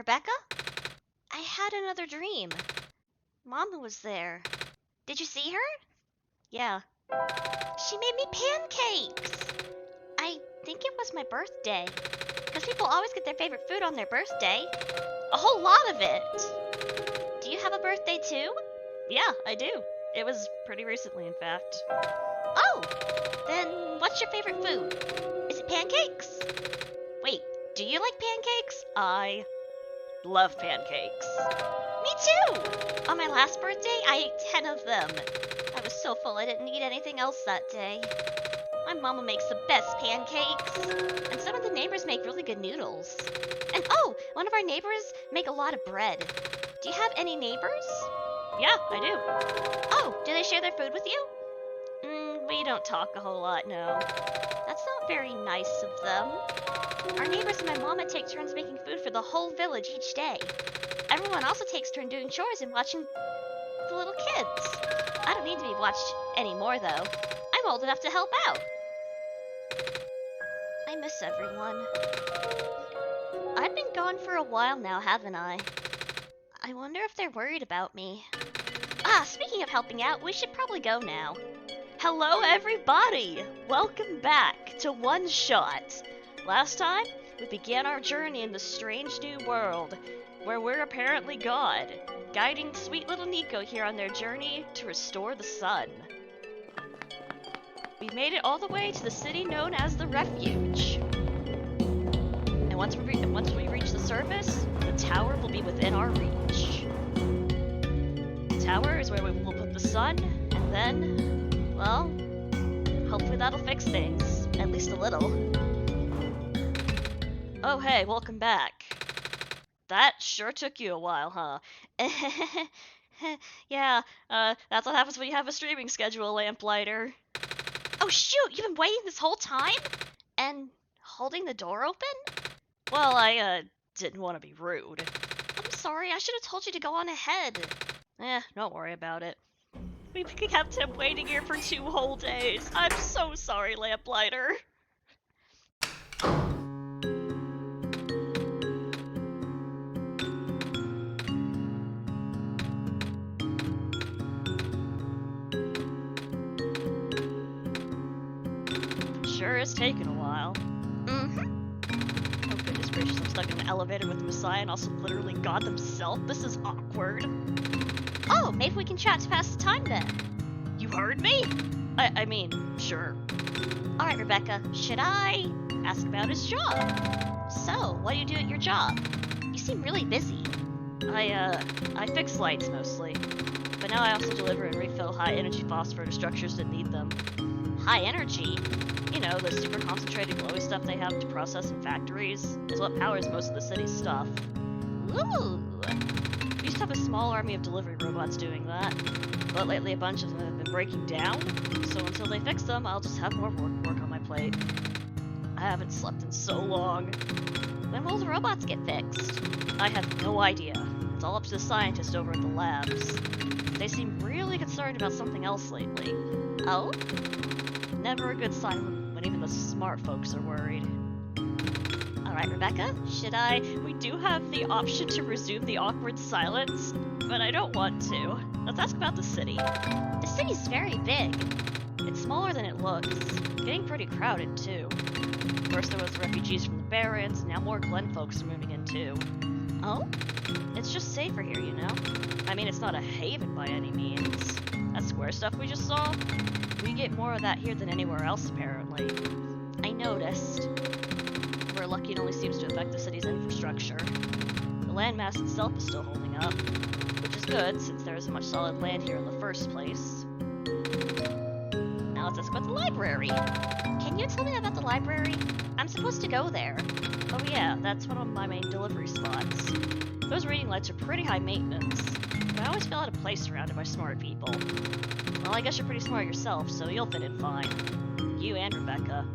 Rebecca? I had another dream. Mama was there. Did you see her? Yeah. She made me pancakes! I think it was my birthday. Because people always get their favorite food on their birthday. A whole lot of it. Do you have a birthday too? Yeah, I do. It was pretty recently, in fact. Oh! Then what's your favorite food? Is it pancakes? Wait, do you like pancakes? I love pancakes. Me too! On my last birthday, I ate 10 of them. I was so full I didn't eat anything else that day. My mama makes the best pancakes. And some of the neighbors make really good noodles. And oh, one of our neighbors make a lot of bread. Do you have any neighbors? Yeah, I do. Oh, do they share their food with you? We don't talk a whole lot, no. That's not very nice of them. Our neighbors and my mama take turns making food for the whole village each day. Everyone also takes turns doing chores and watching the little kids. I don't need to be watched anymore, though. I'm old enough to help out. I miss everyone. I've been gone for a while now, haven't I? I wonder if they're worried about me. Speaking of helping out, we should probably go now. Hello, everybody! Welcome back to OneShot. Last time, we began our journey in the strange new world, where we're apparently God, guiding sweet little Nico here on their journey to restore the sun. We've made it all the way to the city known as the Refuge. And once we reach the surface, the tower will be within our reach. The tower is where we will put the sun, and then, well, hopefully that'll fix things, at least a little. Oh hey, welcome back. That sure took you a while, huh? Yeah, that's what happens when you have a streaming schedule, Lamplighter. Oh shoot, you've been waiting this whole time? And holding the door open? Well, I, didn't want to be rude. I'm sorry, I should have told you to go on ahead. Don't worry about it. We kept him waiting here for 2 whole days. I'm so sorry, Lamplighter. Sure is taking a while. Oh goodness gracious, I'm stuck in an elevator with the Messiah and also literally God himself. This is awkward. Oh, maybe we can chat to pass the time then. You heard me? I mean, sure. Alright, Rebecca, should I ask about his job? So, what do you do at your job? You seem really busy. I fix lights mostly. But now I also deliver and refill high-energy phosphor to structures that need them. High energy? You know, the super concentrated glowy stuff they have to process in factories is what powers most of the city's stuff. Ooh! We used to have a small army of delivery robots doing that, but lately a bunch of them have been breaking down, so until they fix them, I'll just have more work on my plate. I haven't slept in so long. When will the robots get fixed? I have no idea. It's all up to the scientists over at the labs. They seem really concerned about something else lately. Oh? Never a good sign when even the smart folks are worried. Alright, Rebecca, should I? We do have the option to resume the awkward silence, but I don't want to. Let's ask about the city. The city's very big. It's smaller than it looks. Getting pretty crowded, too. First there was the refugees from the Barrens, now more Glen folks are moving in, too. Oh? It's just safer here, you know? I mean, it's not a haven by any means. That square stuff we just saw? We get more of that here than anywhere else, apparently. I noticed. We're lucky it only seems to affect the city's infrastructure. The landmass itself is still holding up, which is good since there isn't much solid land here in the first place. Now let's ask about the library. Can you tell me about the library? I'm supposed to go there. Oh yeah, that's one of my main delivery spots. Those reading lights are pretty high maintenance, but I always feel out of place surrounded by smart people. Well, I guess you're pretty smart yourself, so you'll fit in fine. You and Rebecca.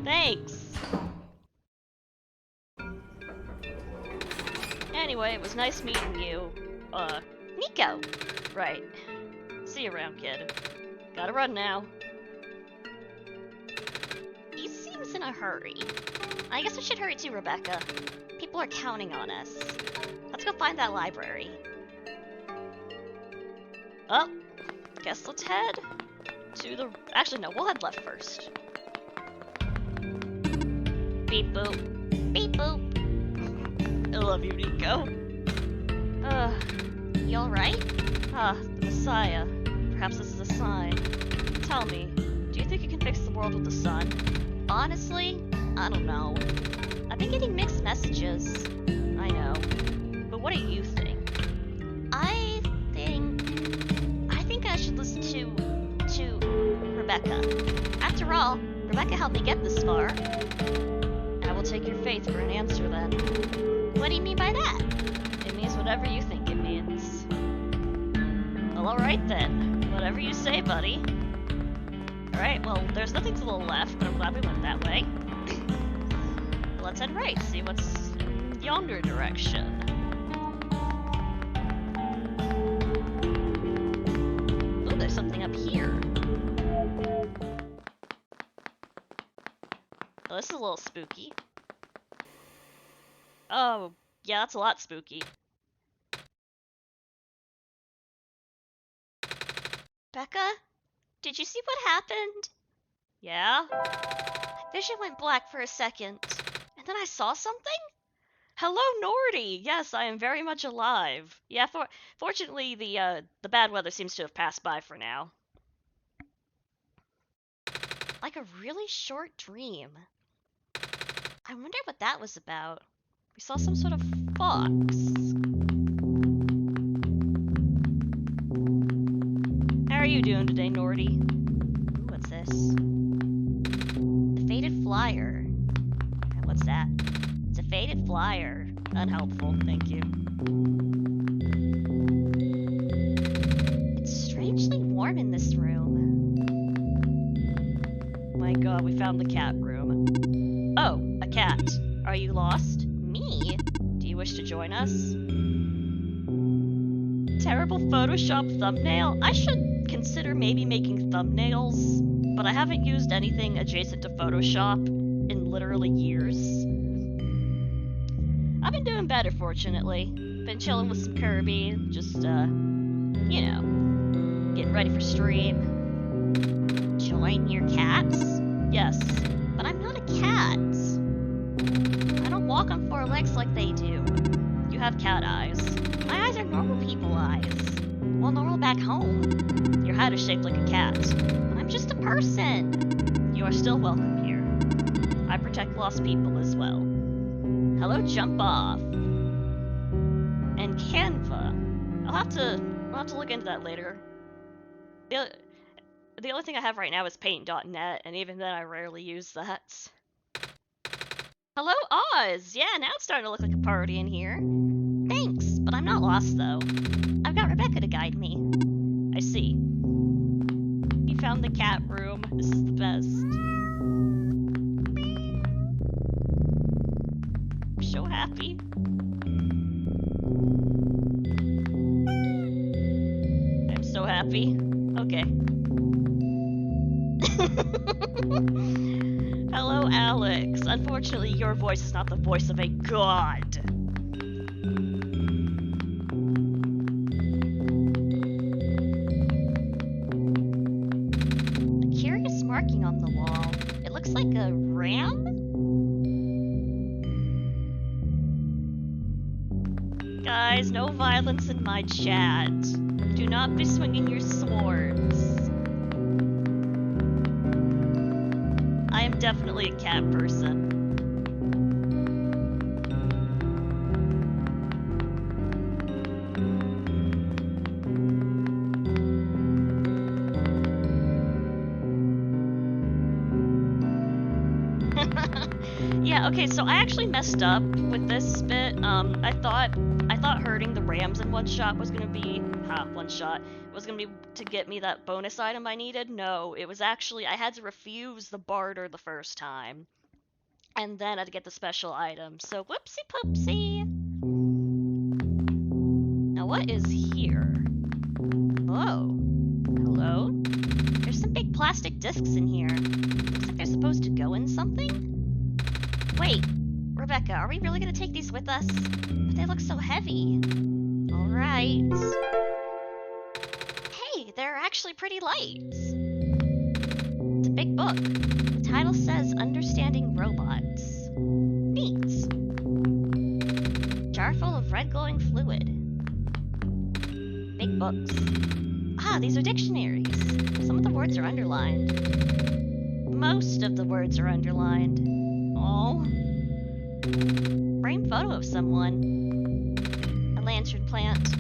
Thanks! Anyway, it was nice meeting you. Nico! Right. See you around, kid. Gotta run now. He seems in a hurry. I guess we should hurry too, Rebecca. People are counting on us. Let's go find that library. Oh, guess let's head to the... Actually, no, we'll head left first. Beep boop. Beep boop. I love you, Nico. You alright? The Messiah. Perhaps this is a sign. Tell me, do you think you can fix the world with the sun? Honestly, I don't know. I've been getting mixed messages. I know. But what do you think? I think I should listen to Rebecca. After all, Rebecca helped me get this far. I will take your faith for an answer then. What do you mean by that? It means whatever you think it means. Well, alright then. Whatever you say, buddy. Alright, well, there's nothing to the left, but I'm glad we went that way. Let's head right, see what's in yonder direction. Ooh, there's something up here. Oh, this is a little spooky. Oh, yeah, that's a lot spooky. Becca? Did you see what happened? Yeah? Vision went black for a second, and then I saw something? Hello, Nordy! Yes, I am very much alive. Yeah, fortunately, the bad weather seems to have passed by for now. Like a really short dream. I wonder what that was about. We saw some sort of fox. How are you doing today, Nordy? Ooh, what's this? The Faded Flyer. What's that? It's a faded flyer. Unhelpful, thank you. It's strangely warm in this room. My god, we found the cat room. Oh, a cat. Are you lost? Me? Do you wish to join us? Terrible Photoshop thumbnail? I should consider maybe making thumbnails, but I haven't used anything adjacent to Photoshop in literally years. I've been doing better, fortunately. Been chilling with some Kirby, just, you know, getting ready for stream. Join your cats? Yes, but I'm not a cat. I don't walk on four legs like they do. You have cat eyes. My eyes are normal people eyes. Well, normal back home. Your head is shaped like a cat. But I'm just a person. You are still welcome here. I protect lost people as well. Hello, Jump Off. And Canva. I'll have to look into that later. The only thing I have right now is paint.net, and even then I rarely use that. Hello, Oz! Yeah, now it's starting to look like a party in here. Thanks, but I'm not lost, though. I've got Rebecca to guide me. I see. You found the cat room. This is the best. I'm so happy. I'm so happy. Okay. Hello, Alex. Unfortunately, your voice is not the voice of a god. A curious marking on the wall. It looks like a ram? Guys, no violence in my chat. Do not be swinging your swords. I am definitely a cat person. Yeah, okay, so I actually messed up with this bit. I thought hurting the rams in OneShot was gonna be OneShot was gonna be to get me that bonus item I needed. No, it was actually I had to refuse the barter the first time. And then I had to get the special item. So whoopsie poopsie. Now what is here? Oh. Hello? There's some big plastic discs in here. Looks like they're supposed to go in something? Wait, Rebecca, are we really gonna take these with us? But they look so heavy. Alright. Hey, they're actually pretty light. It's a big book. The title says Understanding Robots. Neat. Jar full of red glowing fluid. Big books. Ah, these are dictionaries. Some of the words are underlined. Most of the words are underlined. Oh. Framed photo of someone. A lantern plant.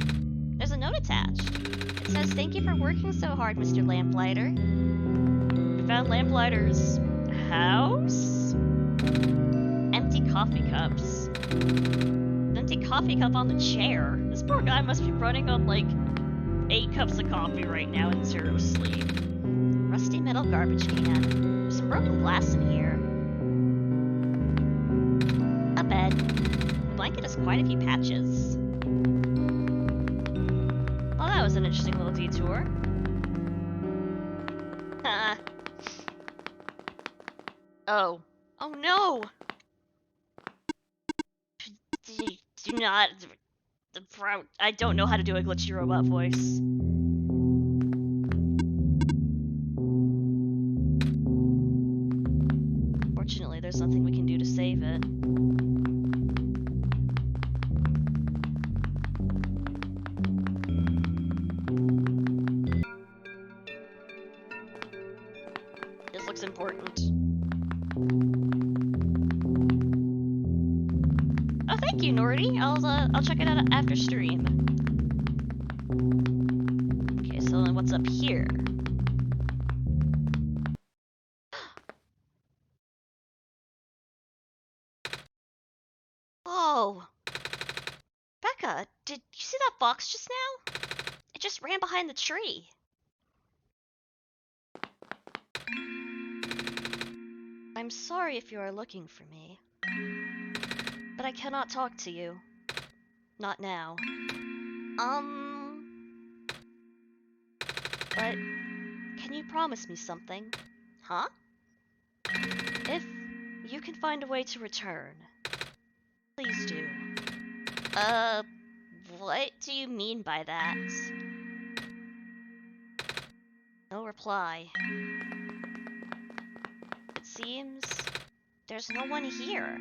There's a note attached. It says, "Thank you for working so hard, Mr. Lamplighter." We found Lamplighter's house? Empty coffee cups. An empty coffee cup on the chair. This poor guy must be running on like 8 cups of coffee right now and 0 sleep. Rusty metal garbage can. There's some broken glass in here. A bed. The blanket has quite a few patches. Well, that was an interesting little detour. Oh. Oh no! Do not... I don't know how to do a glitchy robot voice. looks important. Oh, thank you, Nordy. I'll check it out after stream. Okay, so then what's up here? Oh, Becca, did you see that fox just now? It just ran behind the tree. I'm sorry if you are looking for me, but I cannot talk to you. Not now. But can you promise me something? Huh? If you can find a way to return, please do. What do you mean by that? No reply. It seems there's no one here.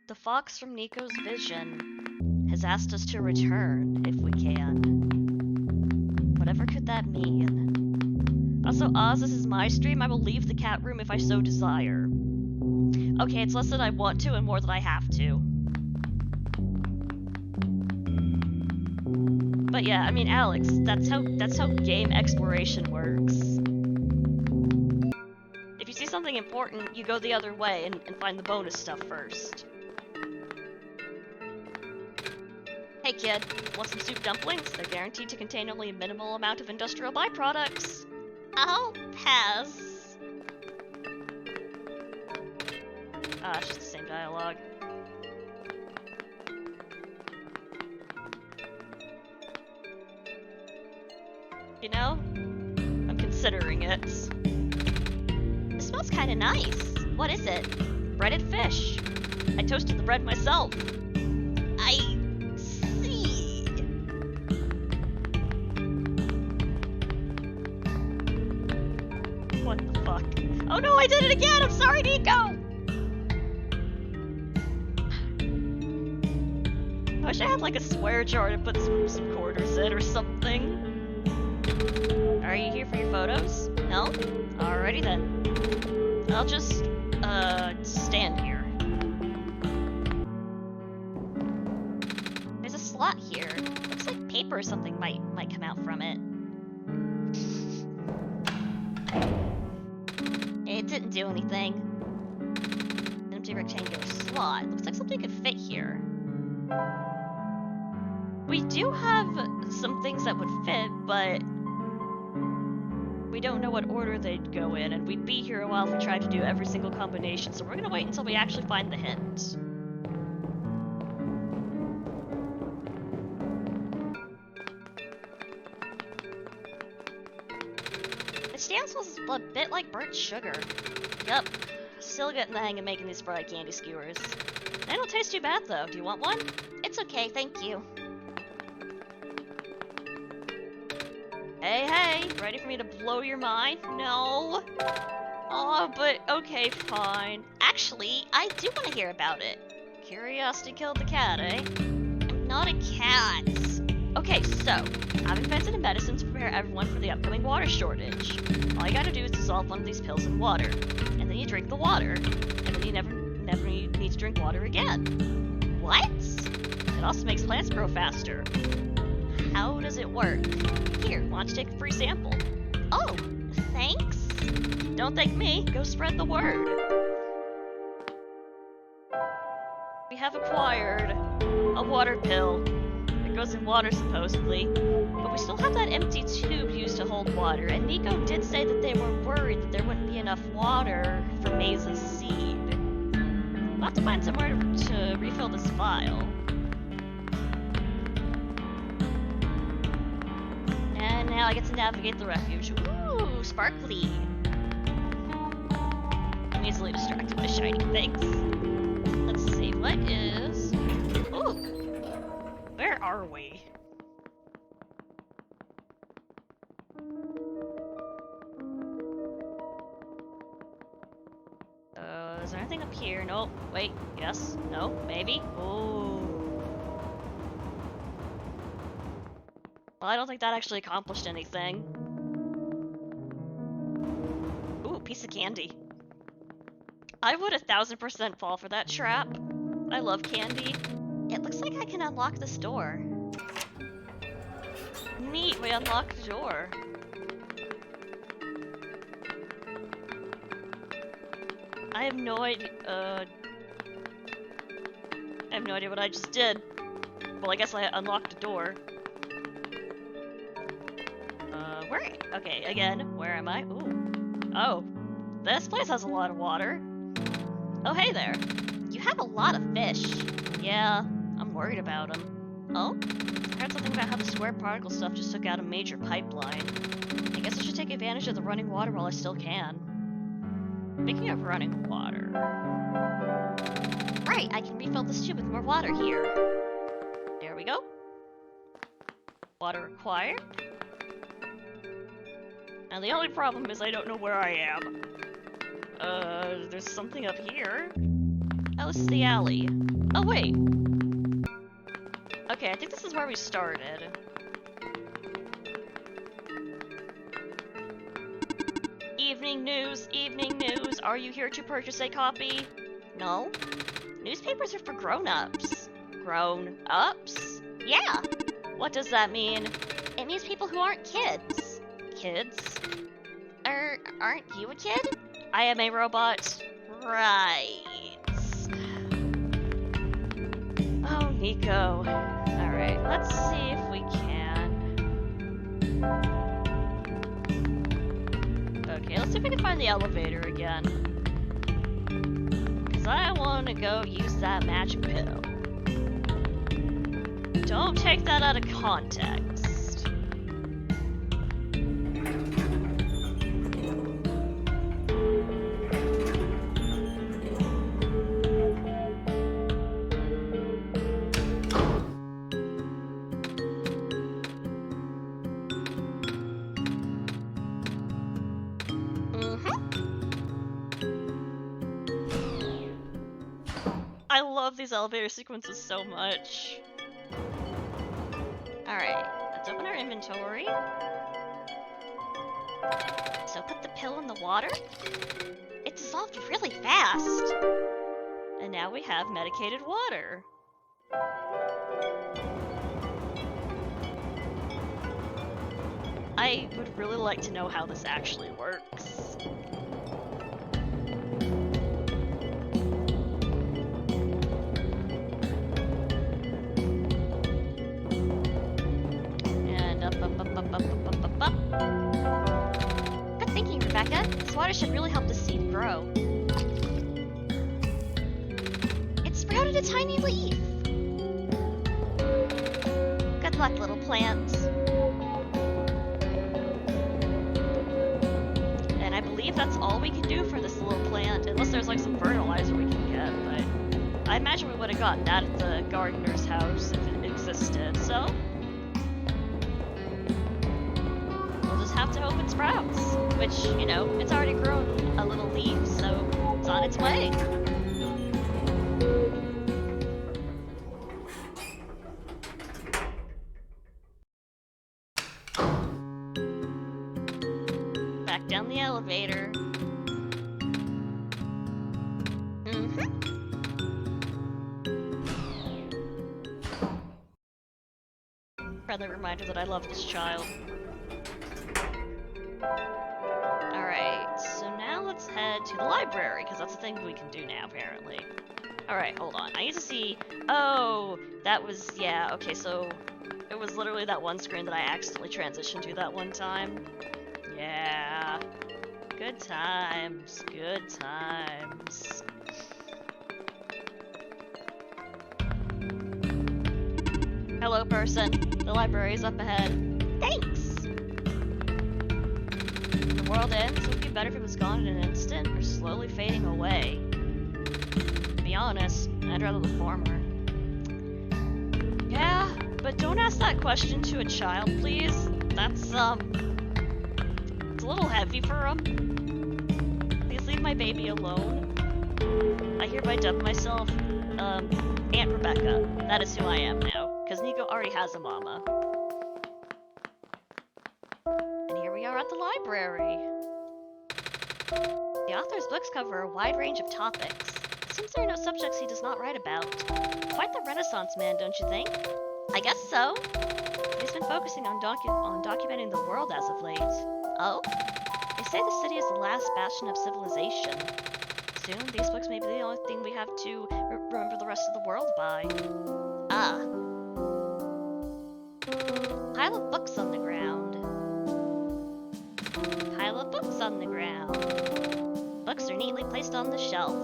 The fox from Nico's vision has asked us to return if we can. Whatever could that mean? Also, Oz, this is my stream. I will leave the cat room if I so desire. Okay, it's less that I want to and more that I have to. But yeah, I mean, Alex, that's how game exploration works. If you see something important, you go the other way and find the bonus stuff first. Hey kid, want some soup dumplings? They're guaranteed to contain only a minimal amount of industrial byproducts. I'll pass. Ah, it's just the same dialogue. You know, I'm considering it. It smells kinda nice. What is it? Breaded fish. I toasted the bread myself. I see. What the fuck? Oh no, I did it again! I'm sorry, Nico! I wish I had like a swear jar to put some quarters in or something. Are you here for your photos? No? Alrighty then. I'll just, stand here. There's a slot here. Looks like paper or something might come out from it. It didn't do anything. An empty rectangular slot. Looks like something could fit here. We do have some things that would fit, but we don't know what order they'd go in, and we'd be here a while if we tried to do every single combination, so we're gonna wait until we actually find the hint. It smells a bit like burnt sugar. Yup, still getting the hang of making these fried candy skewers. They don't taste too bad though. Do you want one? It's okay, thank you. Hey, hey! Ready for me to blow your mind? No! Oh, but okay, fine. Actually, I do want to hear about it. Curiosity killed the cat, eh? I'm not a cat! Okay, so, I've invented a medicine to prepare everyone for the upcoming water shortage. All you gotta do is dissolve one of these pills in water, and then you drink the water, and then you never need to drink water again. What? It also makes plants grow faster. How does it work? Here, why don't you take a free sample? Oh, thanks. Don't thank me, go spread the word. We have acquired a water pill. It goes in water supposedly, but we still have that empty tube used to hold water, and Nico did say that they were worried that there wouldn't be enough water for Maze's seed. We'll have to find somewhere to refill this vial. And now I get to navigate the refuge. Ooh, sparkly. I'm easily distracted by shiny things. Let's see, what is... Ooh! Where are we? Is there anything up here? Nope. Wait, yes, no, maybe? Ooh. Well, I don't think that actually accomplished anything. Ooh, piece of candy. I would 1000% fall for that trap. I love candy. It looks like I can unlock this door. Neat, we unlocked the door. I have no idea, I have no idea what I just did. Well, I guess I unlocked a door. Where? Okay, again, where am I? Ooh. Oh, this place has a lot of water. Oh, hey there. You have a lot of fish. Yeah, I'm worried about them. Oh? I heard something about how the square particle stuff just took out a major pipeline. I guess I should take advantage of the running water while I still can. Speaking of running water... Right, I can refill this tube with more water here. There we go. Water required. And the only problem is I don't know where I am. There's something up here. Oh, this is the alley. Oh, wait. Okay, I think this is where we started. Evening news, are you here to purchase a copy? No? Newspapers are for grown-ups. Grown-ups? Yeah! What does that mean? It means people who aren't kids. Kids? Aren't you a kid? I am a robot. Right. Oh, Nico. Alright, let's see if we can. Okay, let's see if we can find the elevator again. Because I want to go use that magic pill. Don't take that out of context. I love these elevator sequences so much. Alright, let's open our inventory. So put the pill in the water. It dissolved really fast. And now we have medicated water. I would really like to know how this actually works. Good thinking, Rebecca. This water should really help the seed grow. It sprouted a tiny leaf. Good luck, little plant. And I believe that's all we can do for this little plant, unless there's like some fertilizer we can get, but I imagine we would have gotten that at the gardener's house if it existed, so have to hope it sprouts, which, you know, it's already grown a little leaf, so it's on its way. Back down the elevator. Friendly reminder that I love this child. Alright, so now let's head to the library, because that's the thing we can do now, apparently. Alright, hold on. I need to see... Oh, that was... Yeah, okay, so... It was literally that one screen that I accidentally transitioned to that one time. Yeah. Good times. Good times. Hello, person. The library is up ahead. Thanks! The world ends, it would be better if it was gone in an instant, or slowly fading away. To be honest, I'd rather the former. Yeah, but don't ask that question to a child, please. That's, it's a little heavy for him. Please leave my baby alone. I hereby dub myself, Aunt Rebecca. That is who I am now, because Nico already has a mama. And here we are at the library. The author's books cover a wide range of topics. It seems there are no subjects he does not write about. Quite the Renaissance man, don't you think? I guess so. He's been focusing on documenting the world as of late. Oh? They say the city is the last bastion of civilization. Soon, these books may be the only thing we have to remember the rest of the world by. Ah. Pile of books on the ground. Pile of books on the ground. Books are neatly placed on the shelf.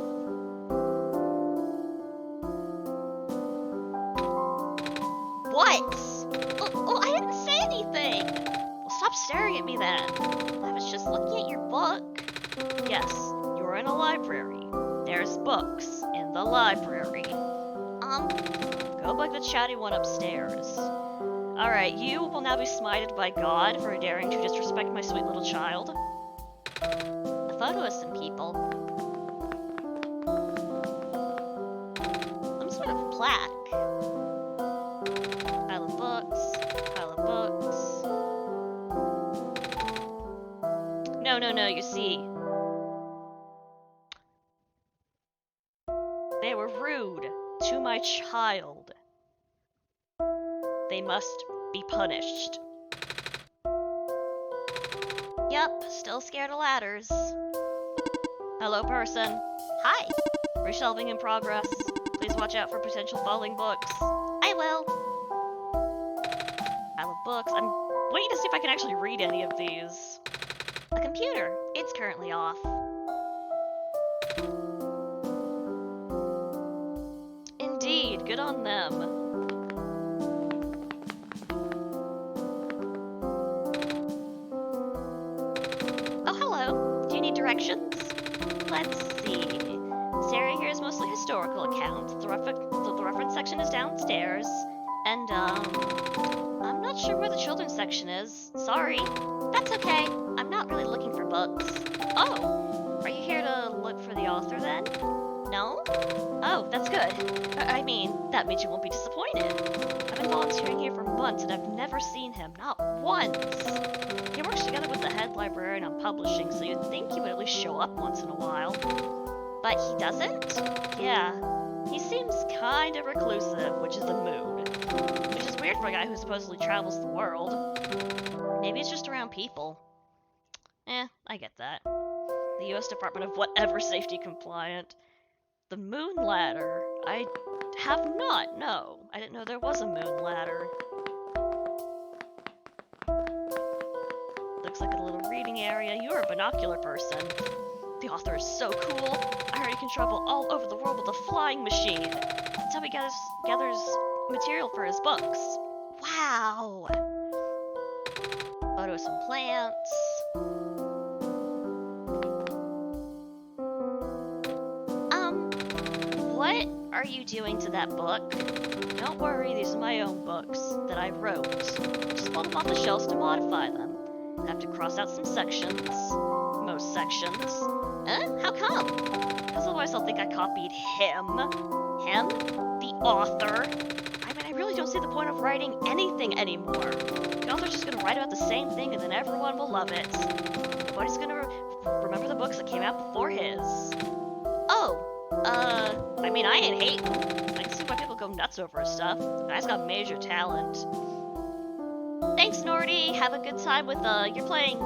What? Oh, I didn't say anything! Well, stop staring at me then. I was just looking at your book. Yes, you're in a library. There's books in the library. Go bug the chatty one upstairs. Alright, you will now be smited by God for daring to disrespect my sweet little child. A photo of some people. Some sort of plaque. Pile of books. Pile of books. No, you see. They were rude to my child. They must be punished. Yup, still scared of ladders. Hello, person. Hi. Reshelving in progress. Please watch out for potential falling books. I will. Pile of books. I'm waiting to see if I can actually read any of these. A computer. It's currently off. Indeed, good on them. Directions? Let's see. This area here is mostly historical accounts. The reference section is downstairs. And, I'm not sure where the children's section is. Sorry. That's okay. I'm not really looking for books. Oh! Are you here to look for the author, then? No? Oh, that's good. I mean, that means you won't be disappointed. I've been volunteering here for months, and I've never seen him. Not once! He works together with the head librarian on publishing, so you'd think he would at least show up once in a while. But he doesn't? Yeah. He seems kinda reclusive, which is the mood. Which is weird for a guy who supposedly travels the world. Maybe it's just around people. I get that. The US Department of whatever safety compliant. The moon ladder. I have not, no. I didn't know there was a moon ladder. Looks like a little reading area. You're a binocular person. The author is so cool. I heard he can travel all over the world with a flying machine. That's how he gathers material for his books. Wow! Photo of some plants. What are you doing to that book? Don't worry, these are my own books that I wrote. Just pull them off the shelves to modify them. I have to cross out some sections. Most sections. How come? Because otherwise I'll think I copied him. Him? The author? I mean, I really don't see the point of writing anything anymore. The author's just gonna write about the same thing and then everyone will love it. Nobody's gonna remember the books that came out before his. Oh, I mean, I ain't hating. I can see why people go nuts over his stuff. The guy's got major talent. Thanks, Nordy. Have a good time with, you're playing,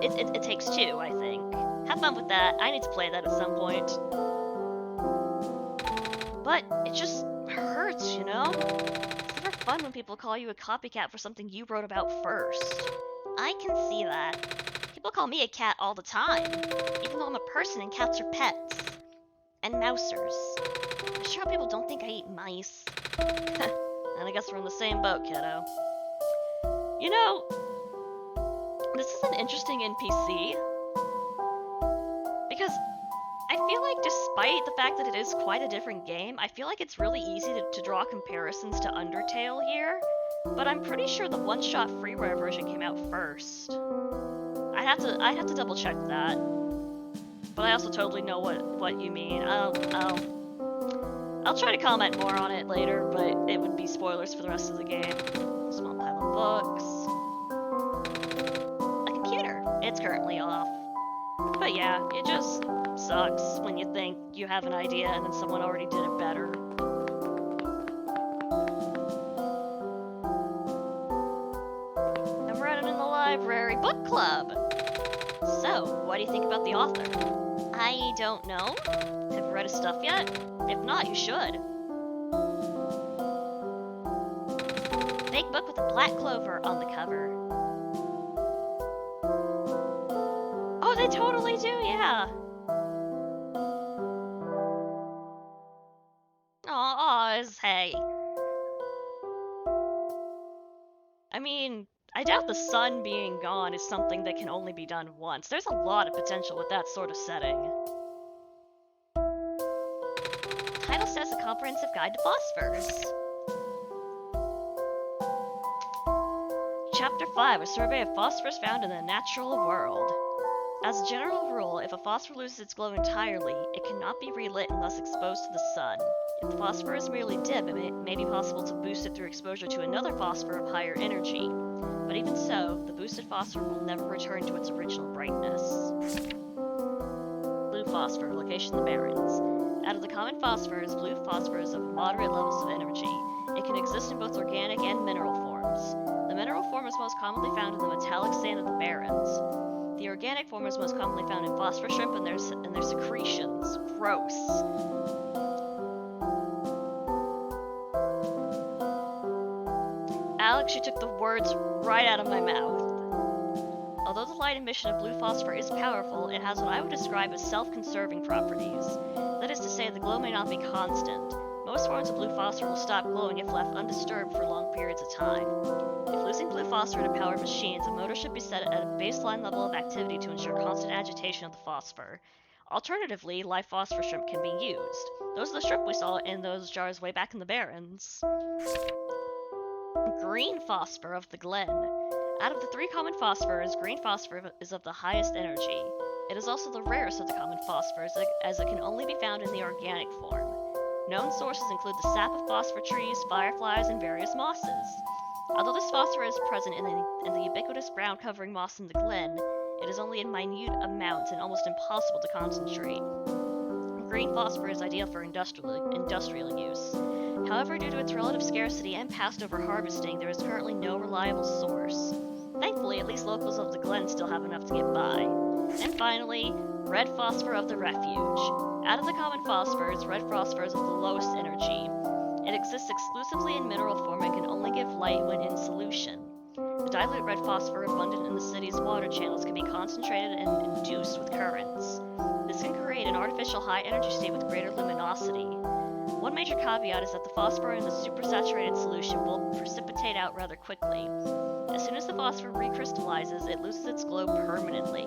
It Takes Two, I think. Have fun with that. I need to play that at some point. But it just hurts, you know? It's never fun when people call you a copycat for something you wrote about first. I can see that. People call me a cat all the time, even though I'm a person and cats are pets. And mousers. I'm sure people don't think I eat mice. And I guess we're in the same boat, kiddo. You know, this is an interesting NPC. Because I feel like despite the fact that it is quite a different game, I feel like it's really easy to draw comparisons to Undertale here. But I'm pretty sure the one-shot freeware version came out first. I'd have to double check that. But I also totally know what you mean. I'll try to comment more on it later, but it would be spoilers for the rest of the game. Small pile of books. It's currently off. But yeah, it just sucks when you think you have an idea and then someone already did it better. I'm running in the library book club! So, what do you think about the author? I don't know. Have you read his stuff yet? If not, you should. Big book with a black clover on the cover. Oh, they totally do, yeah. Aw, hey. I mean, I doubt the sun being gone is something that can only be done once. There's a lot of potential with that sort of setting. The title says A Comprehensive Guide to Phosphors. Chapter 5, A Survey of Phosphors Found in the Natural World. As a general rule, if a phosphor loses its glow entirely, it cannot be relit unless exposed to the sun. If the phosphor is merely dim, it may be possible to boost it through exposure to another phosphor of higher energy. But even so, the boosted phosphor will never return to its original brightness. Blue phosphor, location the Barrens. Out of the common phosphors, blue phosphor is of moderate levels of energy. It can exist in both organic and mineral forms. The mineral form is most commonly found in the metallic sand of the Barrens. The organic form is most commonly found in phosphor shrimp and their secretions. Gross. Alex, you took the words right out of my mouth. Although the light emission of blue phosphor is powerful, it has what I would describe as self-conserving properties. That is to say, the glow may not be constant. Most forms of blue phosphor will stop glowing if left undisturbed for long periods of time. If losing blue phosphor to powered machines, a motor should be set at a baseline level of activity to ensure constant agitation of the phosphor. Alternatively, live phosphor shrimp can be used. Those are the shrimp we saw in those jars way back in the Barrens. Green phosphor of the Glen. Out of the three common phosphors, green phosphor is of the highest energy. It is also the rarest of the common phosphors, as it can only be found in the organic form. Known sources include the sap of phosphor trees, fireflies, and various mosses. Although this phosphor is present in the ubiquitous ground-covering moss in the glen, it is only in minute amounts and almost impossible to concentrate. Green phosphor is ideal for industrial use. However, due to its relative scarcity and past over-harvesting, there is currently no reliable source. Thankfully, at least locals of the glen still have enough to get by. And finally, red phosphor of the refuge. Out of the common phosphors, red phosphor is of the lowest energy. It exists exclusively in mineral form and can only give light when in solution. The dilute red phosphor abundant in the city's water channels can be concentrated and induced with currents. This can create an artificial high-energy state with greater luminosity. One major caveat is that the phosphor in the supersaturated solution will precipitate out rather quickly. As soon as the phosphor recrystallizes, it loses its glow permanently.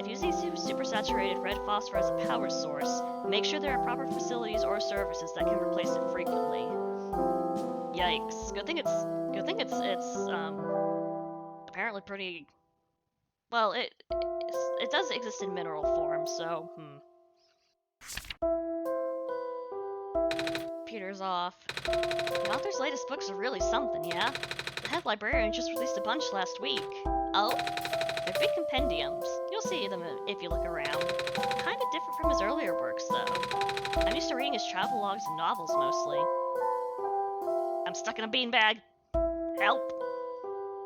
If using supersaturated red phosphor as a power source, make sure there are proper facilities or services that can replace it frequently. Yikes. Good thing it's apparently pretty... Well, it does exist in mineral form, so, Peter's off. The author's latest books are really something, yeah? The head librarian just released a bunch last week. Oh? They're big compendiums. You'll see them if you look around. Kinda different from his earlier works, though. I'm used to reading his travel logs and novels, mostly. I'm stuck in a beanbag. Help!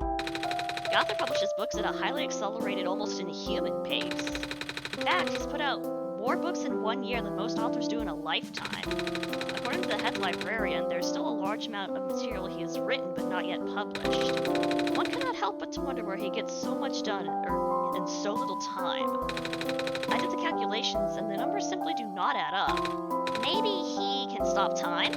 The author publishes books at a highly accelerated, almost inhuman pace. In fact, he's put out more books in 1 year than most authors do in a lifetime. According to the head librarian, there's still a large amount of material he has written but not yet published. One cannot help but to wonder where he gets so much done in so little time. I did the calculations, and the numbers simply do not add up. Maybe he can stop time?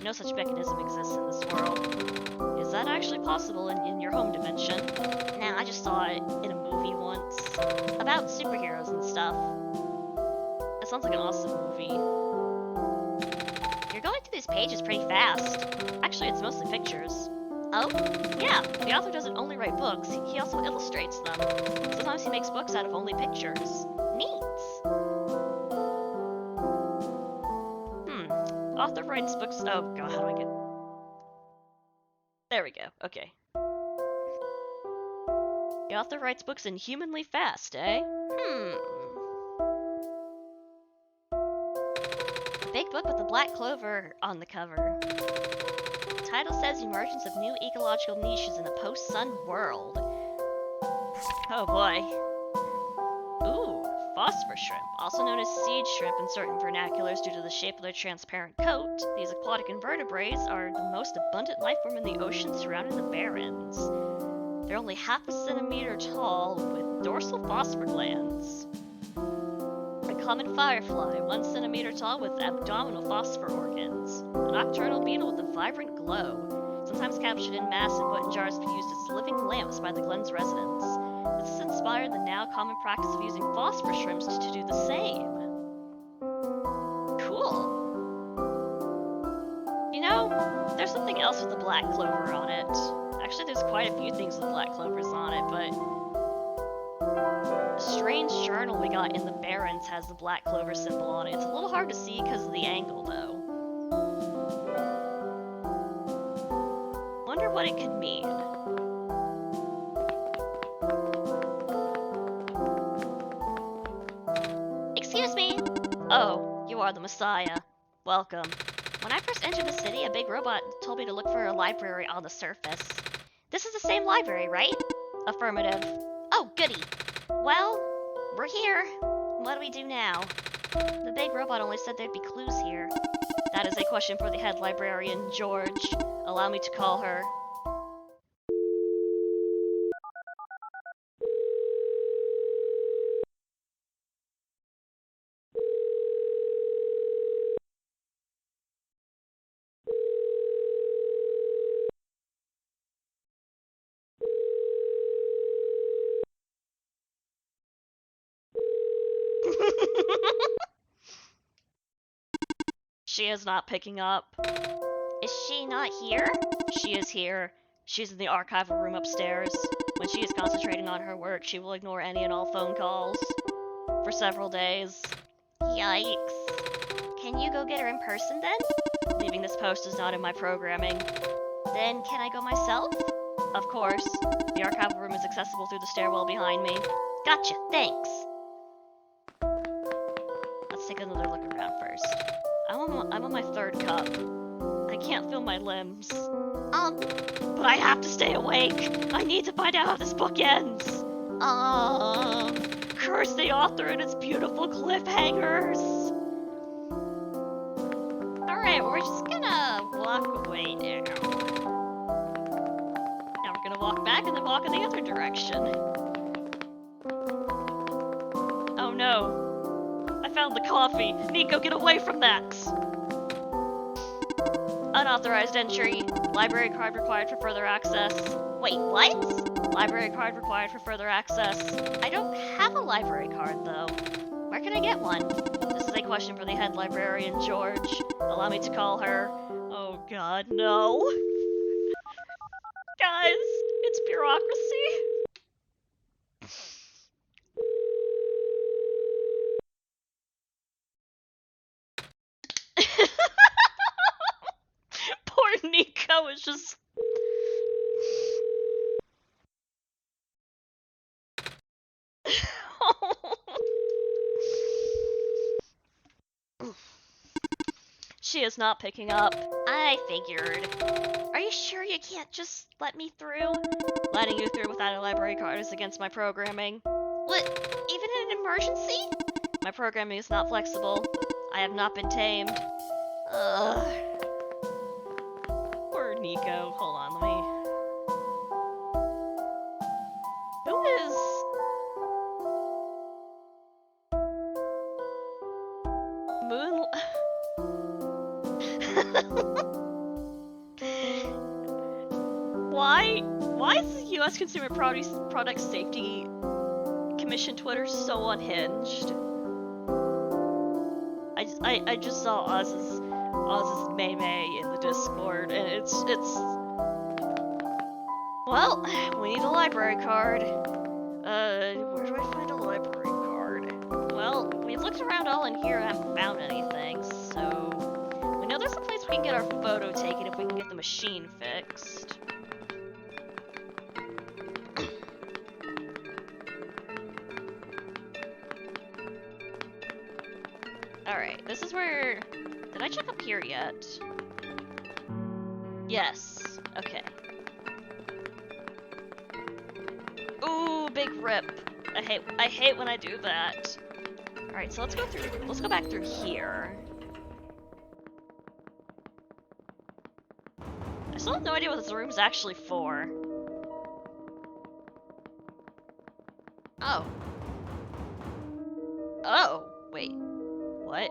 No such mechanism exists in this world. Is that actually possible in your home dimension? Nah, I just saw it in a movie once. About superheroes and stuff. That sounds like an awesome movie. You're going through these pages pretty fast. Actually, it's mostly pictures. Oh? Yeah, the author doesn't only write books, he also illustrates them. Sometimes he makes books out of only pictures. Neat! Author writes books... Oh god, how do I get... There we go, okay. The author writes books inhumanly fast, eh? A big book with a black clover on the cover. The title says emergence of new ecological niches in a post-sun world. Oh boy. Ooh, phosphor shrimp, also known as seed shrimp in certain vernaculars due to the shape of their transparent coat. These aquatic invertebrates are the most abundant life form in the ocean surrounding the barrens. They're only half a centimeter tall with dorsal phosphor glands. A common firefly, 1 centimeter tall with abdominal phosphor organs. A nocturnal beetle with a vibrant glow, sometimes captured in mass and put in jars to be used as living lamps by the Glen's residents. This has inspired the now common practice of using phosphor shrimps to do the same. Cool. You know, there's something else with the black clover on it. Actually, there's quite a few things with black clovers on it, but the strange journal we got in the Barrens has the black clover symbol on it. It's a little hard to see because of the angle, though. Wonder what it could mean. Excuse me! Oh, you are the Messiah. Welcome. When I first entered the city, a big robot told me to look for a library on the surface. This is the same library, right? Affirmative. Oh, goody. Well, we're here. What do we do now? The big robot only said there'd be clues here. That is a question for the head librarian, George. Allow me to call her. She is not picking up. Is she not here? She is here. She's in the archival room upstairs. When she is concentrating on her work, she will ignore any and all phone calls. For several days. Yikes. Can you go get her in person then? Leaving this post is not in my programming. Then can I go myself? Of course. The archival room is accessible through the stairwell behind me. Gotcha, thanks. Let's take another look around first. I'm on my 3rd cup. I can't feel my limbs. But I have to stay awake. I need to find out how this book ends. Curse the author and its beautiful cliffhangers. Alright, we're just gonna walk away now. Now we're gonna walk back and then walk in the other direction. Oh no. I found the coffee. Nico, get away from that! Unauthorized entry. Library card required for further access. Wait, what? Library card required for further access. I don't have a library card, though. Where can I get one? This is a question for the head librarian, George. Allow me to call her. Oh god, no. Guys, it's bureaucracy. Poor Nico is just... She is not picking up. I figured. Are you sure you can't just let me through? Letting you through without a library card is against my programming. What? Even in an emergency? My programming is not flexible. I have not been tamed. Ugh. Poor Nico. Hold on, let me... Who is... Moon... Why is the U.S. Consumer Product Safety Commission Twitter so unhinged? I just saw Oz's meme in the Discord, and it's well, we need a library card. Where do I find a library card? Well, we've looked around all in here and haven't found anything, so we know there's a place we can get our photo taken if we can get the machine fixed. This is where... Did I check up here yet? Yes. Okay. Ooh, big rip. I hate when I do that. Alright, so let's go back through here. I still have no idea what this room's actually for. Oh. Oh, wait. What?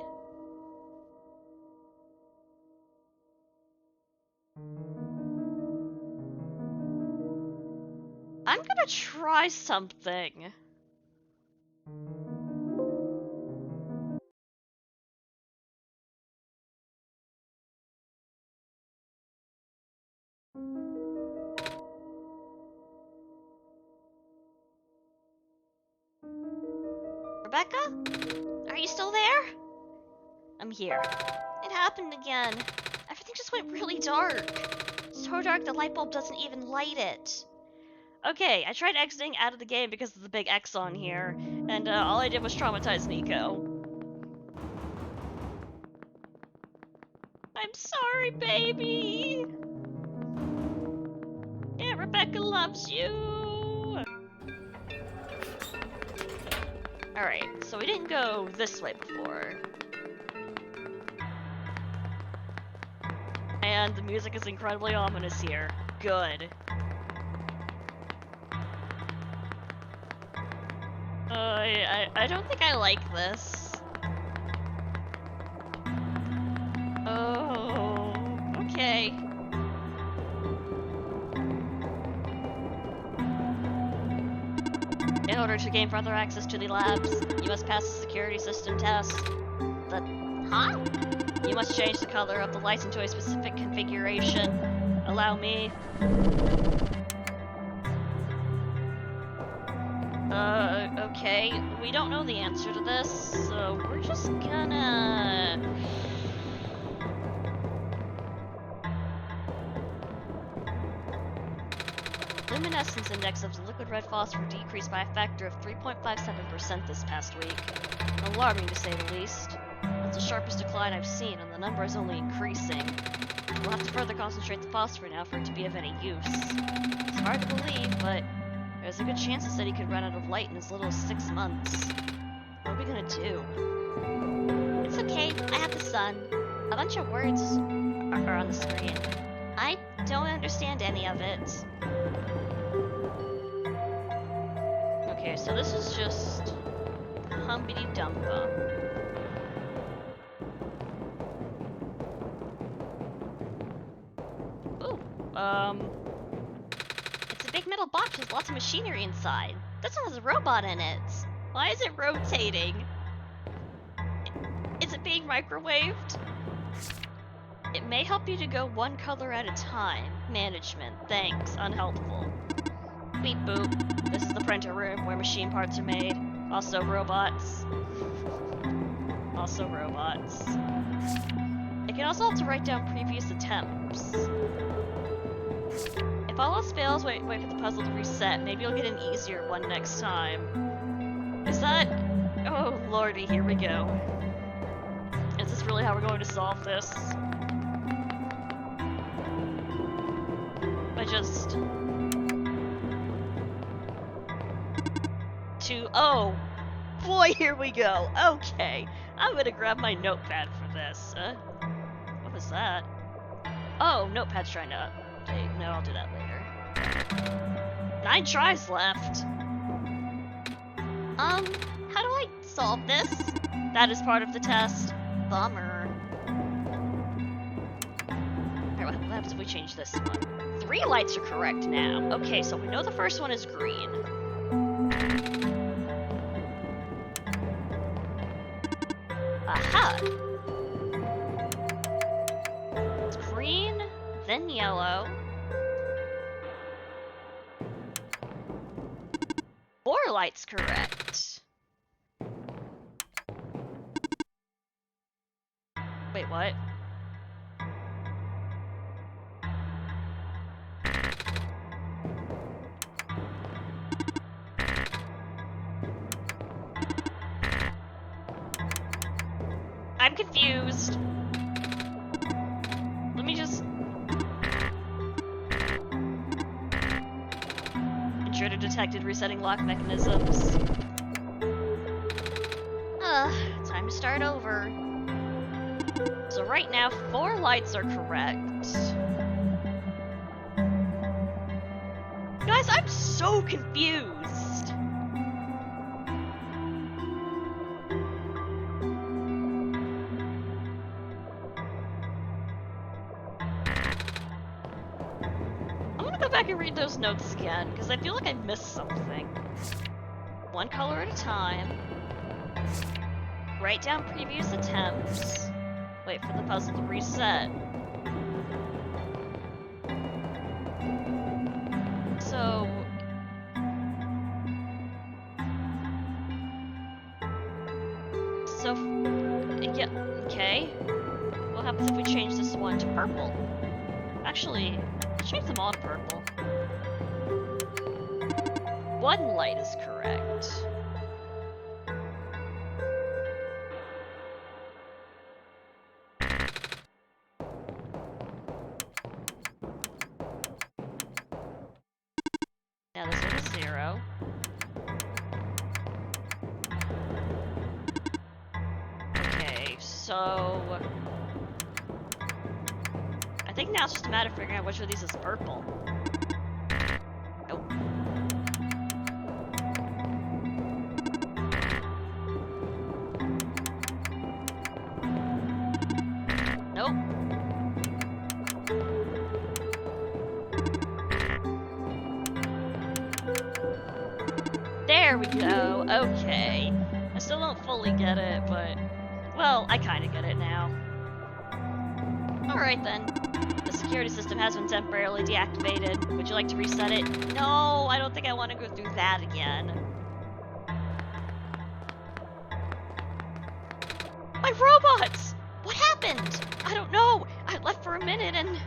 I'm gonna try something. Rebecca? Are you still there? I'm here. It happened again. Everything just went really dark. So dark the light bulb doesn't even light it. Okay, I tried exiting out of the game because of the big X on here, and all I did was traumatize Nico. I'm sorry, baby! Yeah, Rebecca loves you! Alright, so we didn't go this way before. And the music is incredibly ominous here. Good. I don't think I like this. Oh, okay. In order to gain further access to the labs, you must pass the security system test. Huh? You must change the color of the lights into a specific configuration. Allow me. Okay. We don't know the answer to this, so we're just gonna... Luminescence index of the liquid red phosphor decreased by a factor of 3.57% this past week. Alarming to say the least. That's the sharpest decline I've seen, and the number is only increasing. We'll have to further concentrate the phosphor now for it to be of any use. It's hard to believe, but there's a good chance the city could run out of light in as little as 6 months. What are we gonna do? It's okay, I have the sun. A bunch of words are on the screen. I don't understand any of it. Okay, so this is just humpity-dumpa. Ooh, it's a big metal box with lots of machinery inside. This one has a robot in it. Why is it rotating? Is it being microwaved? It may help you to go one color at a time. Management, thanks, unhelpful. Beep boop. This is the printer room where machine parts are made. Also robots. Also robots. It can also help to write down previous attempts. If all else fails, wait for the puzzle to reset. Maybe you'll get an easier one next time. Is that... Oh lordy, here we go. Is this really how we're going to solve this? I just... Oh! Boy, here we go! Okay! I'm gonna grab my notepad for this. What was that? Oh, notepad's trying to update. No, I'll do that later. 9 tries left! How do I solve this? That is part of the test. Bummer. Alright, what happens if we change this one? 3 lights are correct now. Okay, so we know the first one is green. Aha! It's green, then yellow. 4 lights correct. Wait, what? I'm confused. Let me just... Intruder detected, resetting lock mechanisms. Time to start over. So right now, 4 lights are correct. Guys, I'm so confused. I'm gonna go back and read those notes again, because I feel like I missed something. 1 color at a time. Write down previous attempts. Wait for the puzzle to reset. So... yeah, okay. What happens if we change this one to purple? Actually, let's change them all to purple. 1 light is correct. Now this one is 0. Okay, so... I think now it's just a matter of figuring out which of these is purple. Nope. Nope. There we go. Okay. I still don't fully get it, but... well, I kinda get it now. Alright then. The security system has been temporarily deactivated. Would you like to reset it? No, I don't think I want to go through that again. My robots! What happened? I don't know. I left for a minute and...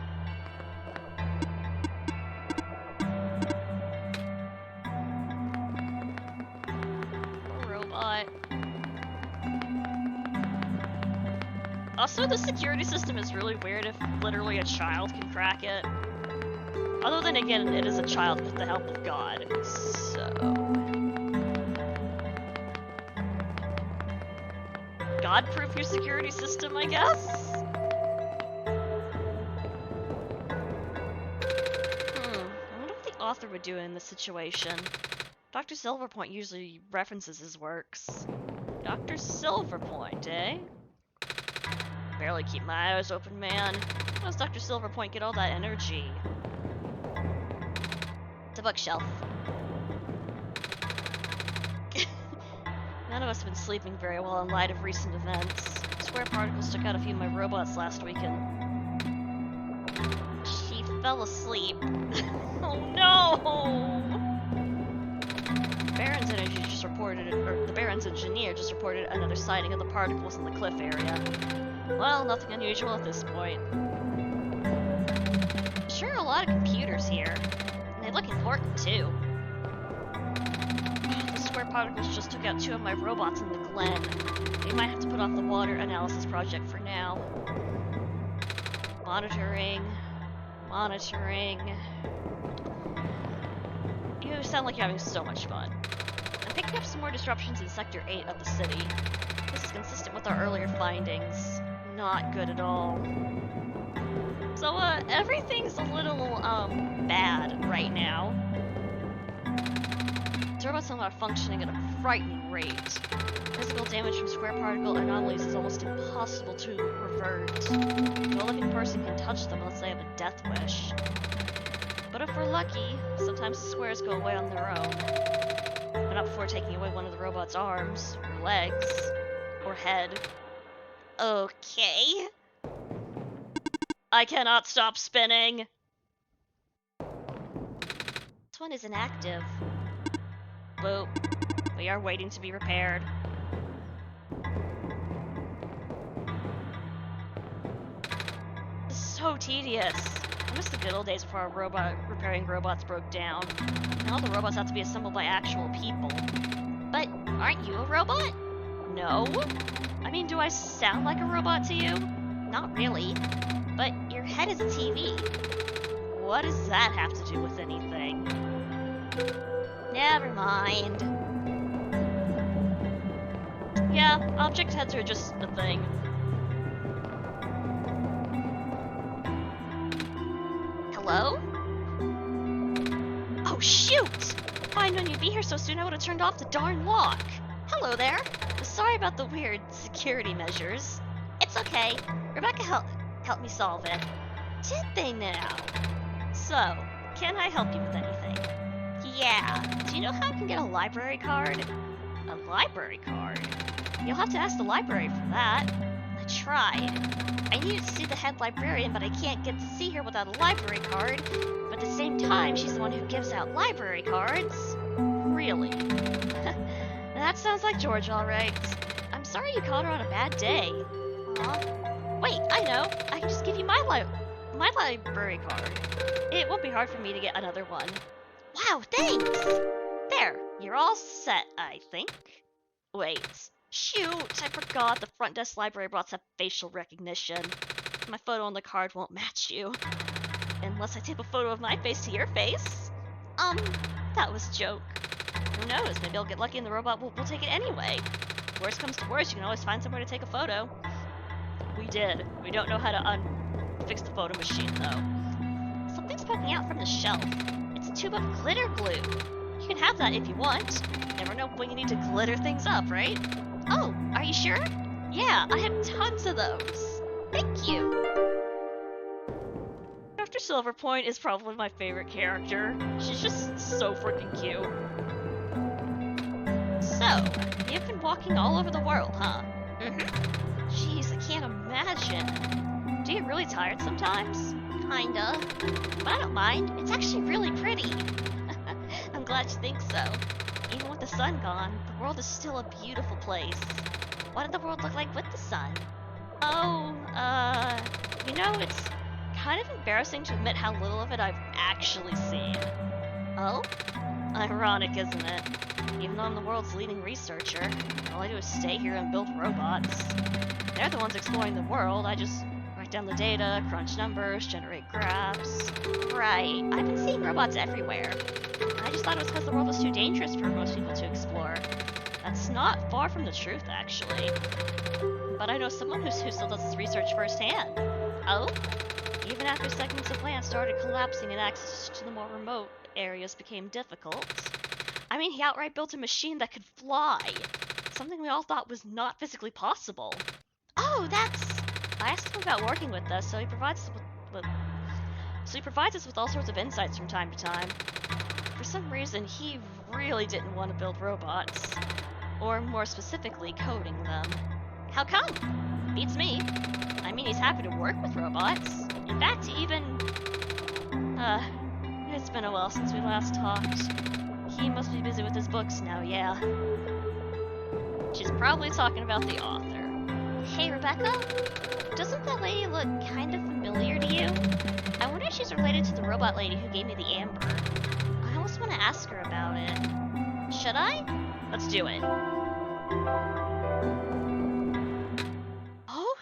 robot. Also, the security system is really weird if literally a child can crack it. Other than, again, it is a child with the help of God, so... God-proof your security system, I guess? I wonder what the author would do in this situation. Dr. Silverpoint usually references his works. Dr. Silverpoint, eh? Barely keep my eyes open, man. How does Dr. Silverpoint get all that energy? It's a bookshelf. None of us have been sleeping very well in light of recent events. Square Particles took out a few of my robots last weekend. She fell asleep. Oh no! The Baron's engineer just reported another sighting of the particles in the cliff area. Well, nothing unusual at this point. Sure, a lot of computers here. And they look important, too. The Square Particles just took out 2 of my robots in the glen. We might have to put off the water analysis project for now. Monitoring. You sound like you're having so much fun. I'm picking up some more disruptions in Sector 8 of the city. This is consistent with our earlier findings. Not good at all. So, everything's a little, bad right now. The robots are not functioning at a frightening rate. Physical damage from square particle anomalies is almost impossible to revert. No living person can touch them unless they have a death wish. But if we're lucky, sometimes the squares go away on their own. But not before taking away one of the robot's arms, or legs, or head. Okay. I cannot stop spinning. This one is inactive. Boop. We are waiting to be repaired. This is so tedious. I miss the good old days before repairing robots broke down. Now the robots have to be assembled by actual people. But aren't you a robot? No? I mean, do I sound like a robot to you? Not really. But your head is a TV. What does that have to do with anything? Never mind. Yeah, object heads are just a thing. Hello? Oh shoot! If I'd known you'd be here so soon, I would have turned off the darn lock. Hello there. Sorry about the weird security measures. It's okay. Rebecca helped me solve it. Did they now? So, can I help you with anything? Yeah. Do you know how I can get a library card? A library card? You'll have to ask the library for that. I tried. I needed to see the head librarian, but I can't get to see her without a library card. But at the same time, she's the one who gives out library cards. Really? That sounds like George, alright. I'm sorry you caught her on a bad day. Aw. Wait, I know. I can just give you my library card. It won't be hard for me to get another one. Wow, thanks! There, you're all set, I think. Wait. Shoot, I forgot the front desk library brought some facial recognition. My photo on the card won't match you. Unless I tape a photo of my face to your face. That was a joke. Who knows, maybe I'll get lucky and the robot will take it anyway. Worst comes to worst, you can always find somewhere to take a photo. We did. We don't know how to fix the photo machine, though. Something's poking out from the shelf. It's a tube of glitter glue. You can have that if you want. Never know when you need to glitter things up, right? Oh, are you sure? Yeah, I have tons of those. Thank you. Dr. Silverpoint is probably my favorite character. She's just so freaking cute. So, you've been walking all over the world, huh? Mm-hmm. Jeez, I can't imagine. Do you get really tired sometimes? Kinda. But I don't mind. It's actually really pretty. I'm glad you think so. Even with the sun gone, the world is still a beautiful place. What did the world look like with the sun? Oh, you know, it's kind of embarrassing to admit how little of it I've actually seen. Oh? Ironic, isn't it? Even though I'm the world's leading researcher, all I do is stay here and build robots. They're the ones exploring the world, I just write down the data, crunch numbers, generate graphs. Right, I've been seeing robots everywhere. I just thought it was because the world was too dangerous for most people to explore. That's not far from the truth, actually. But I know someone who still does this research firsthand. Oh? Even after segments of land started collapsing and access to the more remote areas became difficult. I mean, he outright built a machine that could fly. Something we all thought was not physically possible. Oh, that's... I asked him about working with us, so he provides us with all sorts of insights from time to time. For some reason, he really didn't want to build robots. Or more specifically, coding them. How come? Beats me. I mean, he's happy to work with robots. In fact, he even... it's been a while since we last talked. He must be busy with his books now, yeah. She's probably talking about the author. Hey, Rebecca? Doesn't that lady look kind of familiar to you? I wonder if she's related to the robot lady who gave me the amber. I almost want to ask her about it. Should I? Let's do it. Oh?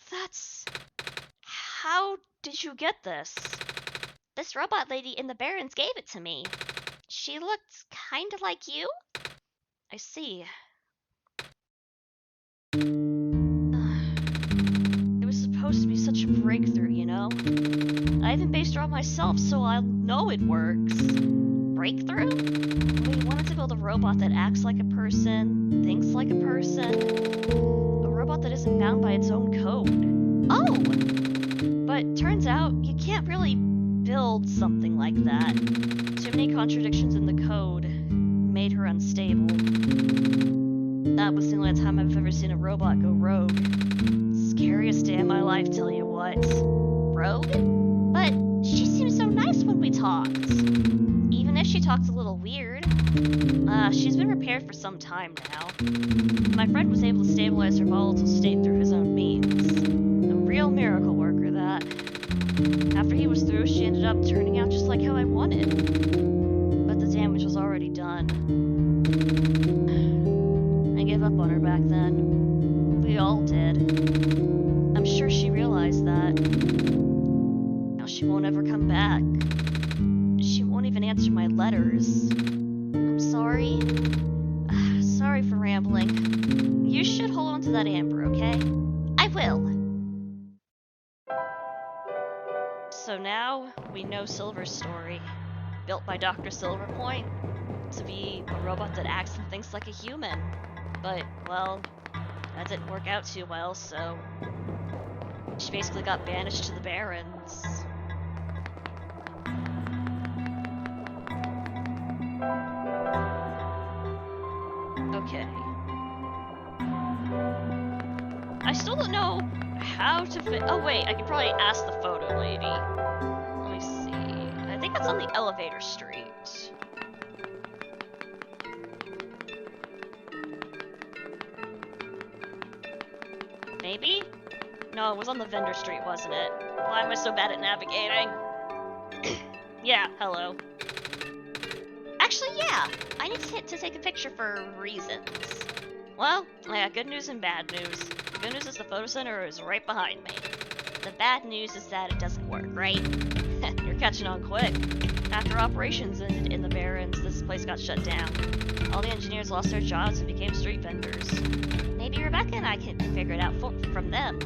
That's... How did you get this? This robot lady in the Barrens gave it to me. She looked kinda like you? I see. It was supposed to be such a breakthrough, you know? I even based her on myself, so I'll know it works. Breakthrough? We wanted to build a robot that acts like a person, thinks like a person. A robot that isn't bound by its own code. Oh! But turns out, you can't really build something like that. Too many contradictions in the code made her unstable. That was the only time I've ever seen a robot go rogue. Scariest day of my life, tell you what. Rogue? But she seemed so nice when we talked. Even if she talked a little weird. She's been repaired for some time now. My friend was able to stabilize her volatile state through his own means. A real miracle worker, that. After he was through, she ended up turning out just like how I wanted. But the damage was already done. I gave up up on her back then. We all did. I'm sure she realized that. Now she won't ever come back. She won't even answer my letters. I'm sorry. Sorry for rambling. You should hold on to that amber, okay? I will. So now we know Silver's story. Built by Dr. Silverpoint to be a robot that acts and thinks like a human. But, well, that didn't work out too well, so she basically got banished to the Barrens. Okay. I still don't know how to fit. Oh wait, I could probably ask the photo lady. Let me see. I think it's on the elevator street. Maybe? No, it was on the vendor street, wasn't it? Why am I so bad at navigating? Yeah, hello. Actually, yeah. I need to take a picture for reasons. Well, I got good news and bad news. The good news is the photo center is right behind me. The bad news is that it doesn't work, right? You're catching on quick. After operations ended in the Barrens, this place got shut down. All the engineers lost their jobs and became street vendors. Maybe Rebecca and I can figure it out from them.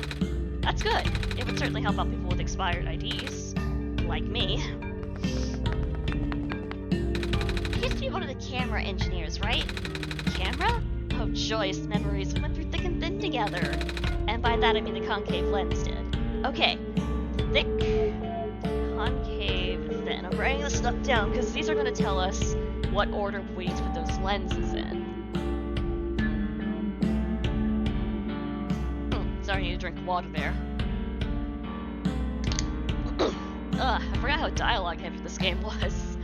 That's good. It would certainly help out people with expired IDs. Like me. You used to be one of the camera engineers, right? Camera? Oh, joyous memories. We went through thick and thin together. And by that I mean the concave lens did. Okay. Thick, concave, thin. I'm writing this stuff down because these are going to tell us what order we need to put those lenses in. Sorry, I need to drink water there. Ugh, I forgot how dialogue heavy this game was.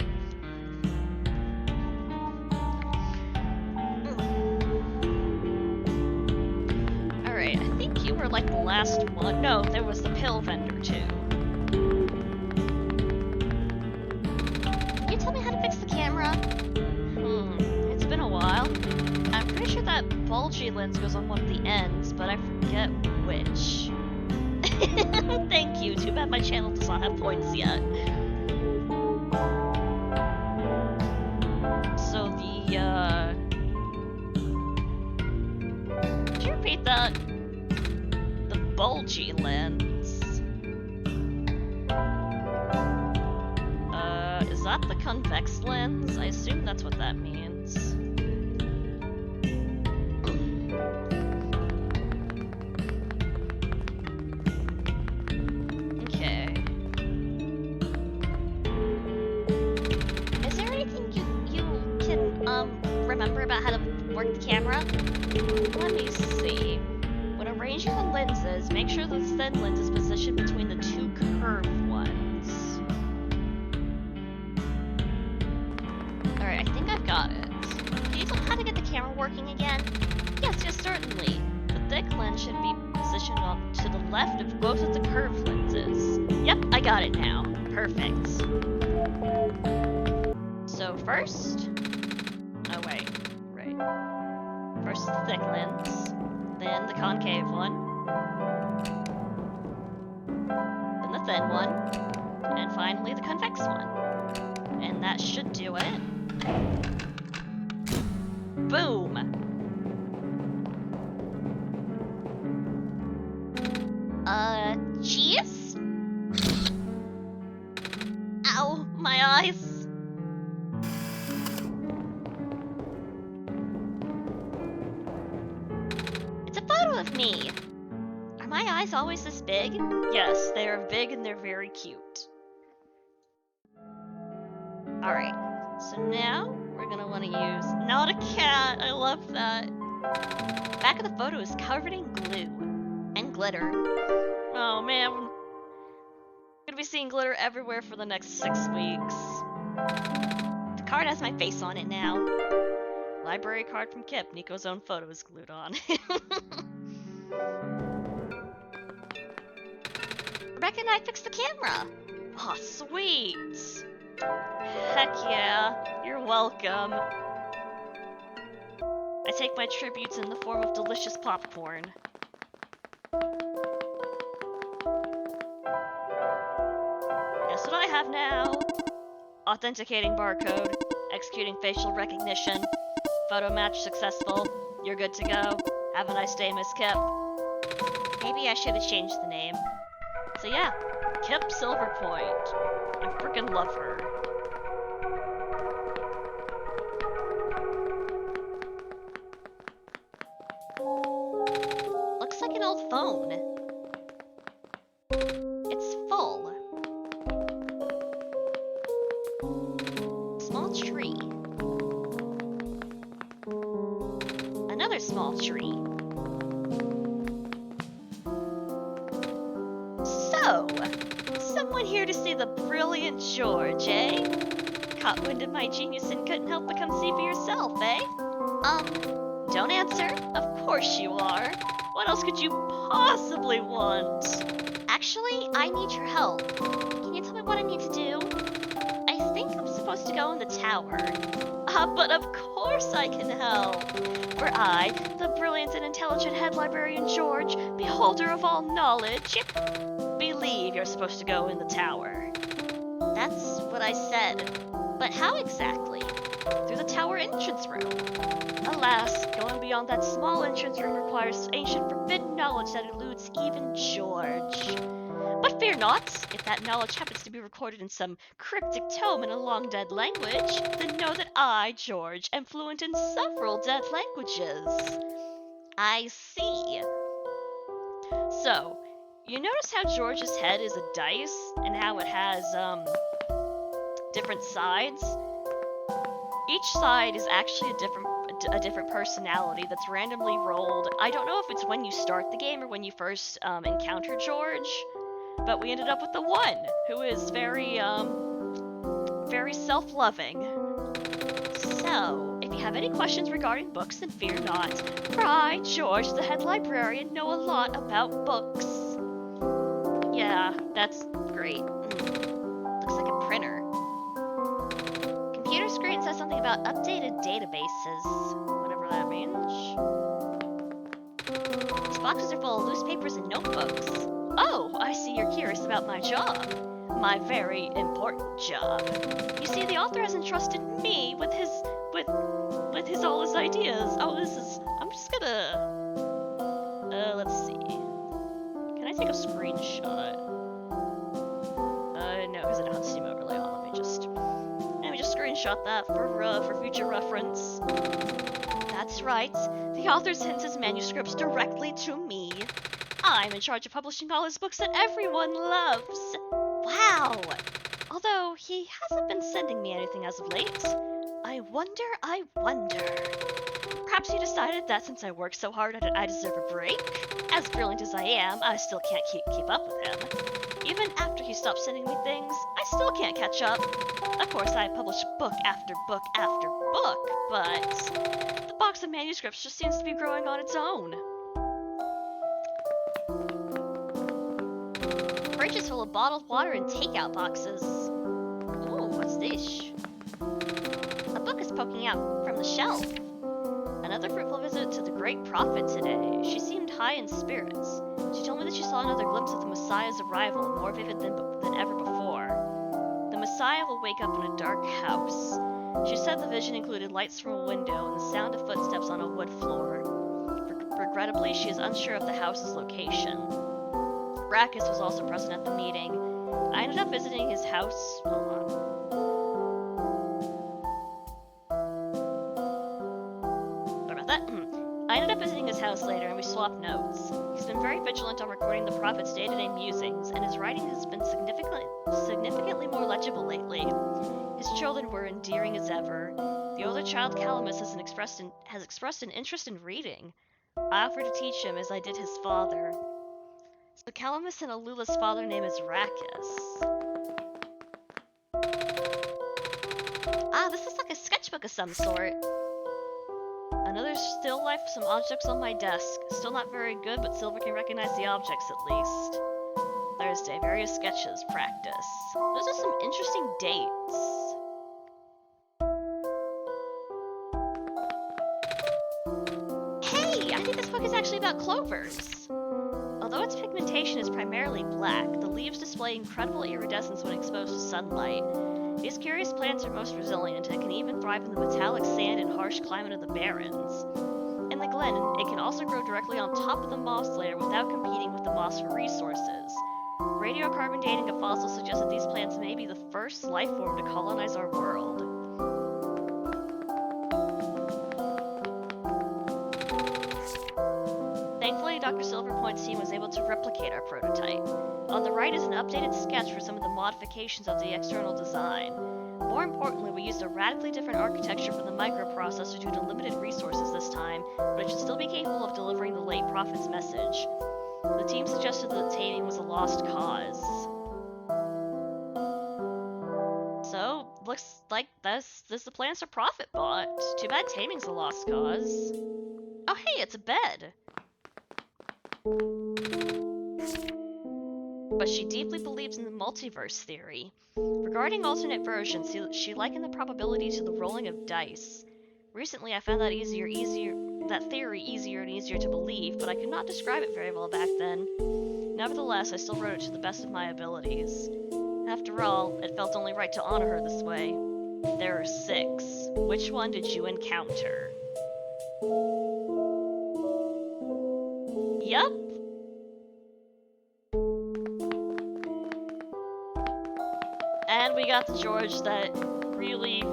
Alright, I think you were like the last one. No, there was the pill vendor too. Can you tell me how to fix the camera? It's been a while. I'm pretty sure that bulgy lens goes on one of the ends, but I forget which. Thank you. Too bad my channel does not have points yet. So could you repeat that? The bulgy lens. Is that the convex lens? I assume that's what that means. Remember about how to work the camera? Let me see. When arranging the lenses, make sure the thin lens is positioned between the two curved ones. Alright, I think I've got it. Can you tell me how to get the camera working again? Yes, certainly. The thick lens should be positioned to the left of both of the curved lenses. Yep, I got it now. Perfect. So first... Oh wait, right. First the thick lens, then the concave one, then the thin one, and finally the convex one. And that should do it. Boom! Cheese? Ow, my eyes! Of me. Are my eyes always this big? Yes, they are big and they're very cute. Alright, so now we're gonna want to use... Not a cat! I love that! Back of the photo is covered in glue. And glitter. Oh man, we're gonna be seeing glitter everywhere for the next 6 weeks. The card has my face on it now. Library card from Kip. Nico's own photo is glued on. Rebecca and I fixed the camera! Aw, sweet! Heck yeah, you're welcome. I take my tributes in the form of delicious popcorn. Guess what I have now? Authenticating barcode, executing facial recognition, photo match successful, you're good to go. Have a nice day, Miss Kip. Maybe I should have changed the name. So yeah, Kip Silverpoint. I freaking love her. Looks like an old phone. It's full. Small tree. Another small tree. So, someone here to see the brilliant George, eh? Caught wind of my genius and couldn't help but come see for yourself, eh? Don't answer. Of course you are. What else could you possibly want? Actually, I need your help. Can you tell me what I need to do? I think I'm supposed to go in the tower. But of course I can help. For I, the brilliant and intelligent head librarian George, beholder of all knowledge, believe you're supposed to go in the tower. That's what I said. But how exactly? Through the tower entrance room. Alas, going beyond that small entrance room requires ancient forbidden knowledge that eludes even George. But fear not, if that knowledge happens to be recorded in some cryptic tome in a long-dead language, then know that I, George, am fluent in several dead languages. I see. So, you notice how George's head is a dice, and how it has, different sides? Each side is actually a different personality that's randomly rolled. I don't know if it's when you start the game or when you first encounter George, but we ended up with the one who is very self-loving. So, if you have any questions regarding books, then fear not, for I, George, the head librarian, know a lot about books. Yeah, that's great. Looks like a printer. Computer screen says something about updated databases, whatever that means. These boxes are full of loose papers and notebooks. Oh, I see you're curious about my job. My very important job. You see, the author has entrusted me with his all his ideas. Oh, I'm just gonna, let's see. Can I take a screenshot? No, because I don't have Steam overlay on. Let me just screenshot that for future reference. That's right. The author sends his manuscripts directly to me. I'm in charge of publishing all his books that everyone loves. Wow! Although he hasn't been sending me anything as of late. I wonder. Perhaps he decided that since I work so hard at it, I deserve a break? As brilliant as I am, I still can't keep up with him. Even after he stopped sending me things, I still can't catch up. Of course, I publish book after book after book, but the box of manuscripts just seems to be growing on its own. Fridge is full of bottled water and takeout boxes. Ooh, what's this? A book is poking out from the shelf. Another fruitful visit to the great prophet today. She seemed high in spirits. She told me that she saw another glimpse of the Messiah's arrival, more vivid than ever before. The Messiah will wake up in a dark house. She said the vision included lights from a window and the sound of footsteps on a wood floor. Regrettably, she is unsure of the house's location. Brackus was also present at the meeting. I ended up visiting his house. Hold on. I ended up visiting his house later and we swapped notes. He's been very vigilant on recording the prophet's day-to-day musings, and his writing has been significantly more legible lately. His children were endearing as ever. The older child, Calamus, has expressed an interest in reading. I offered to teach him as I did his father. So Calamus and Alula's father name is Rackus. Ah, this is like a sketchbook of some sort. Another still life of some objects on my desk. Still not very good, but Silver can recognize the objects at least. Thursday, various sketches, practice. Those are some interesting dates. about clovers? Although its pigmentation is primarily black, the leaves display incredible iridescence when exposed to sunlight. These curious plants are most resilient and can even thrive in the metallic sand and harsh climate of the Barrens. In the Glen, it can also grow directly on top of the moss layer without competing with the moss for resources. Radiocarbon dating of fossils suggests that these plants may be the first life form to colonize our world. Thankfully, Dr. Silverpoint's team was able to replicate our prototype. On the right is an updated sketch for some of the modifications of the external design. More importantly, we used a radically different architecture for the microprocessor due to limited resources this time, but it should still be capable of delivering the late prophet's message. The team suggested that taming was a lost cause. So, looks like this is the plans for Prophet bot. Too bad taming's a lost cause. Oh hey, it's a bed! But she deeply believes in the multiverse theory. Regarding alternate versions, she likened the probability to the rolling of dice. Recently, I found that theory easier and easier to believe, but I could not describe it very well back then. Nevertheless, I still wrote it to the best of my abilities. After all, it felt only right to honor her this way. There are 6. Which one did you encounter? Yup. And we got the George that really,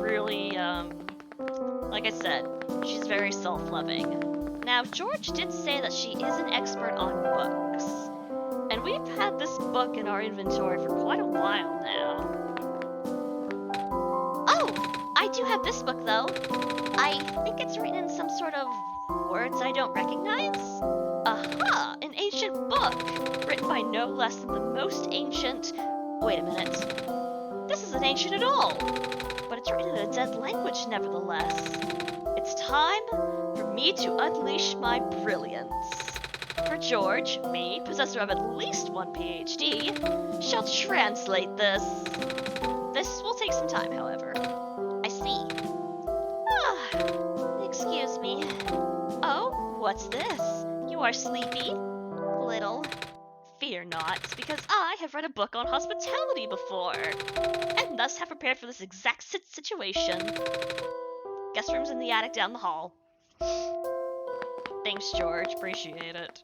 like I said, she's very self-loving. Now, George did say that she is an expert on books. And we've had this book in our inventory for quite a while now. Oh! I do have this book, though. I think it's written in some sort of words I don't recognize? Aha! An ancient book! Written by no less than the most ancient... Wait a minute. This isn't ancient at all! But it's written in a dead language, nevertheless. It's time for me to unleash my brilliance. For George, me, possessor of at least 1 PhD, shall translate this. This will take some time, however. I see. Excuse me. Oh, what's this? You are sleepy? Little. Fear not, because I have read a book on hospitality before, and thus have prepared for this exact situation. Guest room's in the attic down the hall. Thanks, George. Appreciate it.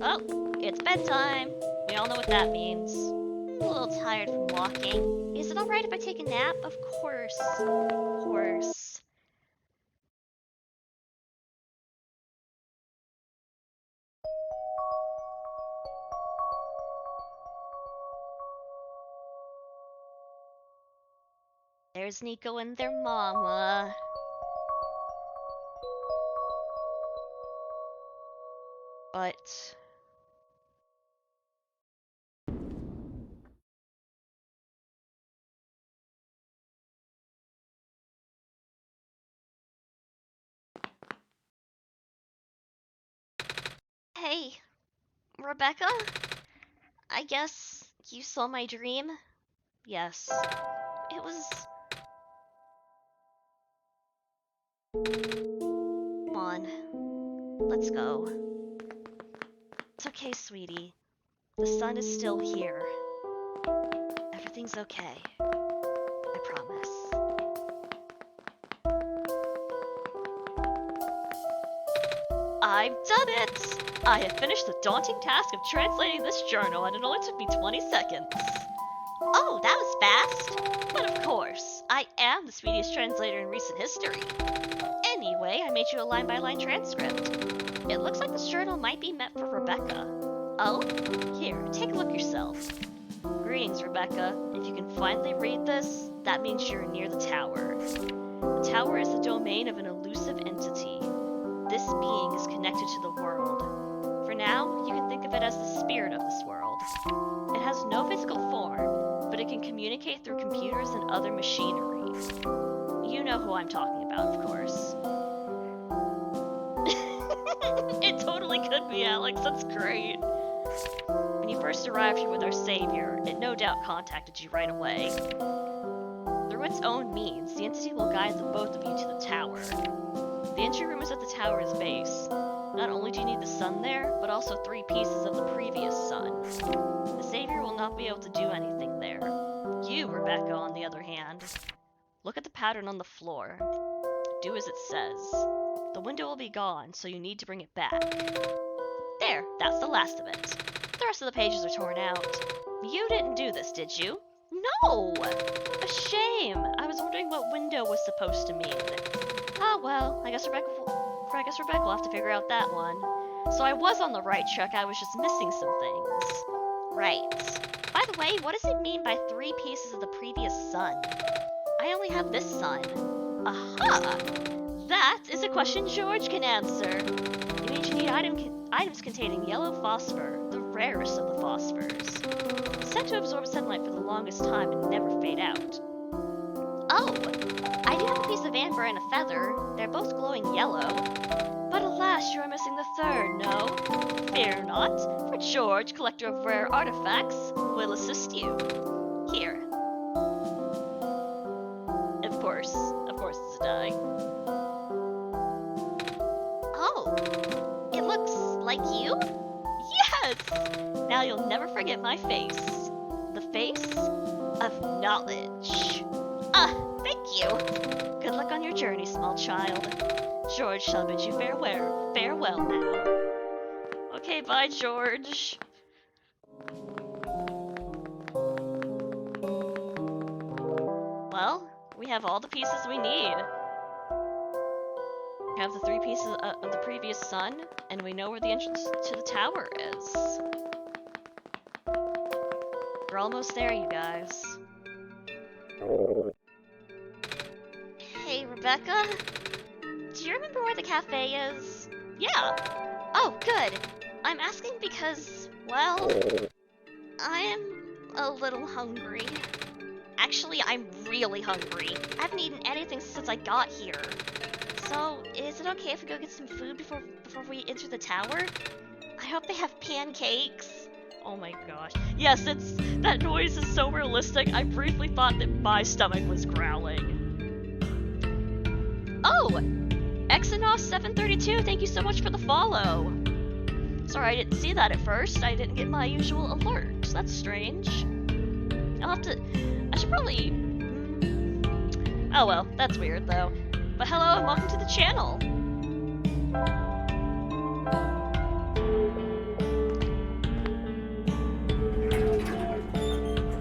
Oh, it's bedtime. We all know what that means. I'm a little tired from walking. Is it alright if I take a nap? Of course. Of course. There's Nico and their mama. But... Hey, Rebecca? I guess you saw my dream? Yes. It was... Come on. Let's go. It's okay, sweetie. The sun is still here. Everything's okay. I promise. I've done it! I have finished the daunting task of translating this journal, and it only took me 20 seconds. Oh, that was fast! But of course, I am the speediest translator in recent history. Anyway, I made you a line-by-line transcript. It looks like this journal might be meant for Rebecca. Oh? Here, take a look yourself. Greetings, Rebecca. If you can finally read this, that means you're near the tower. The tower is the domain of an elusive entity. This being is connected to the world. For now, you can think of it as the spirit of this world. It has no physical form, but it can communicate through computers and other machinery. You know who I'm talking about, of course. It totally could be, Alex. That's great. When you first arrived here with our savior, it no doubt contacted you right away. Through its own means, the entity will guide the both of you to the tower. The entry room is at the tower's base. Not only do you need the sun there, but also 3 pieces of the previous sun. The Savior will not be able to do anything there. You, Rebecca, on the other hand, look at the pattern on the floor. Do as it says. The window will be gone, so you need to bring it back. There, that's the last of it. The rest of the pages are torn out. You didn't do this, did you? No! A shame. I was wondering what window was supposed to mean. Oh well, I guess Rebecca will have to figure out that one. So I was on the right track, I was just missing some things. Right. By the way, what does it mean by 3 pieces of the previous sun? I only have this sun. Aha! That is a question George can answer. It means you need items containing yellow phosphor, the rarest of the phosphors. It's said to absorb sunlight for the longest time and never fade out. Oh! I do have a piece of amber and a feather. They're both glowing yellow. But alas, you are missing the third, no? Fear not, for George, collector of rare artifacts, will assist you. Here. Of course it's a die. Oh, it looks like you? Yes! Now you'll never forget my face. The face of knowledge. Ah, thank you. Good luck on your journey, small child. George shall bid you farewell now. Okay, bye, George. Well, we have all the pieces we need. We have the 3 pieces of the previous sun, and we know where the entrance to the tower is. We're almost there, you guys. Hey, Rebecca? Do you remember where the cafe is? Yeah. Oh, good. I'm asking because, well, I am a little hungry. Actually, I'm really hungry. I haven't eaten anything since I got here. So, is it okay if we go get some food before we enter the tower? I hope they have pancakes. Oh my gosh. Yes, that noise is so realistic. I briefly thought that my stomach was growling. Oh! Exynos732, thank you so much for the follow. Sorry, I didn't see that at first. I didn't get my usual alert. That's strange. I should probably... Oh well, that's weird though. But hello and welcome to the channel.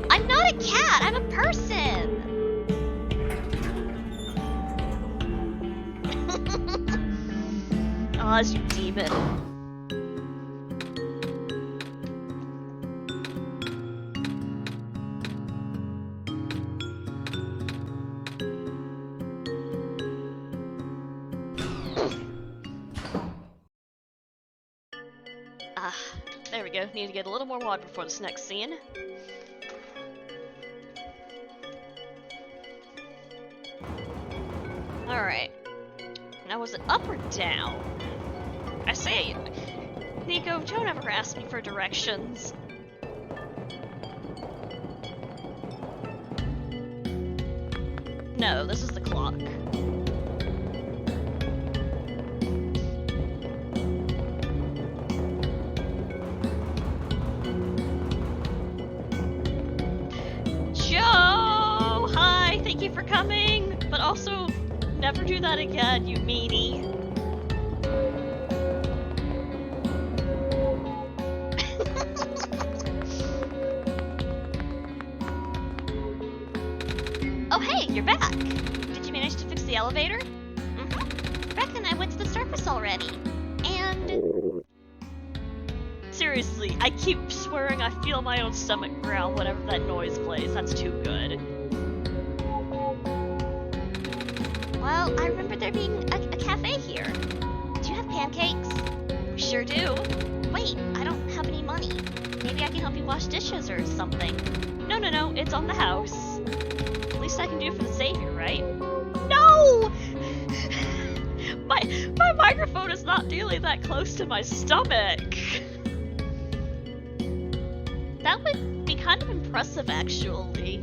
I'm not a cat, I'm a person! Oz, you demon. There we go. Need to get a little more water before this next scene. Alright. Now, was it up or down? I say, Nico, don't ever ask me for directions. No, this is the clock. Joe! Hi, thank you for coming, but also never do that again, you meanie. Oh hey, you're back! Did you manage to fix the elevator? Mm-hmm. Rebecca and I went to the surface already. And... Seriously, I keep swearing I feel my own stomach growl whenever that noise plays. That's too good. Well, I remember there being a cafe here. Do you have pancakes? We sure do. Wait, I don't have any money. Maybe I can help you wash dishes or something. No, it's on the house. Least I can do for the Savior, right? No! My microphone is not nearly that close to my stomach. That would be kind of impressive, actually.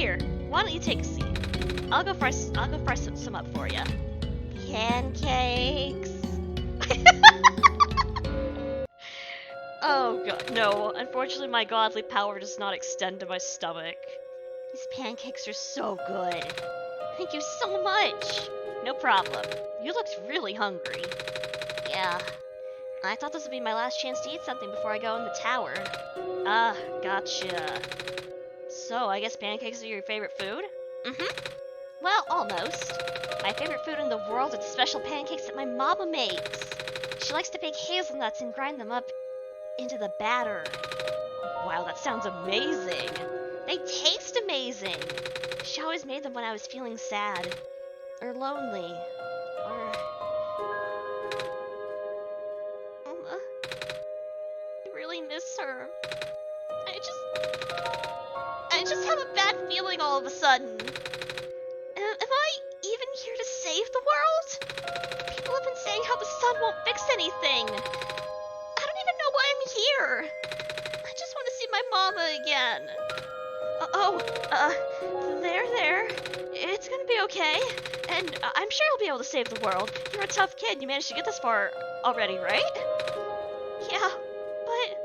Here, why don't you take a seat? I'll go fry some up for you. Pancakes. Oh god, no. Unfortunately, my godly power does not extend to my stomach. These pancakes are so good. Thank you so much. No problem. You looked really hungry. Yeah. I thought this would be my last chance to eat something before I go in the tower. Ah, gotcha. So, I guess pancakes are your favorite food? Mm-hmm. Well, almost. My favorite food in the world are the special pancakes that my mama makes. She likes to bake hazelnuts and grind them up into the batter. Wow, that sounds amazing. They taste amazing. She always made them when I was feeling sad, or lonely, or... Mama, I really miss her. I just have a bad feeling all of a sudden. Am I even here to save the world? People have been saying how the sun won't fix anything. I don't even know why I'm here. I just want to see my mama again. There. It's gonna be okay. And I'm sure you'll be able to save the world. You're a tough kid. You managed to get this far already, right? Yeah, but...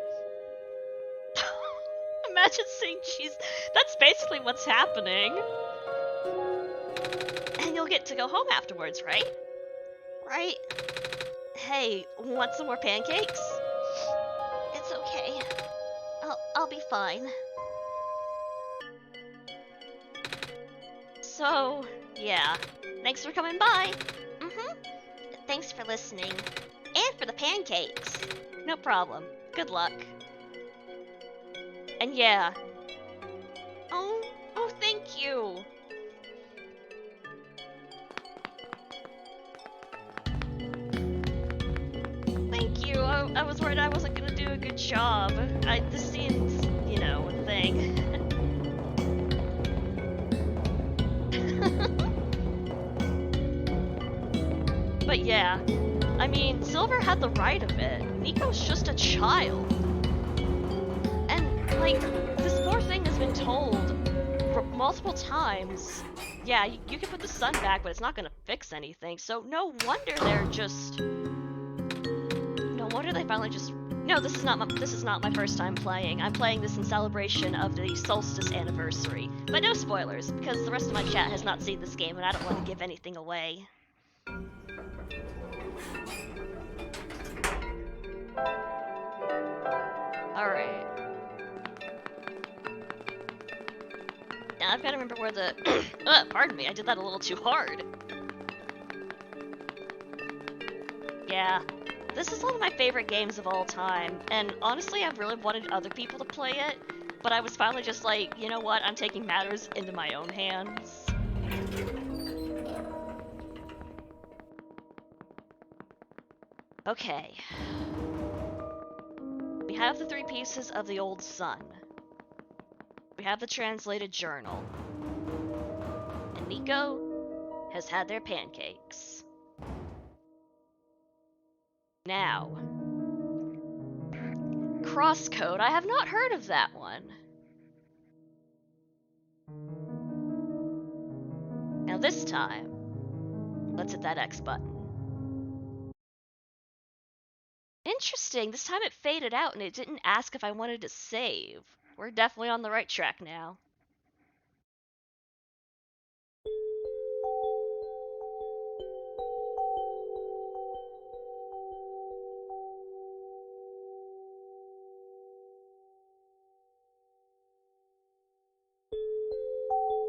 Imagine saying she's... That's basically what's happening. And you'll get to go home afterwards, right? Right. Hey, want some more pancakes? It's okay. I'll be fine. So, yeah. Thanks for coming by. Mm-hmm. Thanks for listening. And for the pancakes. No problem. Good luck. And yeah. Oh, thank you. Thank you. I was worried I wasn't gonna do a good job. This scene's, you know, a thing. But yeah. I mean, Silver had the right of it. Nico's just a child. And, like, this poor thing has been told multiple times, yeah, you can put the sun back, but it's not gonna fix anything. So no wonder they're just... No wonder they finally just... No, this is not my first time playing. I'm playing this in celebration of the solstice anniversary. But no spoilers, because the rest of my chat has not seen this game, and I don't want to give anything away. Alright. Now I've got to remember where the... pardon me, I did that a little too hard. Yeah. This is one of my favorite games of all time, and honestly I've really wanted other people to play it, but I was finally just like, you know what, I'm taking matters into my own hands. Okay. We have the 3 pieces of the old sun. We have the translated journal. And Nico has had their pancakes. Now, crosscode. I have not heard of that one. Now this time, let's hit that X button. Interesting, this time it faded out and it didn't ask if I wanted to save. We're definitely on the right track now.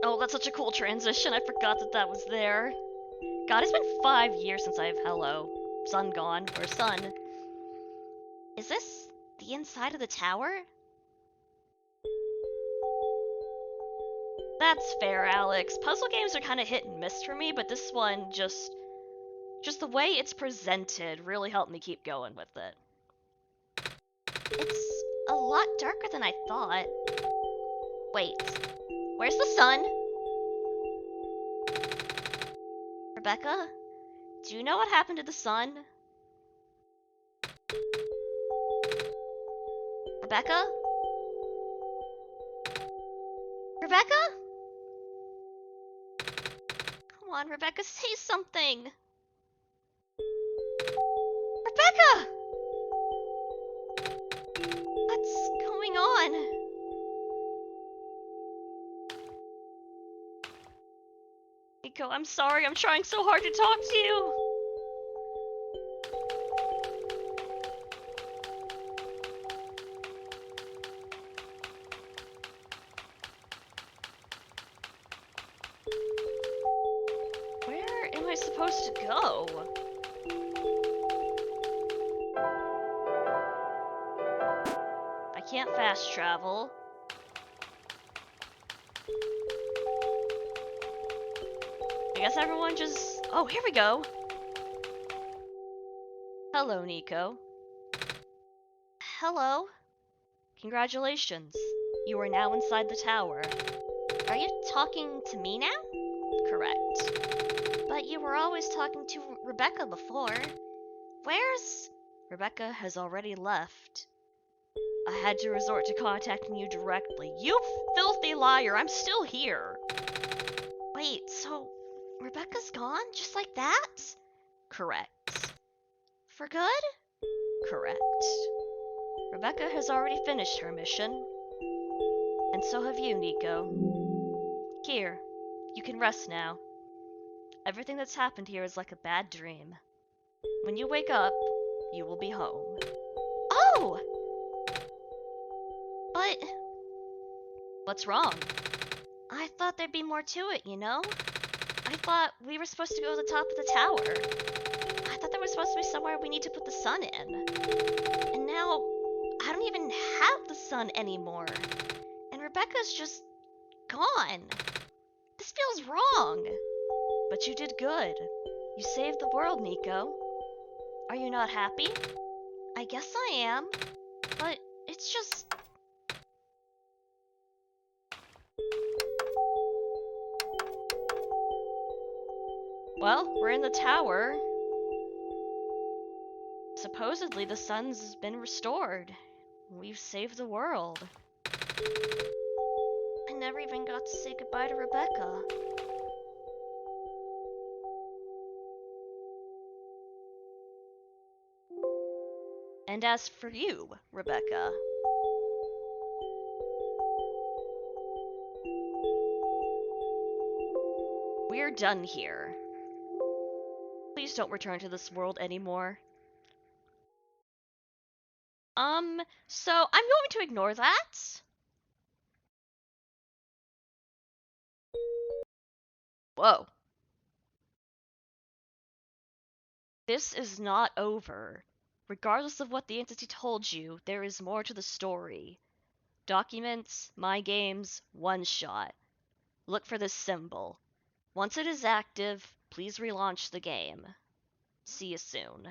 Oh, that's such a cool transition. I forgot that that was there. God, it's been 5 years since I've... Hello. Sun gone. Or sun. Is this the inside of the tower? That's fair, Alex. Puzzle games are kind of hit and miss for me, but this one just the way it's presented really helped me keep going with it. It's a lot darker than I thought. Wait, where's the sun? Rebecca, do you know what happened to the sun? Rebecca? Rebecca? Come on, Rebecca, say something! Rebecca! What's going on? Nico, I'm sorry. I'm trying so hard to talk to you. Where am I supposed to go? I can't fast travel. I guess everyone just... Oh, here we go. Hello, Nico. Hello? Congratulations. You are now inside the tower. Are you talking to me now? Correct. But you were always talking to Rebecca before. Where's... Rebecca has already left. I had to resort to contacting you directly. You filthy liar! I'm still here! Wait, so Rebecca's gone just like that? Correct. For good? Correct. Rebecca has already finished her mission. And so have you, Nico. Here, you can rest now. Everything that's happened here is like a bad dream. When you wake up, you will be home. Oh! But What's wrong? I thought there'd be more to it, you know? I thought we were supposed to go to the top of the tower. I thought there was supposed to be somewhere we need to put the sun in. And now, I don't even have the sun anymore. And Rebecca's just gone. This feels wrong. But you did good. You saved the world, Nico. Are you not happy? I guess I am. But it's just... Well, we're in the tower. Supposedly the sun's been restored. We've saved the world. I never even got to say goodbye to Rebecca. And as for you, Rebecca, we're done here. Please don't return to this world anymore. So I'm going to ignore that. Whoa. This is not over. Regardless of what the entity told you, there is more to the story. Documents, my games, OneShot. Look for this symbol. Once it is active, please relaunch the game. See you soon.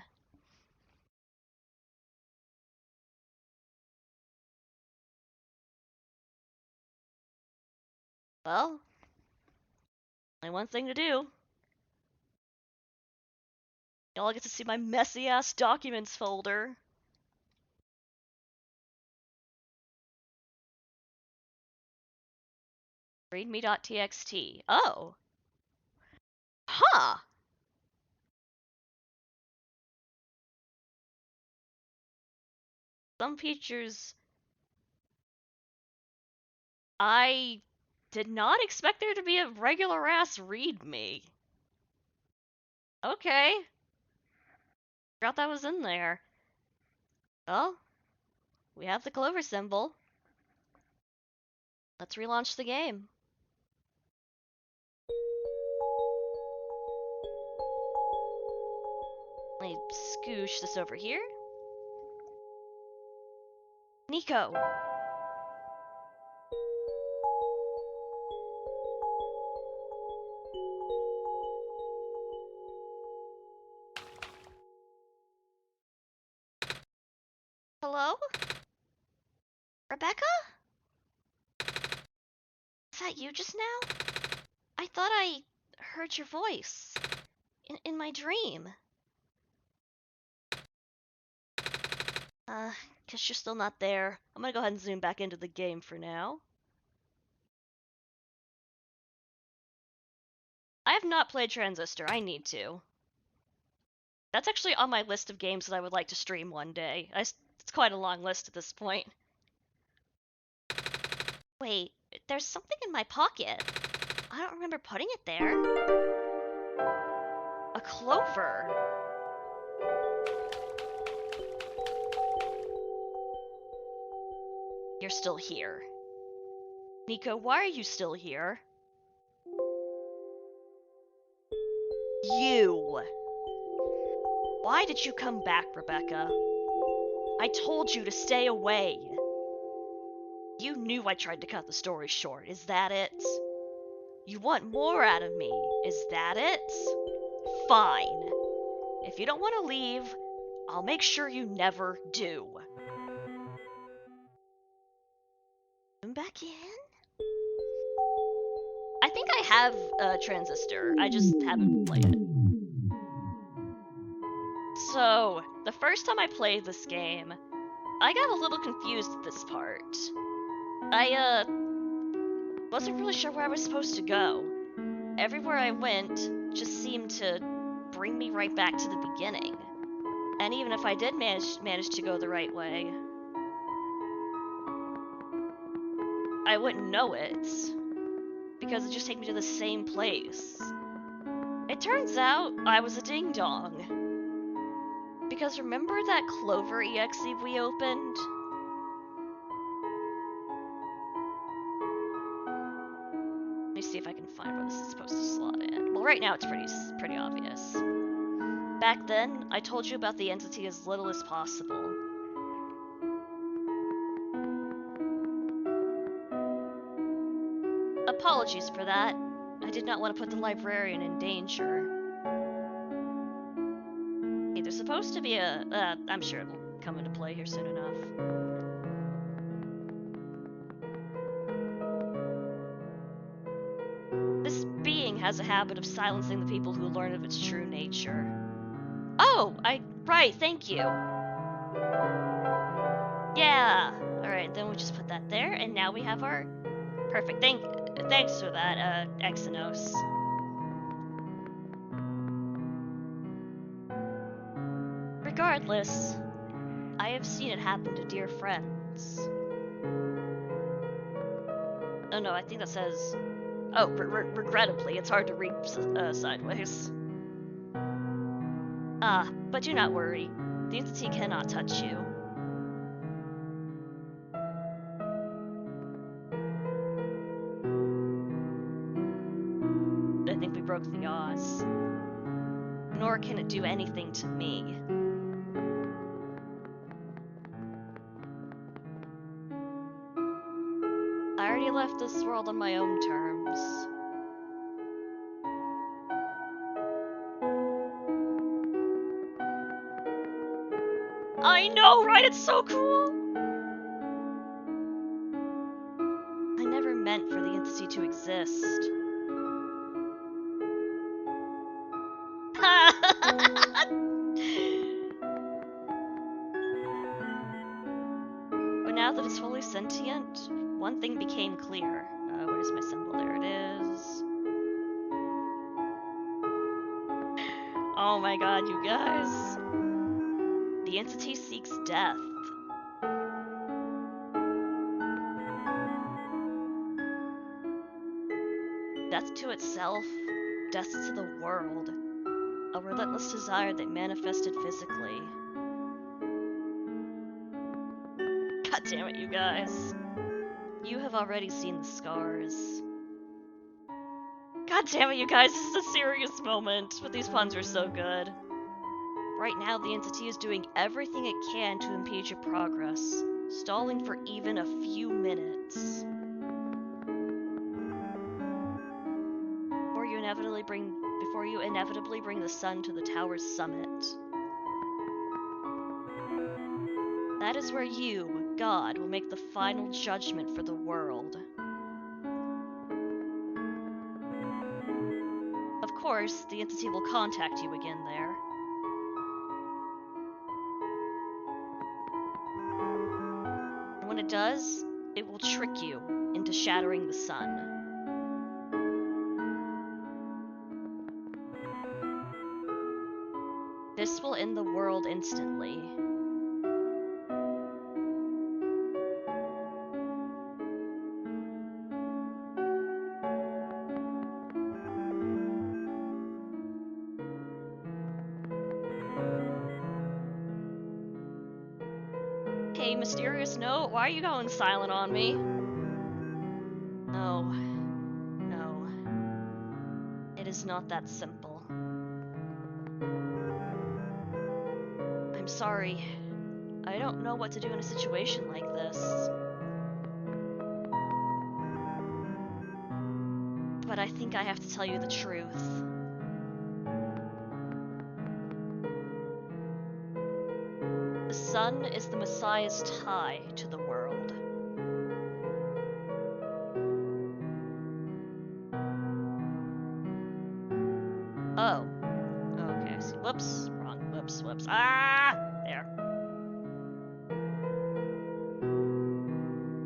Well, only one thing to do. Y'all get to see my messy ass documents folder. Readme.txt. Oh. Huh. Some features I did not expect there to be a regular ass readme. Okay. Forgot that was in there. Well, we have the clover symbol. Let's relaunch the game. Let me scoosh this over here. Nico! Hello? Rebecca? Is that you just now? I thought I heard your voice. In my dream. Guess you're still not there. I'm gonna go ahead and zoom back into the game for now. I have not played Transistor. I need to. That's actually on my list of games that I would like to stream one day. It's quite a long list at this point. Wait, there's something in my pocket. I don't remember putting it there. A clover. You're still here. Nico, why are you still here? You! Why did you come back, Rebecca? I told you to stay away. You knew I tried to cut the story short, is that it? You want more out of me, is that it? Fine. If you don't want to leave, I'll make sure you never do. I'm back in? I think I have a Transistor, I just haven't played it. So, the first time I played this game, I got a little confused at this part. I, wasn't really sure where I was supposed to go. Everywhere I went just seemed to bring me right back to the beginning. And even if I did manage to go the right way, I wouldn't know it, because it just takes me to the same place. It turns out I was a ding-dong. Because remember that Clover EXE we opened? Let me see if I can find where this is supposed to slot in. Well, right now it's pretty obvious. Back then, I told you about the entity as little as possible. Apologies for that. I did not want to put the librarian in danger. Hey, there's supposed to be a... I'm sure it'll come into play here soon enough. This being has a habit of silencing the people who learn of its true nature. Oh, right, thank you. Yeah. Alright, then we'll just put that there, and now we have our... Perfect, thanks for that, Exynos. Regardless, I have seen it happen to dear friends. Oh no, I think that says... Oh, regrettably, it's hard to read sideways. Ah, but do not worry. The entity cannot touch you. I think we broke the odds. Nor can it do anything to me. I already left this world on my own terms. I know, right? It's so cool! I never meant for the entity to exist. But now that it's fully sentient, one thing became clear. Where's my symbol? There it is. Oh my god, you guys. The entity seeks death. Death to itself, death to the world. A relentless desire that manifested physically. God damn it, you guys. You have already seen the scars. God damn it, you guys, this is a serious moment, but these puns are so good. Right now, the entity is doing everything it can to impede your progress, stalling for even a few minutes. Before you inevitably bring the sun to the tower's summit. That is where you, God, will make the final judgment for the world. Of course, the entity will contact you again there. And when it does, it will trick you into shattering the sun. world instantly. Hey, mysterious note, why are you going silent on me? No. No. It is not that simple. I'm sorry. I don't know what to do in a situation like this. But I think I have to tell you the truth. The sun is the Messiah's tie to the world. Oh. Okay, I see. Whoops. Wrong. Whoops. Ah! There.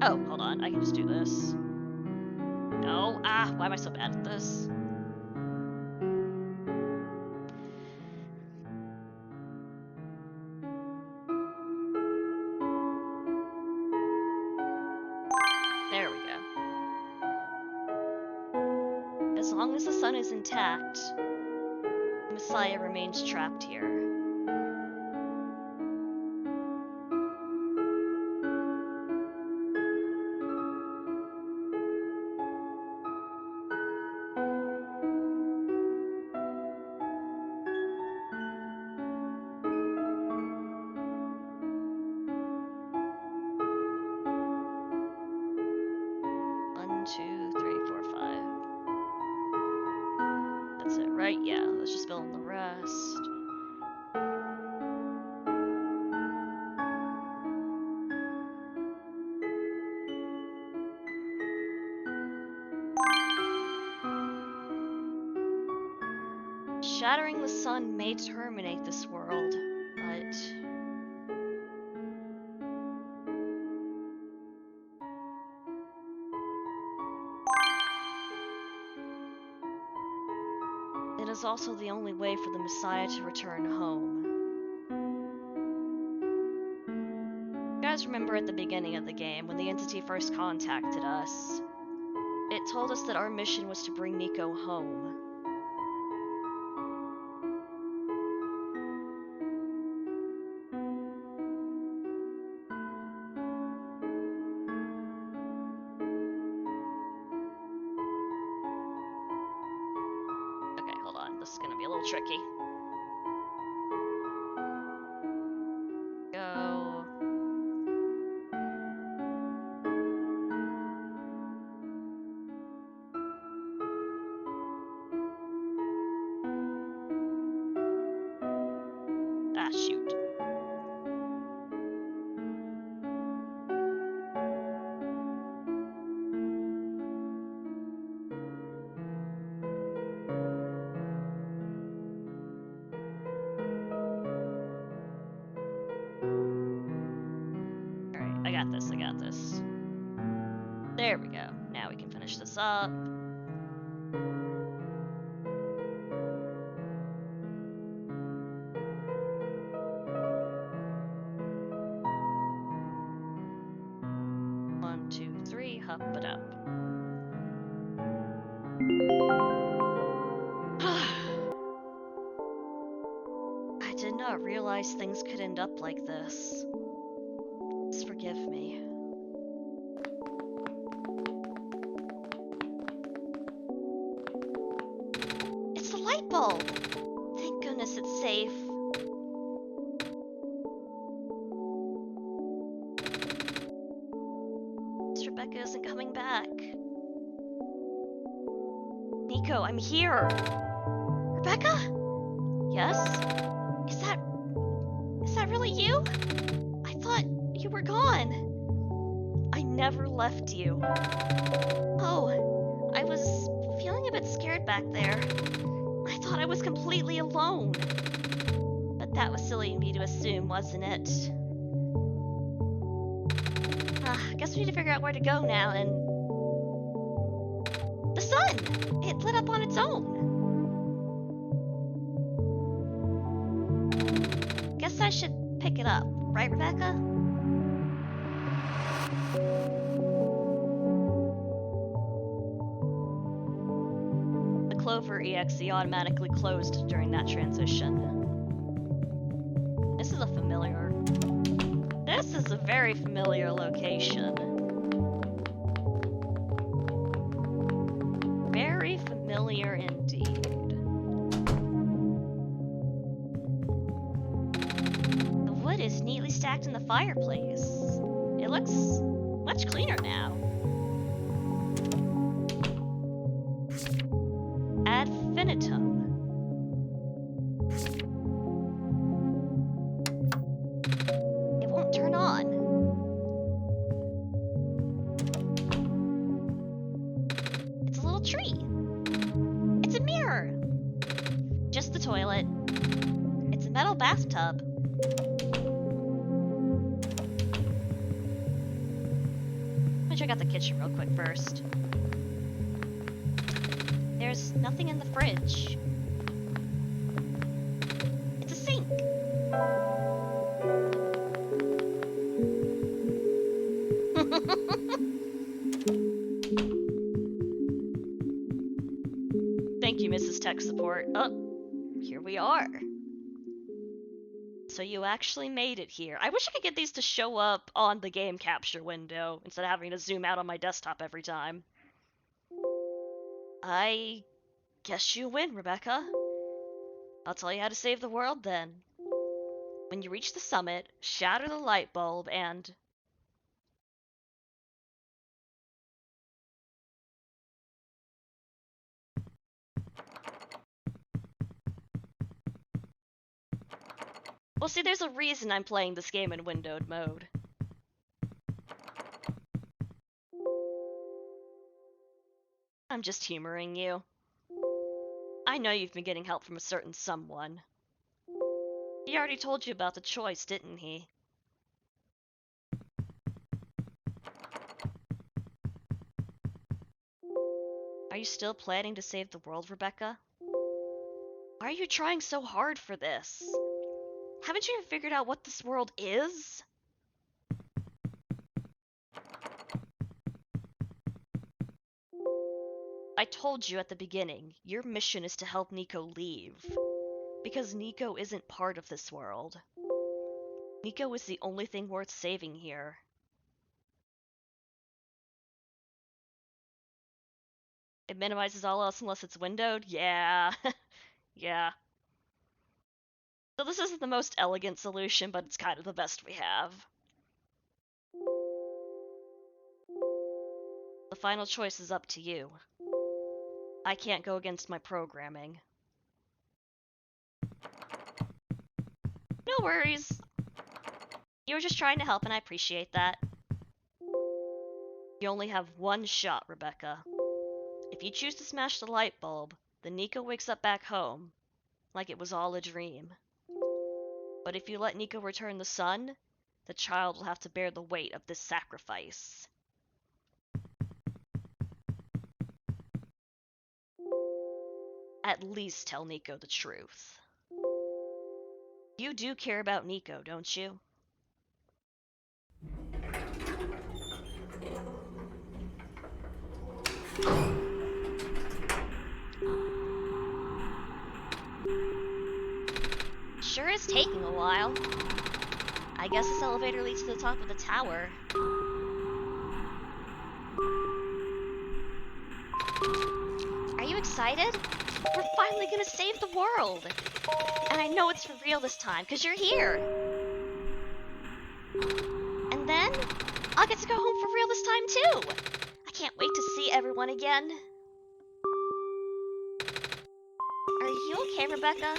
Oh, hold on. I can just do this. No. Ah, why am I so bad at this? There we go. As long as the sun is intact, the Messiah remains trapped here. One, two, three, four, five. That's it, right? Yeah, let's just fill in the rest. Shattering the sun may terminate this world, but it is also the only way for the Messiah to return home. You guys remember at the beginning of the game, when the entity first contacted us, it told us that our mission was to bring Nico home. Okay, hold on, this is gonna be a little tricky. Go. Ah, shoot. Alright, I got this. There we go. Now we can finish this up. One, two, three, hop it up. I did not realize things could end up like this. Please forgive me. It's the light bulb! Thank goodness it's safe. Miss Rebecca isn't coming back. Nico, I'm here! Rebecca? Yes? Is that really you? I thought you were gone. I never left you. Oh, I was feeling a bit scared back there. I thought I was completely alone. But that was silly of me to assume, wasn't it? I guess we need to figure out where to go now, and... The sun! It lit up on its own. Guess I should pick it up, right, Rebecca? The Clover EXE automatically closed during that transition. This is a very familiar location. Very familiar indeed. The wood is neatly stacked in the fireplace. It looks much cleaner now. Ad infinitum. It won't turn on. It's a little tree. It's a mirror. Just the toilet. It's a metal bathtub. Let me check out the kitchen real quick first. There's nothing in the fridge. It's a sink. Thank you, Mrs. Tech Support. Oh, here we are. So you actually made it here. I wish I could get these to show up on the game capture window instead of having to zoom out on my desktop every time. I guess you win, Rebecca. I'll tell you how to save the world then. When you reach the summit, shatter the light bulb and... Well, see, there's a reason I'm playing this game in windowed mode. I'm just humoring you. I know you've been getting help from a certain someone. He already told you about the choice, didn't he? Are you still planning to save the world, Rebecca? Why are you trying so hard for this? Haven't you figured out what this world is? I told you at the beginning, your mission is to help Nico leave. Because Nico isn't part of this world. Nico is the only thing worth saving here. It minimizes all else unless it's windowed? Yeah. Yeah. So this isn't the most elegant solution, but it's kind of the best we have. The final choice is up to you. I can't go against my programming. No worries. You were just trying to help and I appreciate that. You only have one shot, Rebecca. If you choose to smash the light bulb, then Nico wakes up back home, like it was all a dream. But if you let Nico return the sun, the child will have to bear the weight of this sacrifice. At least tell Nico the truth. You do care about Nico, don't you? Sure is taking a while. I guess this elevator leads to the top of the tower. Are you excited? We're finally gonna save the world! And I know it's for real this time, because you're here! And then, I'll get to go home for real this time too! I can't wait to see everyone again. Are you okay, Rebecca?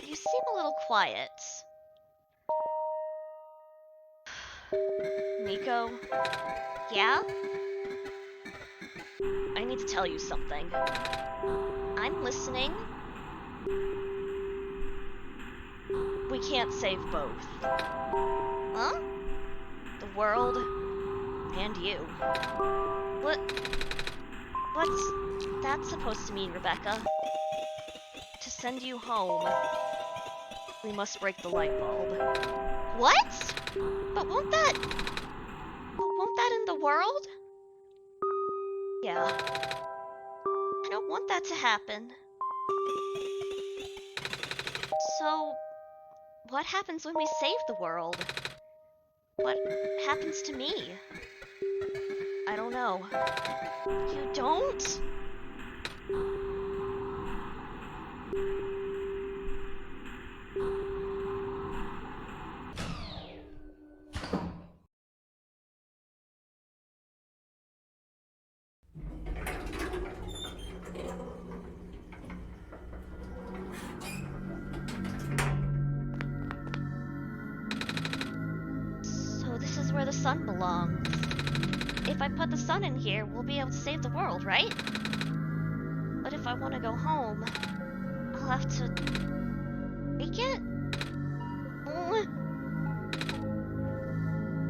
You seem a little quiet. Nico? Yeah? I need to tell you something. I'm listening. We can't save both. Huh? The world and you. What's that supposed to mean, Rebecca? To send you home. We must break the light bulb. What? But won't that end the world? Yeah. I don't want that to happen. So, what happens when we save the world? What happens to me? I don't know. You don't? So this is where the sun belongs. If I put the sun in here, we'll be able to save the world, right? But if I want to go home, I'll have to break it?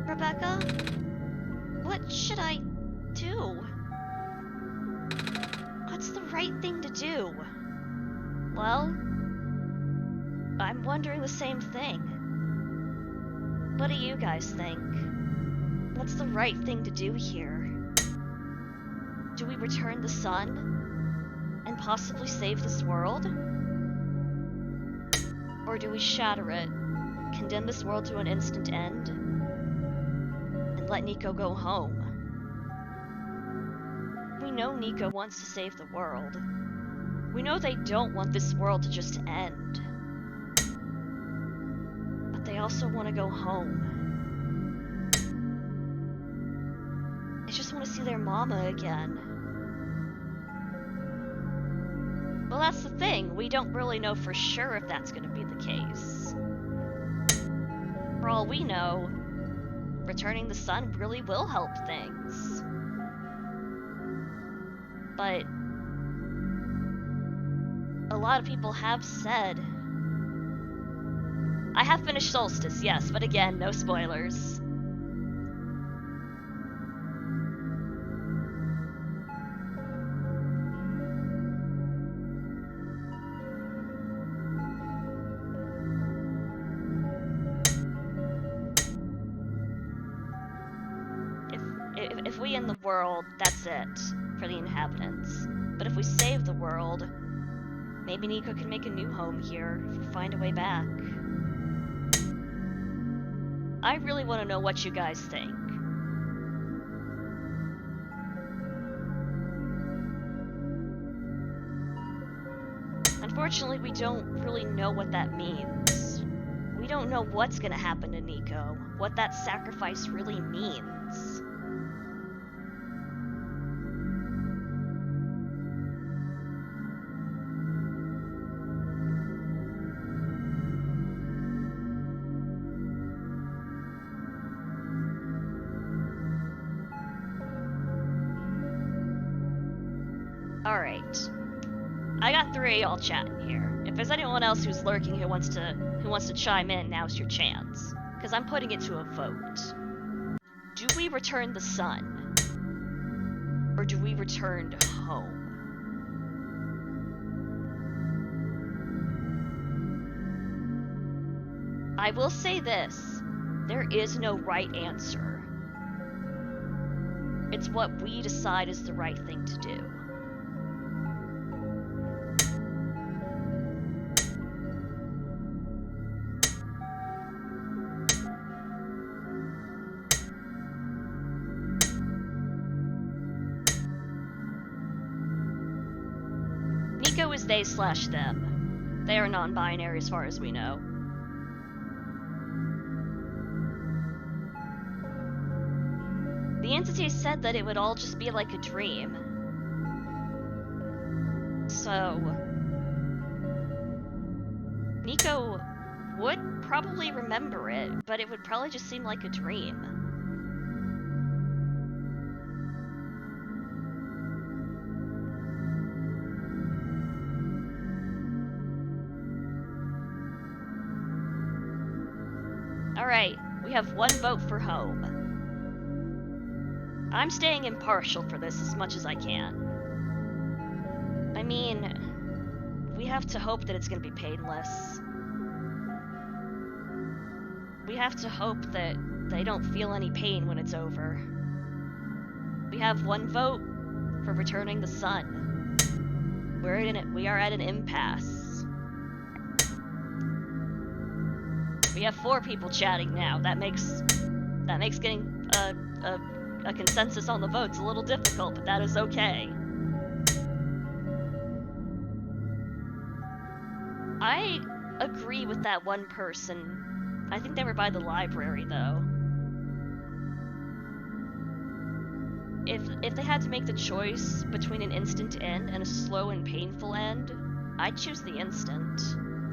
Rebecca? What should I do? What's the right thing to do? Well, I'm wondering the same thing. What do you guys think? What's the right thing to do here? Do we return the sun and possibly save this world? Or do we shatter it, condemn this world to an instant end, and let Nico go home? We know Nico wants to save the world. We know they don't want this world to just end. But they also want to go home. They just want to see their mama again. Well, that's the thing. We don't really know for sure if that's going to be the case. For all we know, returning the sun really will help things. But a lot of people have said... I have finished Solstice, yes, but again, no spoilers. If we end the world, that's it for the inhabitants. But if we save the world, maybe Nico can make a new home here if we find a way back. I really want to know what you guys think. Unfortunately, we don't really know what that means. We don't know what's gonna happen to Nico, what that sacrifice really means. Alright. I got 3 all chatting here. If there's anyone else who's lurking who wants to chime in, now's your chance. Because I'm putting it to a vote. Do we return the sun? Or do we return home? I will say this. There is no right answer. It's what we decide is the right thing to do. Nico is they/them. They are non-binary as far as we know. The entity said that it would all just be like a dream. So... Nico would probably remember it, but it would probably just seem like a dream. Alright, we have 1 vote for home. I'm staying impartial for this as much as I can. I mean, we have to hope that it's gonna be painless. we have to hope that they don't feel any pain when it's over. We have one vote for returning the sun. We are at an impasse. We have 4 people chatting now. That makes getting a consensus on the votes a little difficult, but that is okay. I agree with that one person. I think they were by the library, though. If they had to make the choice between an instant end and a slow and painful end, I'd choose the instant.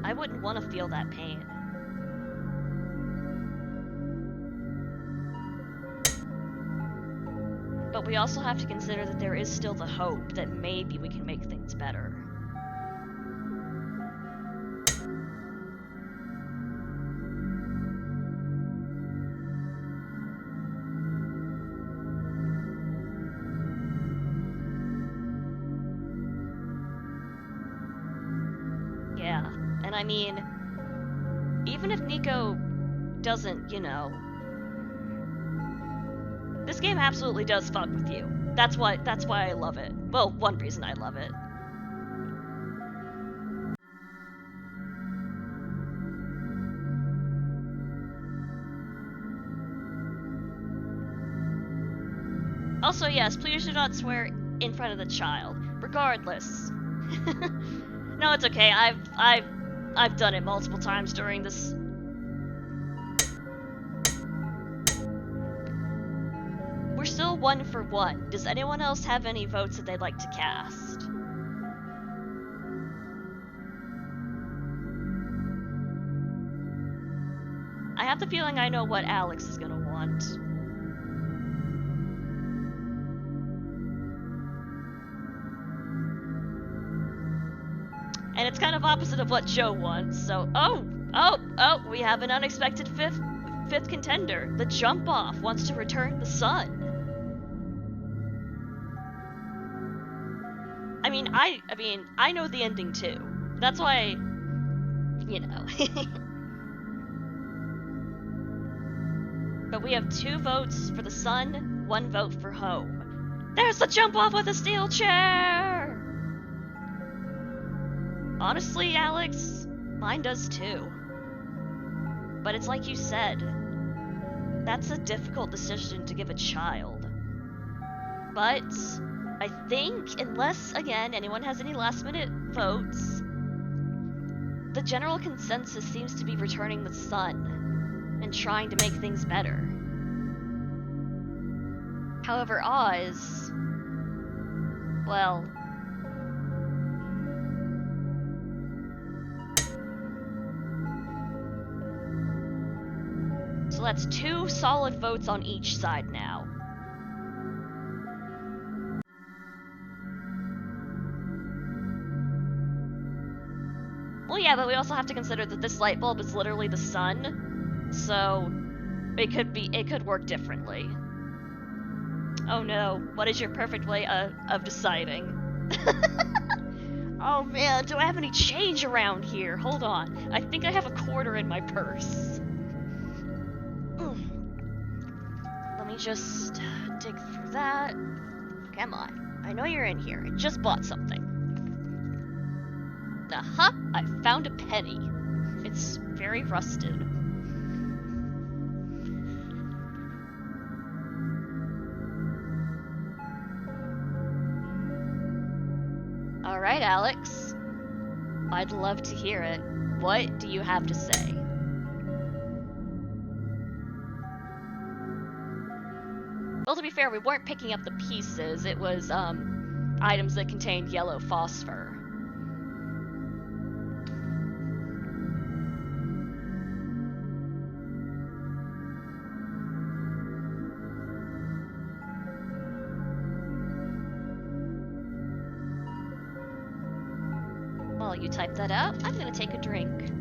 I wouldn't want to feel that pain. But we also have to consider that there is still the hope that maybe we can make things better. Yeah, and I mean, even if Nico doesn't, you know, this game absolutely does fuck with you. That's why I love it. Well, one reason I love it. Also, yes, please do not swear in front of the child. Regardless. No, it's okay. I've done it multiple times during this. We're still 1 for 1. Does anyone else have any votes that they'd like to cast? I have the feeling I know what Alex is gonna want. And it's kind of opposite of what Joe wants, so oh, we have an unexpected fifth contender. The Jump Off wants to return the sun. I mean, I know the ending too. That's why, you know. But we have 2 votes for the sun, 1 vote for home. There's the Jump Off with a steel chair! Honestly, Alex, mine does too. But it's like you said, that's a difficult decision to give a child. But I think, unless, again, anyone has any last-minute votes, the general consensus seems to be returning the sun and trying to make things better. However, Oz, well, so that's 2 solid votes on each side now. Well, yeah, but we also have to consider that this light bulb is literally the sun, so it could work differently. Oh no, what is your perfect way of deciding? Oh man, do I have any change around here? Hold on, I think I have a quarter in my purse. Let me just dig through that. Come on, I know you're in here. I just bought something. Aha! I found a penny. It's very rusted. Alright, Alex. I'd love to hear it. What do you have to say? Well, to be fair, we weren't picking up the pieces. It was, items that contained yellow phosphor. While you type that out, I'm gonna take a drink.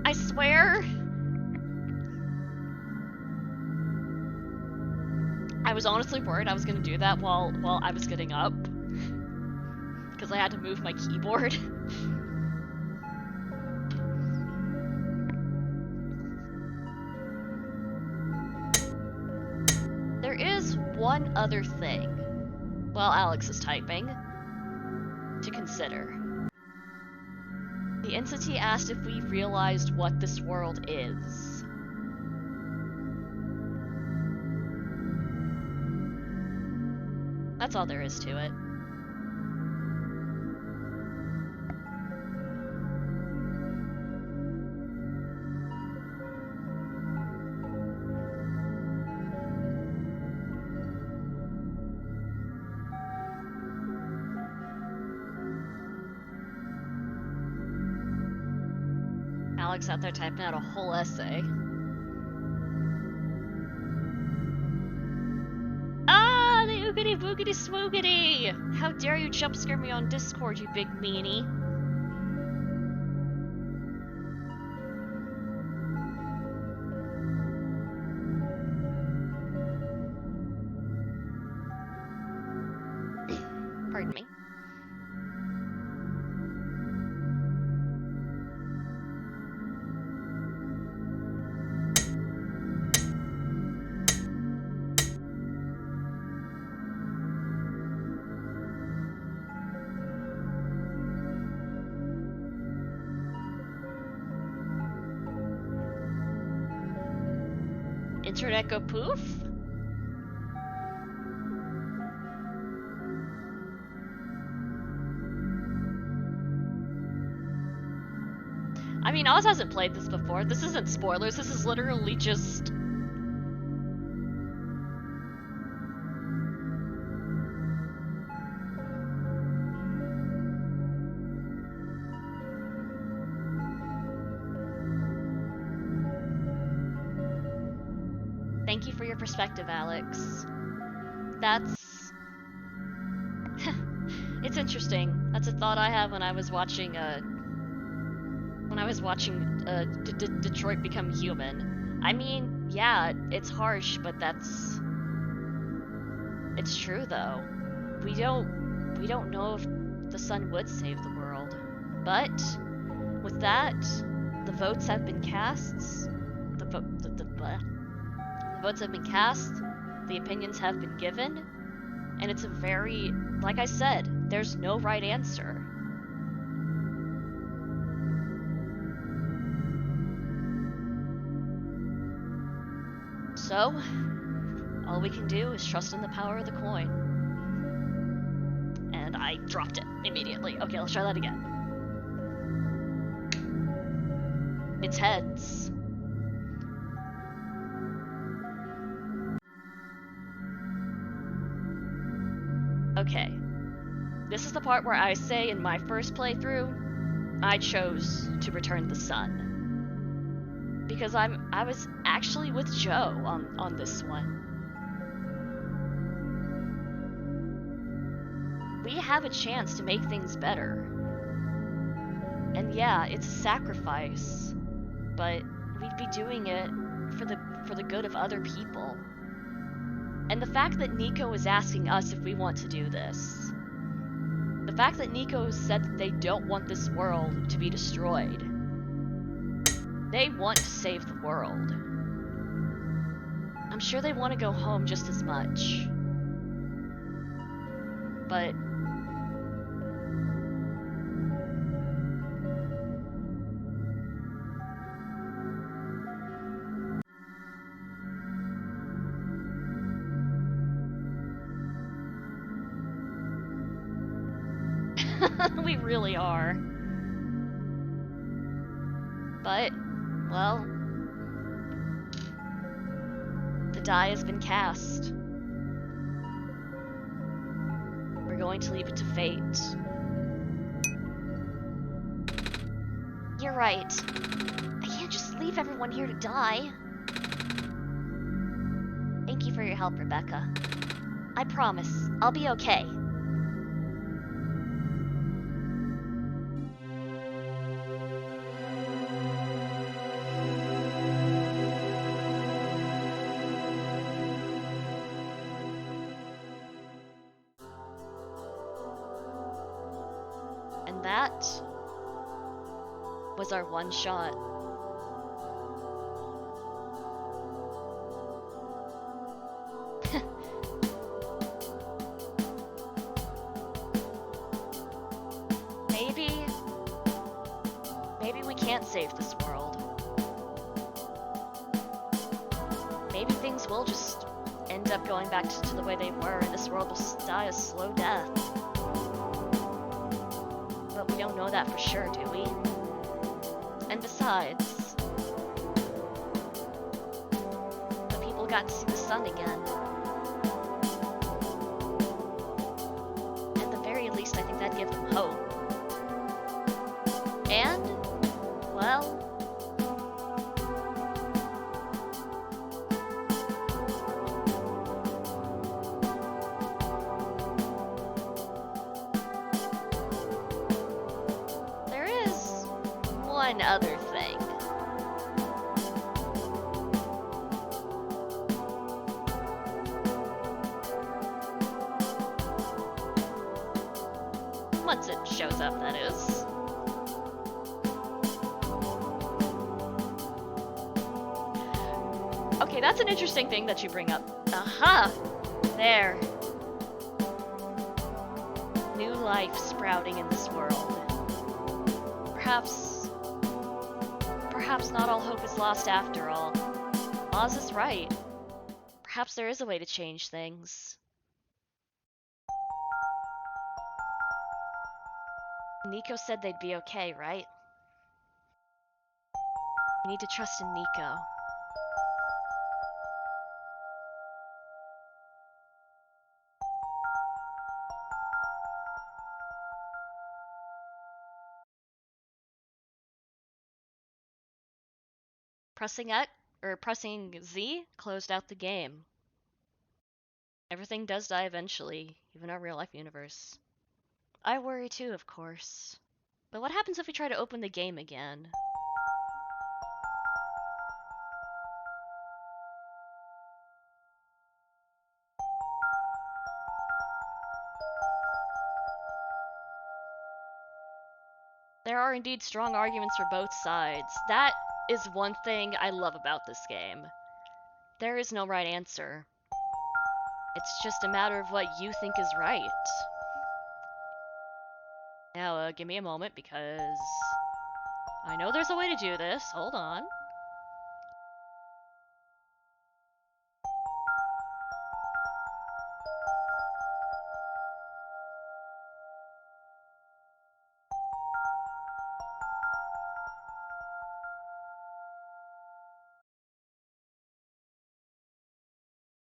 I swear, I was honestly worried I was gonna do that while I was getting up. because I had to move my keyboard. There is one other thing, while Alex is typing, to consider. The entity asked if we realized what this world is. That's all there is to it. Alex out there typing out a whole essay. Ah, the oogity boogity swoogity! How dare you jump scare me on Discord, you big meanie. Pardon me. Internet go poof? I mean, Oz hasn't played this before. This isn't spoilers. This is literally just... Thank you for your perspective, Alex. That's... It's interesting. That's a thought I had when I was watching, Detroit Become Human. I mean, yeah, it's harsh, but that's... It's true, though. We don't know if the sun would save the world. But, with that, the votes have been cast. The votes have been cast, the opinions have been given, and it's a very, like I said, there's no right answer. So, all we can do is trust in the power of the coin. And I dropped it immediately. Okay, let's try that again. It's heads. Okay. This is the part where I say in my first playthrough, I chose to return the sun. Because I was actually with Joe on this one. We have a chance to make things better. And yeah, it's a sacrifice, but we'd be doing it for the good of other people. And the fact that Nico is asking us if we want to do this, the fact that Nico said that they don't want this world to be destroyed, they want to save the world. I'm sure they want to go home just as much. But we really are. But, well, the die has been cast. We're going to leave it to fate. You're right. I can't just leave everyone here to die. Thank you for your help, Rebecca. I promise, I'll be okay. that was our one shot. Maybe we can't save this world. Maybe things will just end up going back to the way they were, and this world will die a slow death. But we don't know that for sure, do we? And besides, the people got to see the sun again. At the very least, I think that'd give them hope. And, well, there is one other thing. Once it shows up, that is. Okay, that's an interesting thing that you bring up. Aha! There. New life sprouting in this world. Perhaps not all hope is lost after all. Oz is right. Perhaps there is a way to change things. Nico said they'd be okay, right? We need to trust in Nico. Pressing Z closed out the game. Everything does die eventually, even our real life universe. I worry too, of course. But what happens if we try to open the game again? There are indeed strong arguments for both sides. That is one thing I love about this game. There is no right answer. It's just a matter of what you think is right. Now, give me a moment because I know there's a way to do this. Hold on.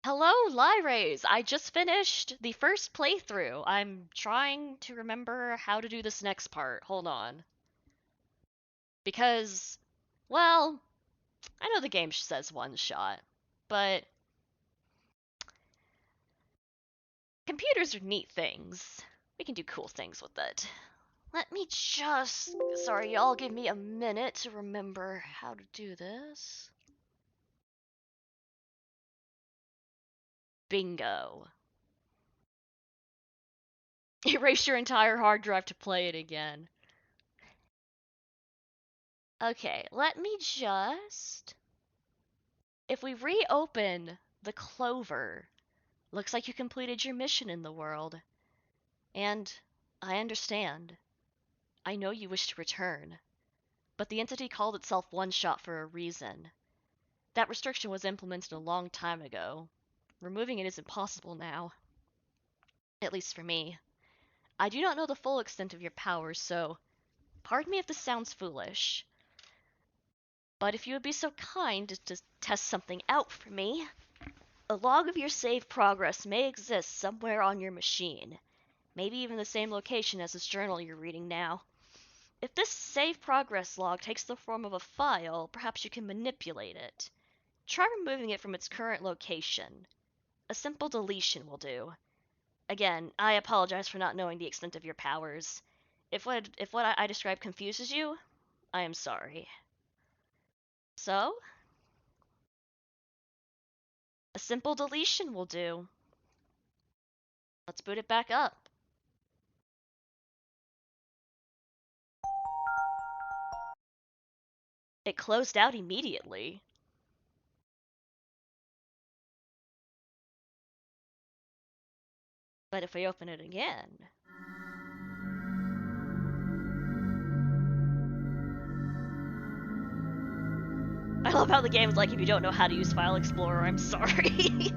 Hello, Lyrays! I just finished the first playthrough. I'm trying to remember how to do this next part. Hold on. Because, well, I know the game says one shot, but computers are neat things. We can do cool things with it. Let me just... Sorry, y'all, give me a minute to remember how to do this. Bingo. Erase your entire hard drive to play it again. Okay, let me just... If we reopen the Clover, looks like you completed your mission in the world. And I understand. I know you wish to return. But the entity called itself OneShot for a reason. That restriction was implemented a long time ago. Removing it is impossible now. At least for me. I do not know the full extent of your powers, so pardon me if this sounds foolish. But if you would be so kind as to test something out for me, a log of your save progress may exist somewhere on your machine. Maybe even the same location as this journal you're reading now. If this save progress log takes the form of a file, perhaps you can manipulate it. Try removing it from its current location. A simple deletion will do. Again, I apologize for not knowing the extent of your powers. If what I describe confuses you, I am sorry. So, a simple deletion will do. Let's boot it back up. It closed out immediately. But if we open it again... I love how the game's like, if you don't know how to use File Explorer, I'm sorry.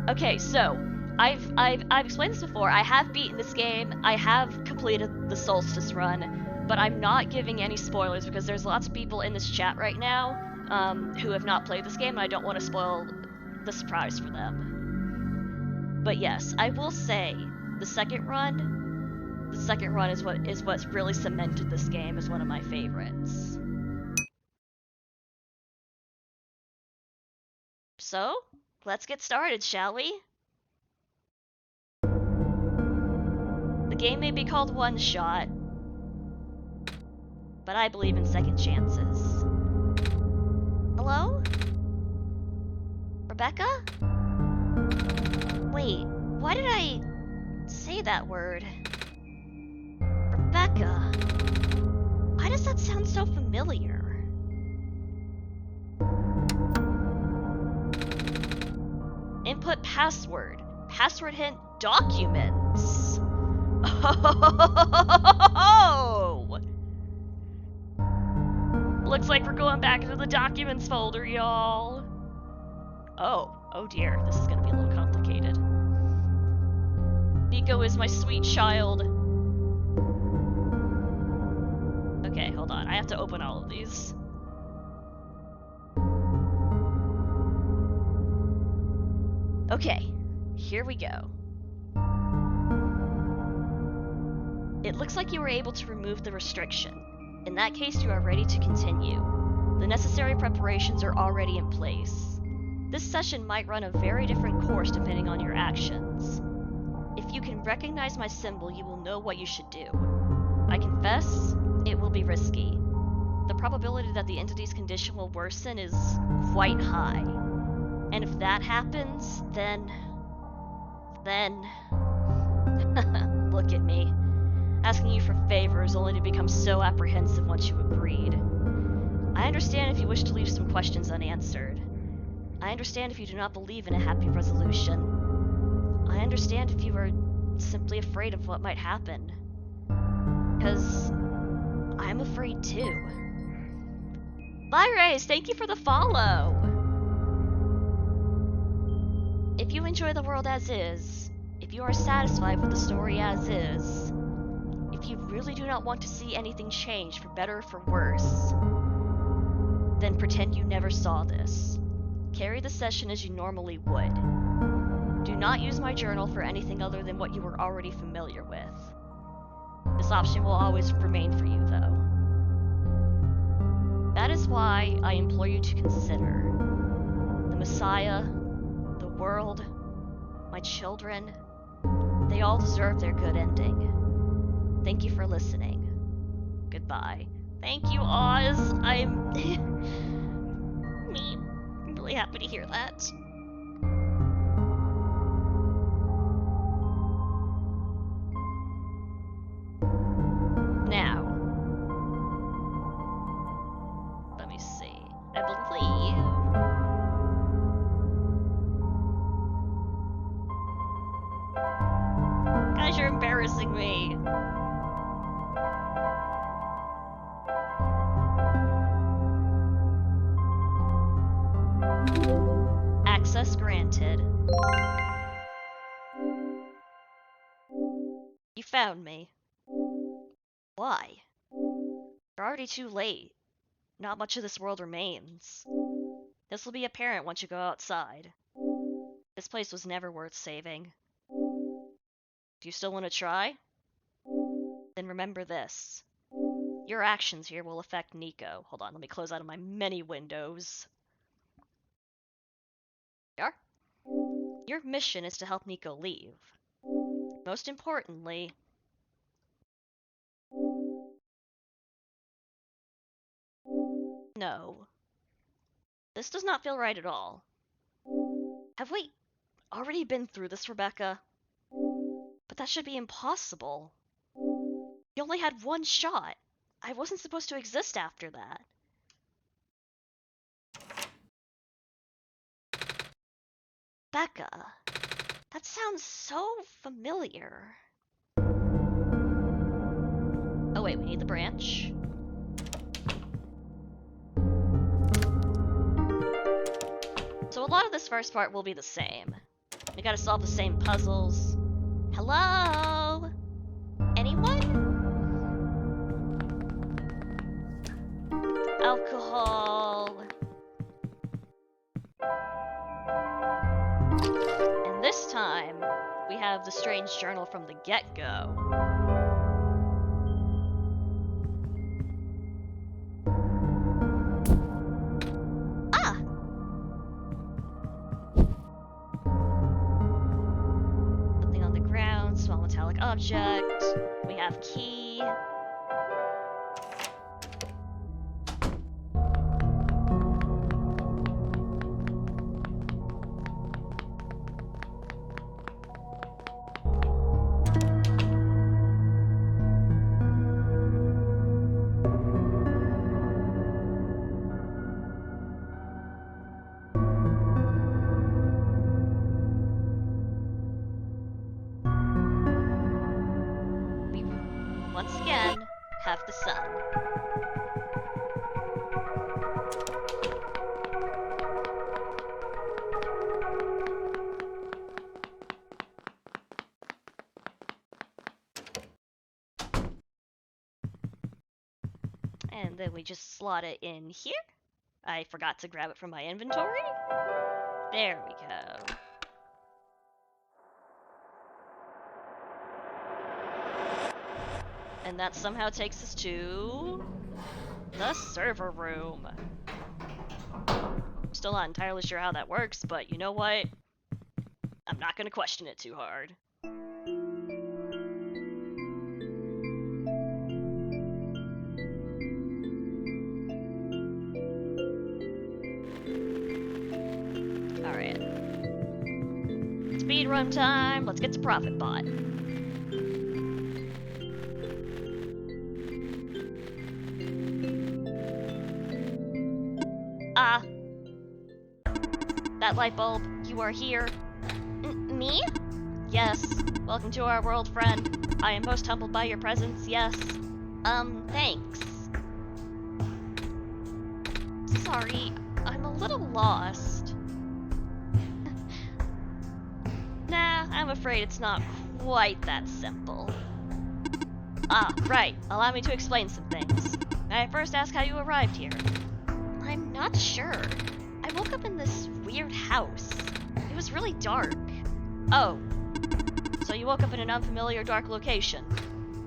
Okay, so I've explained this before. I have beaten this game. I have completed the Solstice run, but I'm not giving any spoilers because there's lots of people in this chat right now who have not played this game, and I don't want to spoil the surprise for them. But yes, I will say the second run is what's really cemented this game as one of my favorites. So, let's get started, shall we? The game may be called OneShot, but I believe in second chances. Hello? Rebecca? Wait, why did I say that word? Rebecca. Why does that sound so familiar? Input password. Password hint documents. Oh! Looks like we're going back into the documents folder, y'all. Oh dear, this is gonna be a little complicated. Nico is my sweet child. Okay, hold on, I have to open all of these. Okay, here we go. It looks like you were able to remove the restriction. In that case, you are ready to continue. The necessary preparations are already in place. This session might run a very different course depending on your actions. If you can recognize my symbol, you will know what you should do. I confess, it will be risky. The probability that the entity's condition will worsen is quite high. And if that happens, then... Look at me. Asking you for favors only to become so apprehensive once you agreed. I understand if you wish to leave some questions unanswered. I understand if you do not believe in a happy resolution. I understand if you are simply afraid of what might happen. Because I'm afraid too. Lyrace, thank you for the follow! If you enjoy the world as is, if you are satisfied with the story as is, if you really do not want to see anything change for better or for worse, then pretend you never saw this. Carry the session as you normally would. Do not use my journal for anything other than what you were already familiar with. This option will always remain for you, though. That is why I implore you to consider the Messiah, the world, my children. They all deserve their good ending. Thank you for listening. Goodbye. Thank you, Oz. I'm really happy to hear that. Now, let me see. I believe... Guys, you're embarrassing me. Access granted. You found me. Why? You're already too late. Not much of this world remains. This will be apparent once you go outside. This place was never worth saving. Do you still want to try? Then remember this. Your actions here will affect Nico. Hold on, let me close out of my many windows. There. Your mission is to help Nico leave. Most importantly... No. This does not feel right at all. Have we already been through this, Rebecca? But that should be impossible. You only had one shot. I wasn't supposed to exist after that. Becca. That sounds so familiar. Oh wait, we need the branch. So a lot of this first part will be the same. We gotta solve the same puzzles. Hello? Anyone? Alcohol. And this time, we have the strange journal from the get-go. Ah! Something on the ground, small metallic object. We have key. We once again have the sun. And then we just slot it in here. I forgot to grab it from my inventory. There we go. And that somehow takes us to the server room. Still not entirely sure how that works, but you know what? I'm not gonna question it too hard. Alright. Speed run time, let's get to Profit Bot. Ah. That light bulb, you are here. Me? Yes. Welcome to our world, friend. I am most humbled by your presence, yes. Thanks. Sorry, I'm a little lost. Nah, I'm afraid it's not quite that simple. Ah, right. Allow me to explain some things. May I first ask how you arrived here? I'm not sure. I woke up in this weird house. It was really dark. Oh. So you woke up in an unfamiliar dark location?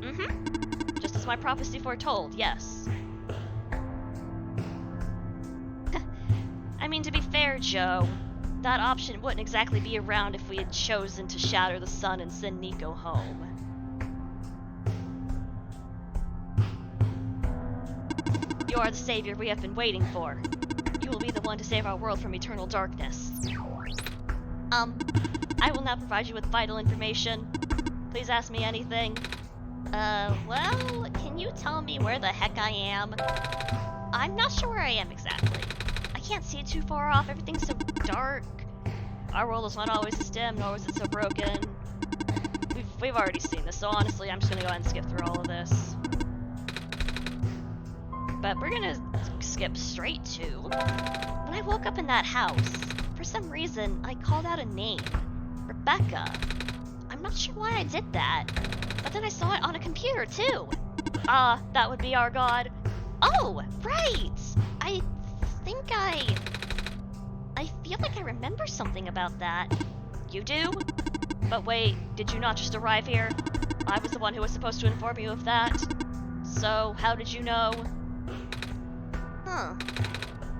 Mm-hmm. Just as my prophecy foretold, yes. I mean, to be fair, Joe, that option wouldn't exactly be around if we had chosen to shatter the sun and send Nico home. You are the savior we have been waiting for. You will be the one to save our world from eternal darkness. I will now provide you with vital information. Please ask me anything. Well, can you tell me where the heck I am? I'm not sure where I am exactly. I can't see it too far off. Everything's so dark. Our world is not always as dim, nor is it so broken. We've already seen this, so honestly, I'm just gonna go ahead and skip through all of this. But we're gonna skip straight to... When I woke up in that house, for some reason, I called out a name. Rebecca. I'm not sure why I did that, but then I saw it on a computer too. Ah, that would be our god. Oh, right! I think I feel like I remember something about that. You do? But wait, did you not just arrive here? I was the one who was supposed to inform you of that. So, how did you know? Huh.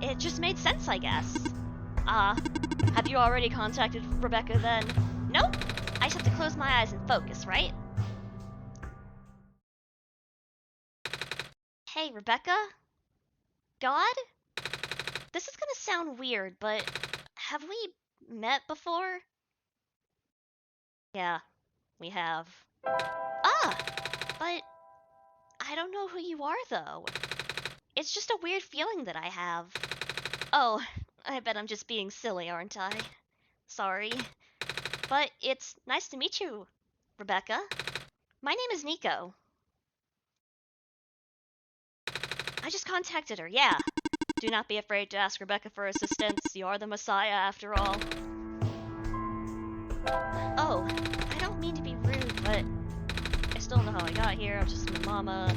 It just made sense, I guess. Ah, have you already contacted Rebecca then? Nope. I just have to close my eyes and focus, right? Hey, Rebecca? God? This is gonna sound weird, but have we met before? Yeah, we have. Ah! But I don't know who you are, though. It's just a weird feeling that I have. Oh, I bet I'm just being silly, aren't I? Sorry. But it's nice to meet you, Rebecca. My name is Nico. I just contacted her, yeah. Do not be afraid to ask Rebecca for assistance. You are the Messiah, after all. Oh, I don't mean to be rude, but I still don't know how I got here. I'm just my mama.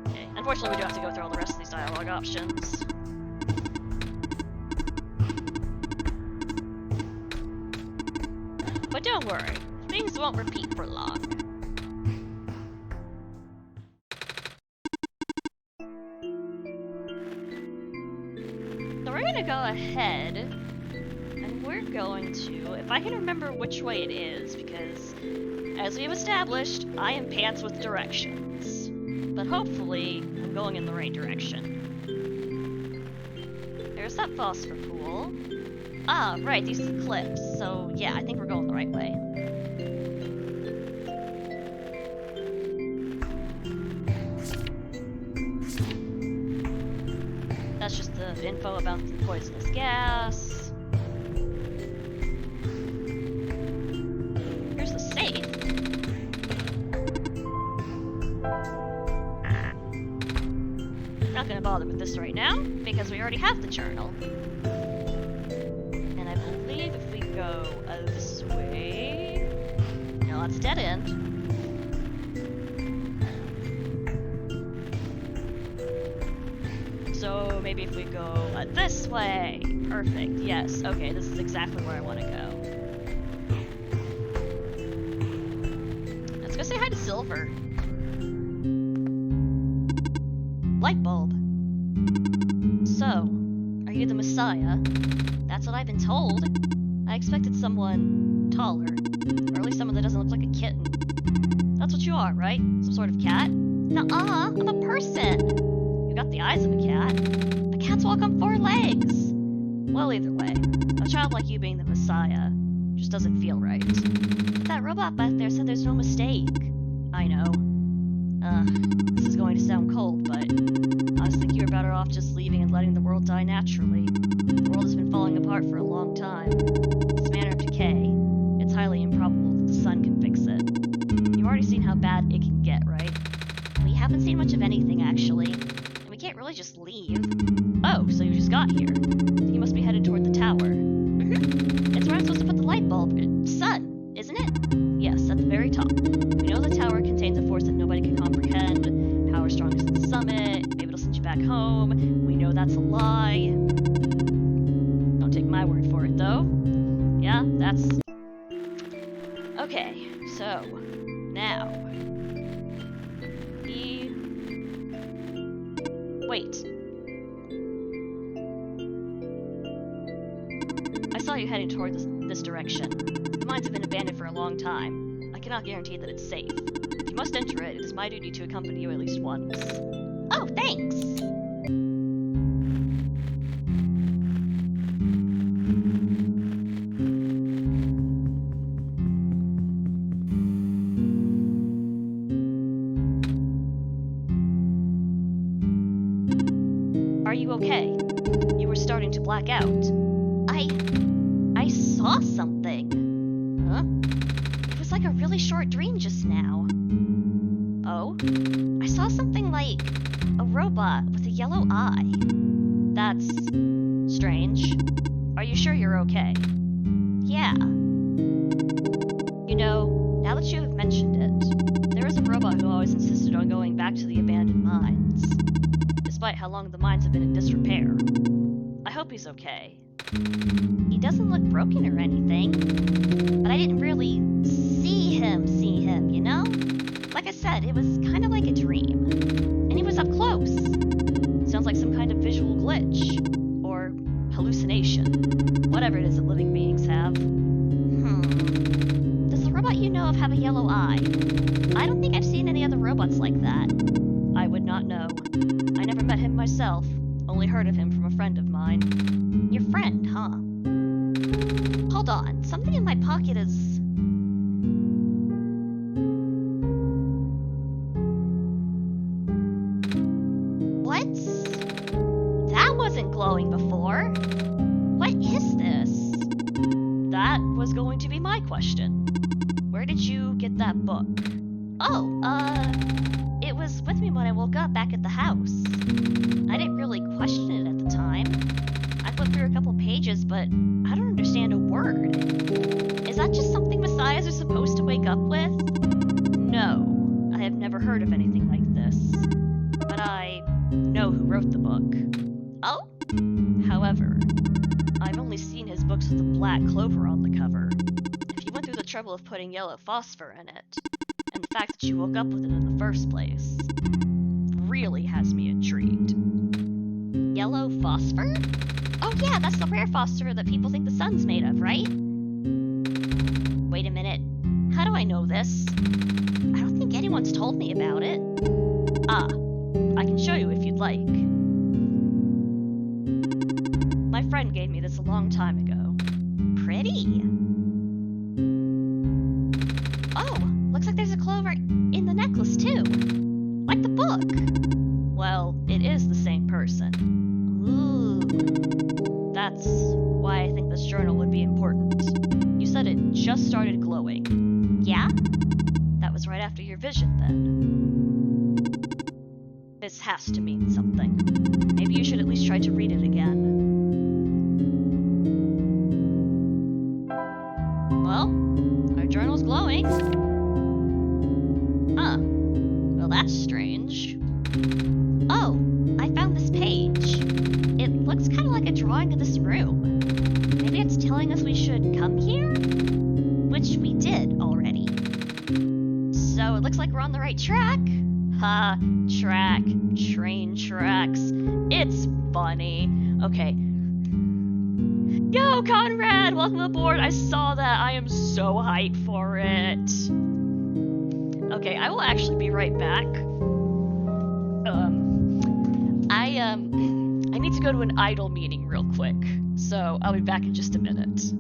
Okay, unfortunately, we do have to go through all the rest of these dialogue options. But don't worry, things won't repeat for long. So we're gonna go ahead, and we're going to, if I can remember which way it is, because as we have established, I am pants with directions. But hopefully, I'm going in the right direction. There's that phosphor pool. Ah, right, these are the cliffs, so yeah, I think we're going the right way. That's just the info about the poisonous gas. Here's the safe. Not gonna bother with this right now, because we already have the journal. And I believe if we go this way... No, that's dead end. So maybe if we go this way. Perfect, yes. Okay, this is exactly where I want to go. Let's go say hi to Silver. Light bulb. So, are you the Messiah? That's what I've been told. I expected someone taller, or at least someone that doesn't look like a kitten. That's what you are, right? Some sort of cat? Nuh-uh, I'm a person. You got the eyes of a cat. But cats walk on 4 legs. Well, either way, a child like you being the Messiah just doesn't feel right. But that robot back there said there's no mistake. I know. This is going to sound cold, but I was thinking you're better off just leaving and letting the world die naturally. The world has been falling apart for a long time. This manner of decay, it's highly improbable that the sun can fix it. You've already seen how bad it can get, right? We haven't seen much of anything, actually. And we can't really just leave. Oh, so you just got here. You must be headed toward the tower. It's where I'm supposed to put the light bulb. Sun, isn't it? Yes, at the very top. We know the tower contains a force that nobody can comprehend. Power strongest at the summit. Maybe it'll send you back home. We know that's a lie. Don't take my word for it, though. Yeah, that's... Okay, so... Now... Wait. I saw you heading toward this direction. The mines have been abandoned for a long time. I cannot guarantee that it's safe. If you must enter it, it is my duty to accompany you at least once. Oh, thanks! Are you okay? You were starting to black out. I saw something. Huh? It was like a really short dream just now. Oh? I saw something like a robot with a yellow eye. That's strange. Are you sure you're okay? Yeah. You know, now that you have mentioned it, there is a robot who always insisted on going back to the abandoned mines, despite how long the mines have been in disrepair. I hope he's okay. He doesn't look broken or anything, but I didn't really see him, you know? Like I said, it was kind of like a dream, and he was up close. Sounds like some kind of visual glitch, or hallucination, whatever it is that living beings have. Does the robot you know of have a yellow eye? I don't think I've seen any other robots like that. I would not know. I never met him myself, only heard of him from a friend of mine. Your friend, huh? Hold on, something in my pocket is... was going to be my question. Where did you get that book? Oh, it was with me when I woke up back at the house. I didn't really question it at the time. I flipped through a couple pages, but I don't understand a word. Is that just something messiahs are supposed to wake up with? No, I have never heard of anything like this. But I know who wrote the book. Oh? However, I've only seen his books with a black clover on the cover. If you went through the trouble of putting yellow phosphor in it, and the fact that you woke up with it in the first place, really has me intrigued. Yellow phosphor? Oh yeah, that's the rare phosphor that people think the sun's made of, right? Wait a minute. How do I know this? I don't think anyone's told me about it. Ah, I can show you if you'd like. My friend gave me this a long time ago. Pretty. Oh, looks like there's a clover in the necklace too. Like the book. Well, it is the same person. Ooh. That's why I think this journal would be important. You said it just started glowing. Yeah? That was right after your vision, then. This has to mean something. Maybe you should at least try to read it again. Well, our journal's glowing. Huh. Well, that's strange. Oh, I found this page. It looks kind of like a drawing of this room. Maybe it's telling us we should come here? Which we did already. So it looks like we're on the right track. Ha, track, train tracks. It's funny. Okay. Yo, Conrad, welcome aboard. I saw that. I am so hyped for it. Okay, I will actually be right back. I need to go to an idol meeting real quick, so I'll be back in just a minute.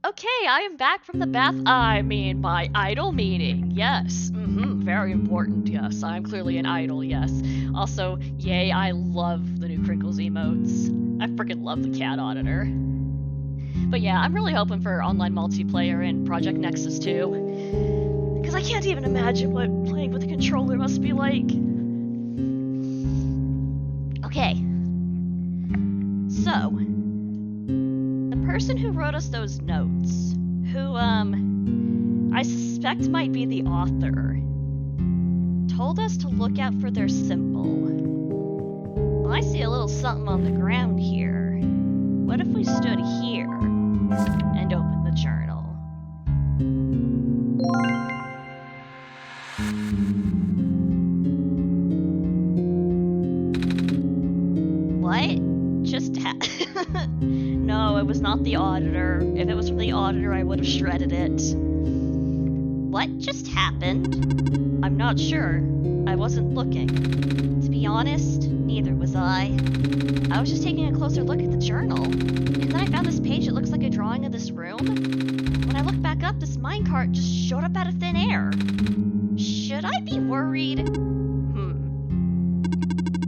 Okay, I am back from the my idol meeting. Yes, very important, yes. I'm clearly an idol, yes. Also, yay, I love the new Crinkles emotes. I freaking love the cat auditor. But yeah, I'm really hoping for online multiplayer in Project Nexus 2. Because I can't even imagine what playing with a controller must be like. Okay. So, the person who wrote us those notes, who, I suspect might be the author, told us to look out for their symbol. Well, I see a little something on the ground here. What if we stood here and opened the journal? What just No, it was not the auditor. If it was from the auditor, I would have shredded it. What just happened? I'm not sure. I wasn't looking. To be honest, neither was I. I was just taking a closer look at the journal, and then I found this page that looks like a drawing of this room. When I looked back up, this minecart just showed up out of thin air. Should I be worried?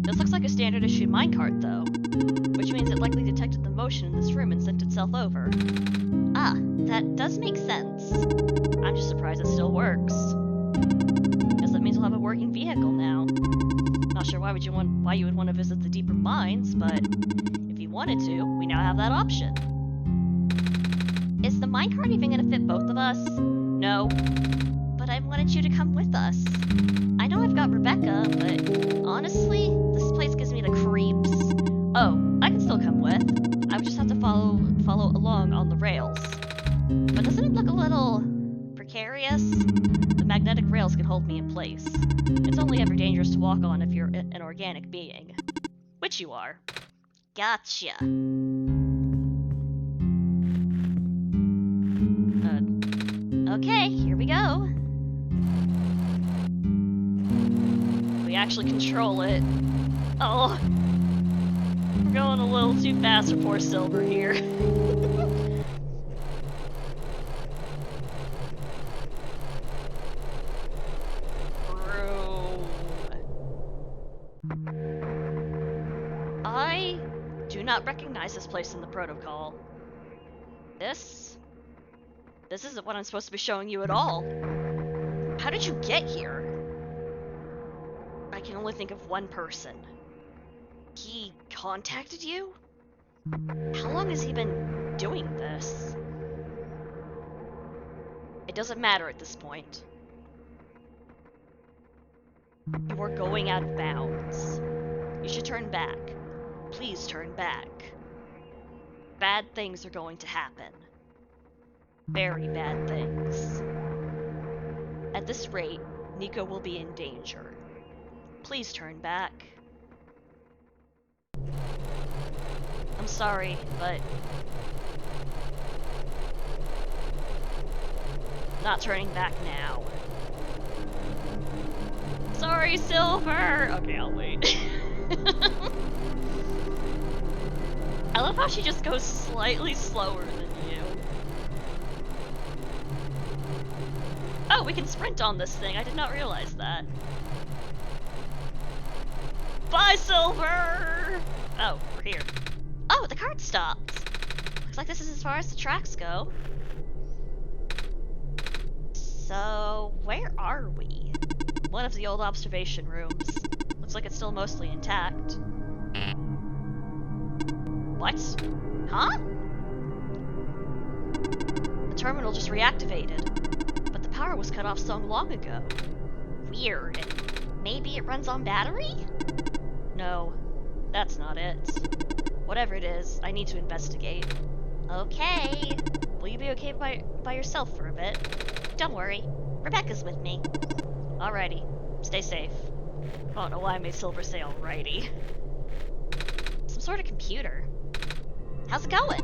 This looks like a standard issue minecart, though, which means it likely detected the motion in this room and sent itself over. Ah, that does make sense. I'm just surprised it still works. Guess that means we'll have a working vehicle now. Not sure why you would want to visit the deeper mines, but if you wanted to, we now have that option. Is the minecart even gonna fit both of us? No. But I wanted you to come with us. I know I've got Rebecca, but honestly, this place gives me the creeps. Oh, I can still come with. I would just have to follow along on the rails. But doesn't it look a little precarious? The magnetic rails can hold me in place. It's only ever dangerous to walk on if you're an organic being. Which you are. Gotcha. Okay, here we go. We actually control it. Oh, we're going a little too fast for poor Silver here. I do not recognize this place in the protocol. This isn't what I'm supposed to be showing you at all. How did you get here? I can only think of one person. He contacted you? How long has he been doing this? It doesn't matter at this point. You are going out of bounds. You should turn back. Please turn back. Bad things are going to happen. Very bad things. At this rate, Nico will be in danger. Please turn back. I'm sorry, but... not turning back now. Sorry, Silver! Okay, I'll wait. I love how she just goes slightly slower than you. Oh, we can sprint on this thing. I did not realize that. Bye, Silver! Oh, we're here. Oh, the cart stopped. Looks like this is as far as the tracks go. So, where are we? One of the old observation rooms. Looks like it's still mostly intact. What? Huh? The terminal just reactivated, but the power was cut off so long ago. Weird. Maybe it runs on battery? No, that's not it. Whatever it is, I need to investigate. Okay. Will you be okay by yourself for a bit? Don't worry. Rebecca's with me. Alrighty. Stay safe. I don't know why I made Silver say alrighty. Some sort of computer. How's it going?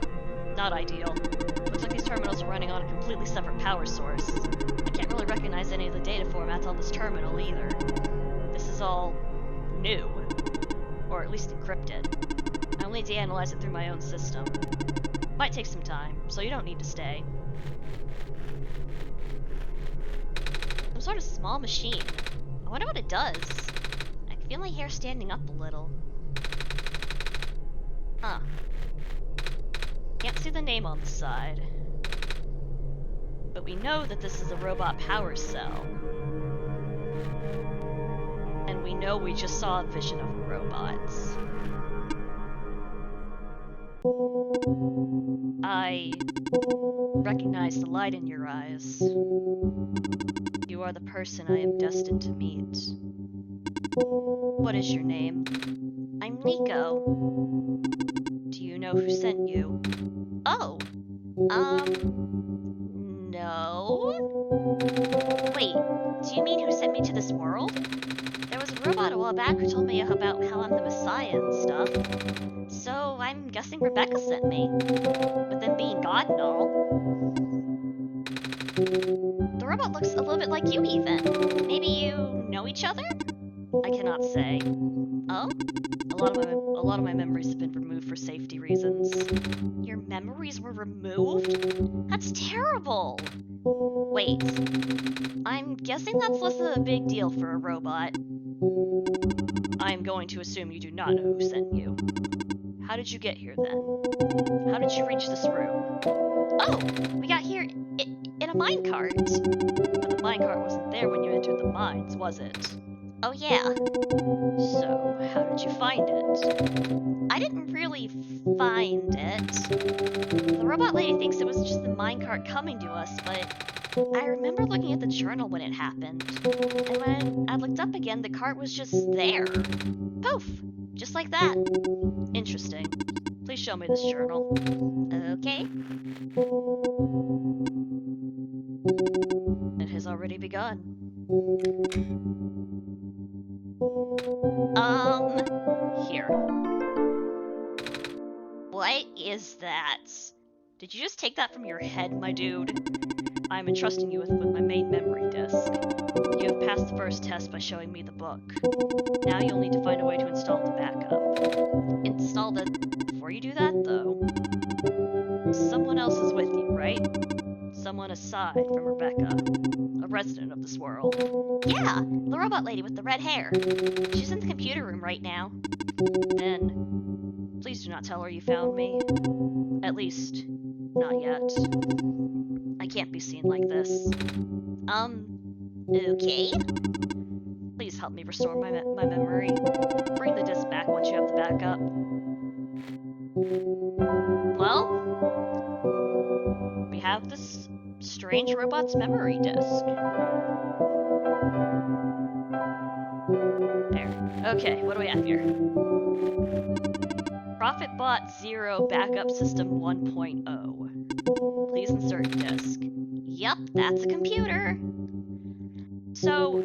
Not ideal. Looks like these terminals are running on a completely separate power source. I can't really recognize any of the data formats on this terminal either. This is all new. Or at least encrypted. I only need to analyze it through my own system. Might take some time, so you don't need to stay. Some sort of small machine. I wonder what it does. I can feel my hair standing up a little. Huh. Can't see the name on the side. But we know that this is a robot power cell. And we know we just saw a vision of robots. I recognize the light in your eyes. You are the person I am destined to meet. What is your name? I'm Nico. Do you know who sent you? Oh, no? Wait, do you mean who sent me to this world? There was a robot a while back who told me about how I'm the Messiah and stuff. So I'm guessing Rebecca sent me. With them being God and all. The robot looks a little bit like you even. Maybe you know each other? I cannot say. Oh? A lot of my memories have been removed for safety reasons. Your memories were removed? That's terrible! Wait. I'm guessing that's less of a big deal for a robot. I'm going to assume you do not know who sent you. How did you get here then? How did you reach this room? Oh! We got here in a minecart. But the minecart wasn't there when you entered the mines, was it? Oh yeah. So, how did you find it? I didn't really find it. The robot lady thinks it was just the minecart coming to us, but I remember looking at the journal when it happened. And when I looked up again, the cart was just there. Poof! Just like that. Interesting. Please show me this journal. Okay. It has already begun. Here. What is that? Did you just take that from your head, my dude? I'm entrusting you with my main memory disk. You have passed the first test by showing me the book. Now you'll need to find a way to install the backup. Install the... Before you do that, though... Someone else is with you, right? Someone aside from Rebecca. A resident of this world. Yeah, the robot lady with the red hair. She's in the computer room right now. Then, please do not tell her you found me. At least, not yet. I can't be seen like this. Okay? Please help me restore my memory. Bring the disk back once you have the backup. Well, we have this strange robot's memory disk. There. Okay, what do we have here? ProfitBot 0 Backup System 1.0. Please insert disk. Yup, that's a computer. So,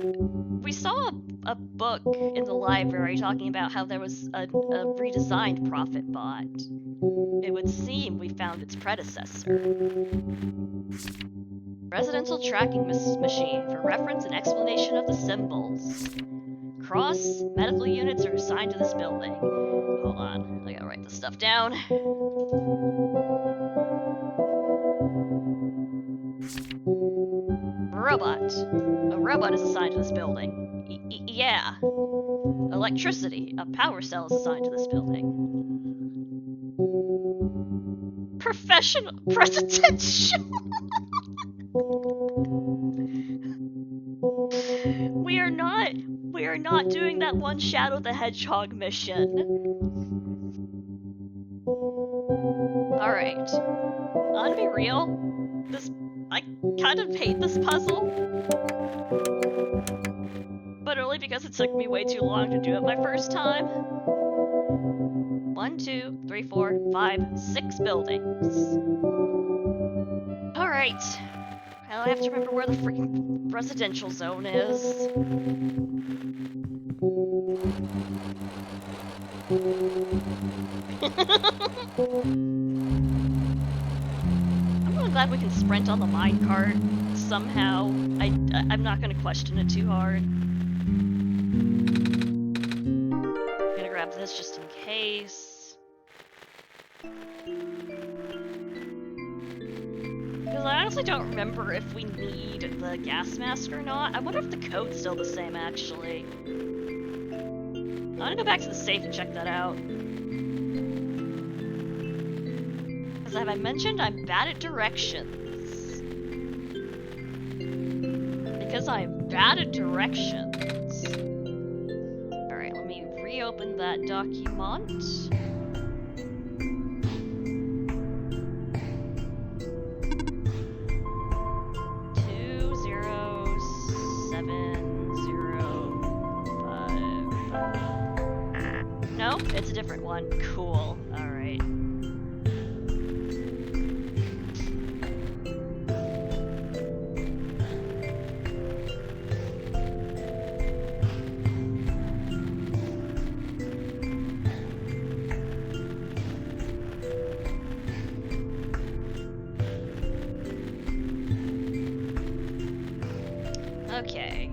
we saw a book in the library talking about how there was a redesigned ProfitBot. It would seem we found its predecessor. Residential tracking machine for reference and explanation of the symbols. Cross medical units are assigned to this building. Hold on, I gotta write this stuff down. Robot. A robot is assigned to this building. Yeah. Electricity. A power cell is assigned to this building. Professional presidential. We are not doing that one Shadow the Hedgehog mission. Alright. To be real, I kind of hate this puzzle. But only because it took me way too long to do it my first time. 1, 2, 3, 4, 5, 6 buildings. Alright. I have to remember where the freaking residential zone is. I'm really glad we can sprint on the minecart somehow. I'm not gonna question it too hard. I'm gonna grab this just in case. Because I honestly don't remember if we need the gas mask or not. I wonder if the code's still the same, actually. I'm gonna go back to the safe and check that out. Because as I mentioned, I'm bad at directions. Alright, let me reopen that document. No, it's a different one. Cool. Alright. Okay.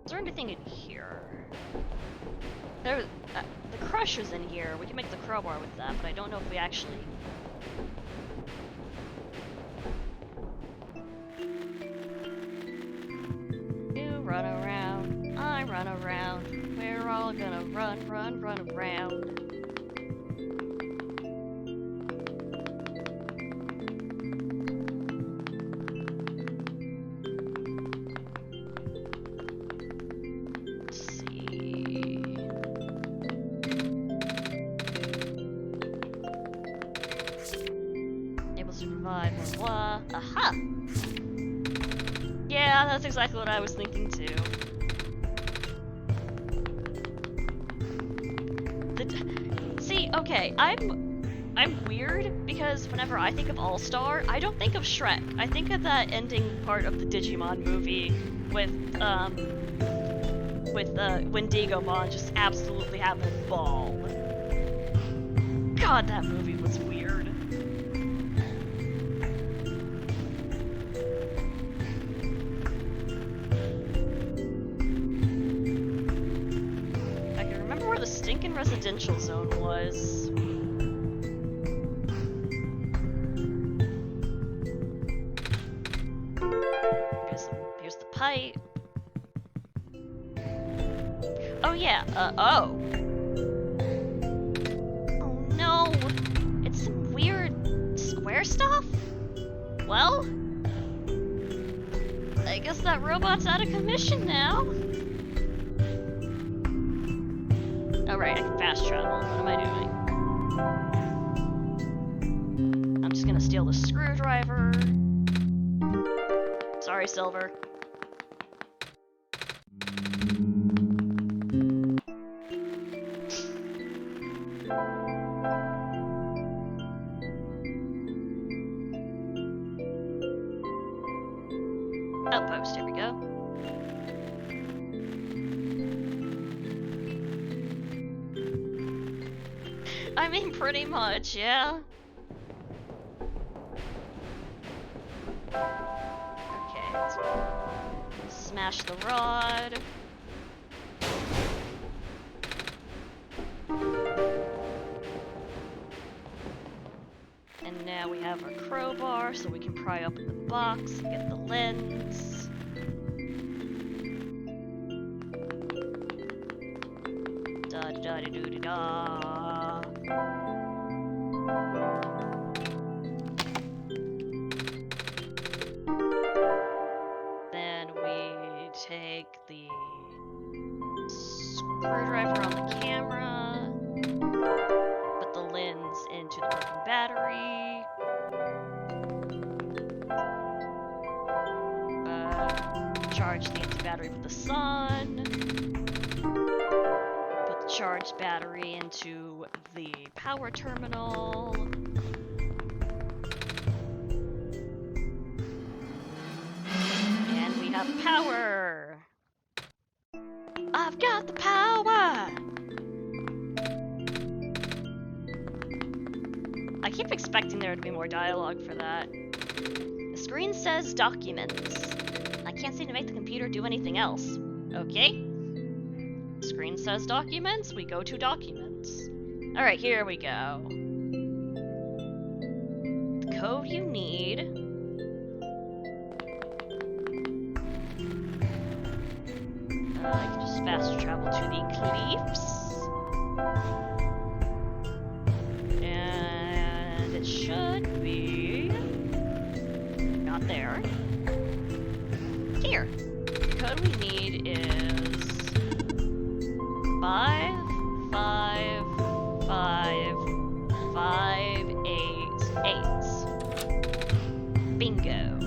Is there anything in here? The crusher's in here. We can make the crowbar with that, but I don't know if we actually... You run around, I run around. We're all gonna run around. Aha! Yeah, that's exactly what I was thinking too. See, okay, I'm weird because whenever I think of All-Star, I don't think of Shrek. I think of that ending part of the Digimon movie with Wendigomon just absolutely having a ball. God, that movie was weird. The stinking residential zone was. Here's the pipe. Oh yeah, oh. Oh no! It's some weird square stuff? Well, I guess that robot's out of commission now. Alright, I can fast travel. What am I doing? I'm just gonna steal the screwdriver. Sorry, Silver. Outpost, here we go. I mean, pretty much, yeah. Okay, let's smash the rod. And now we have our crowbar, so we can pry open the box and get the lens. Da-da-da-da-da-da. Then we take the screwdriver on the camera, put the lens into the broken battery, charge the empty battery with the sun, put the charged battery into the power terminal. And we have power! I've got the power! I keep expecting there to be more dialogue for that. The screen says documents. I can't seem to make the computer do anything else. Okay. screen says documents, we go to documents. Alright, here we go. The code you need. I can just fast travel to the cliffs. And it should be... not there. Here. The code we need is 555588. Bingo.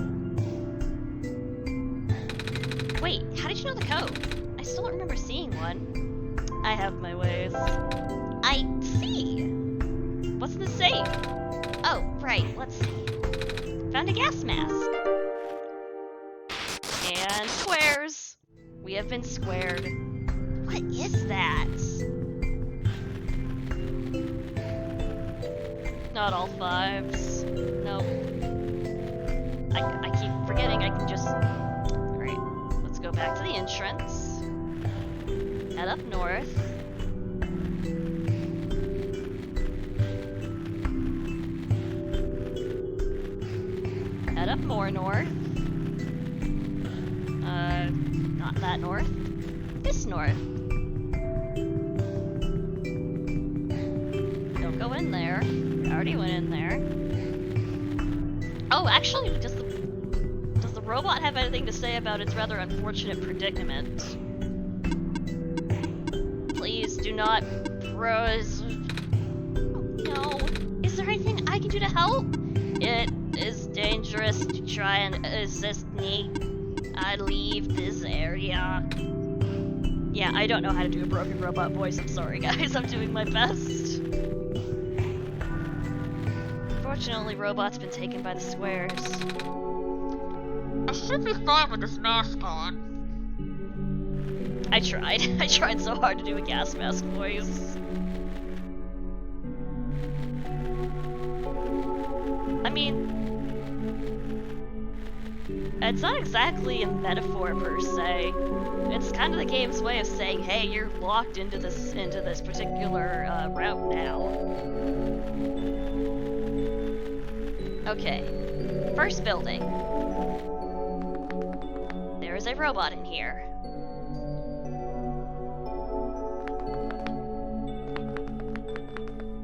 Wait, how did you know the code? I still don't remember seeing one. I have my ways. I see. What's in the safe? Oh, right, let's see. Found a gas mask. And squares. We have been squared. What is that? Not all fives. Nope. I keep forgetting I can just... Alright, let's go back to the entrance. Head up north. Head up more north. Not that north. This north. Don't go in there. We already went in there. Oh, actually, does the robot have anything to say about its rather unfortunate predicament? Please do not froze. Oh, no. Is there anything I can do to help? It is dangerous to try and assist me. I leave this area. Yeah, I don't know how to do a broken robot voice. I'm sorry, guys. I'm doing my best. Unfortunately, robot's been taken by the squares. I should be fine with this mask on. I tried. I tried so hard to do a gas mask voice. I mean, it's not exactly a metaphor per se. It's kind of the game's way of saying, hey, you're locked into this particular route now. Okay, first building. There is a robot in here.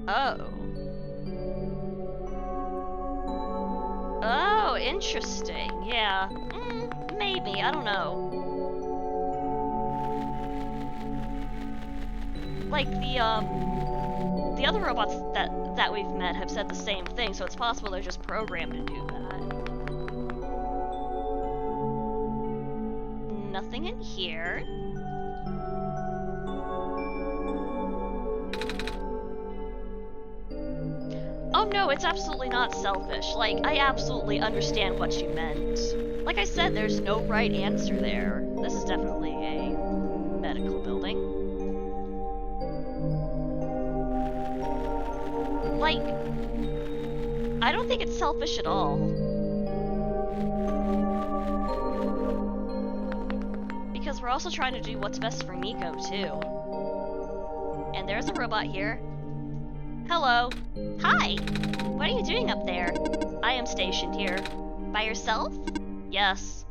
Oh. Oh, interesting. Yeah. Maybe. I don't know. Like the other robots that we've met have said the same thing, so it's possible they're just programmed to do that. Nothing in here. Oh no, it's absolutely not selfish. Like, I absolutely understand what you meant. Like I said, there's no right answer there. This is definitely a medical building. Like, I don't think it's selfish at all. Because we're also trying to do what's best for Miko, too. And there's a robot here. Hello. Hi! What are you doing up there? I am stationed here. By yourself? Yes.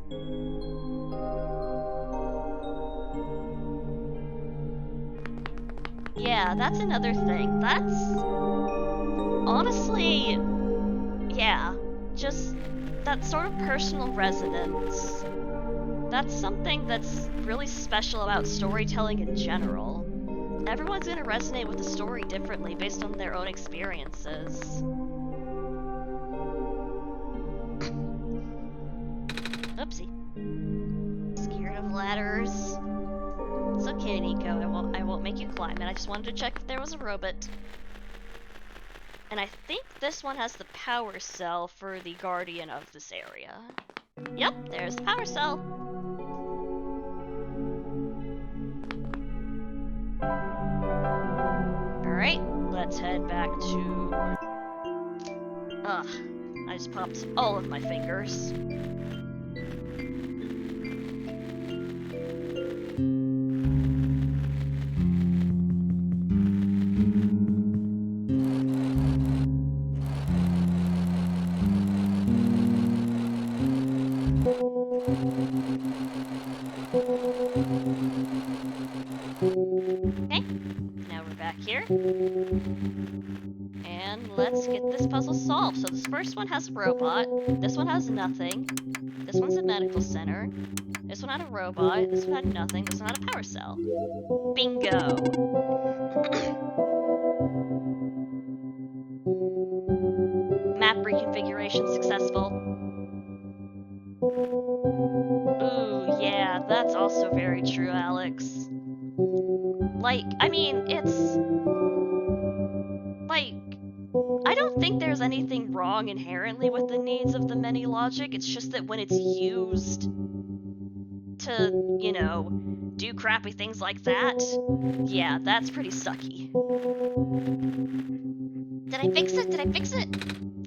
Yeah, that's another thing. That's... honestly... yeah. Just that sort of personal resonance. That's something that's really special about storytelling in general. Everyone's gonna resonate with the story differently based on their own experiences. Oopsie. Scared of ladders. It's okay, Nico. I won't make you climb it. I just wanted to check if there was a robot. And I think this one has the power cell for the guardian of this area. Yep, there's the power cell. Alright, let's head back to... Ugh, I just popped all of my fingers. Okay, now we're back here. And let's get this puzzle solved. So this first one has a robot, this one has nothing, this one's a medical center, this one had a robot, this one had nothing, this one had a power cell. Bingo! Map reconfiguration successful. Ooh, yeah, that's also very true, Alex. Like, I mean, it's... like, I don't think there's anything wrong inherently with the needs of the many logic, it's just that when it's used to, you know, do crappy things like that, yeah, that's pretty sucky. Did I fix it? Did I fix it?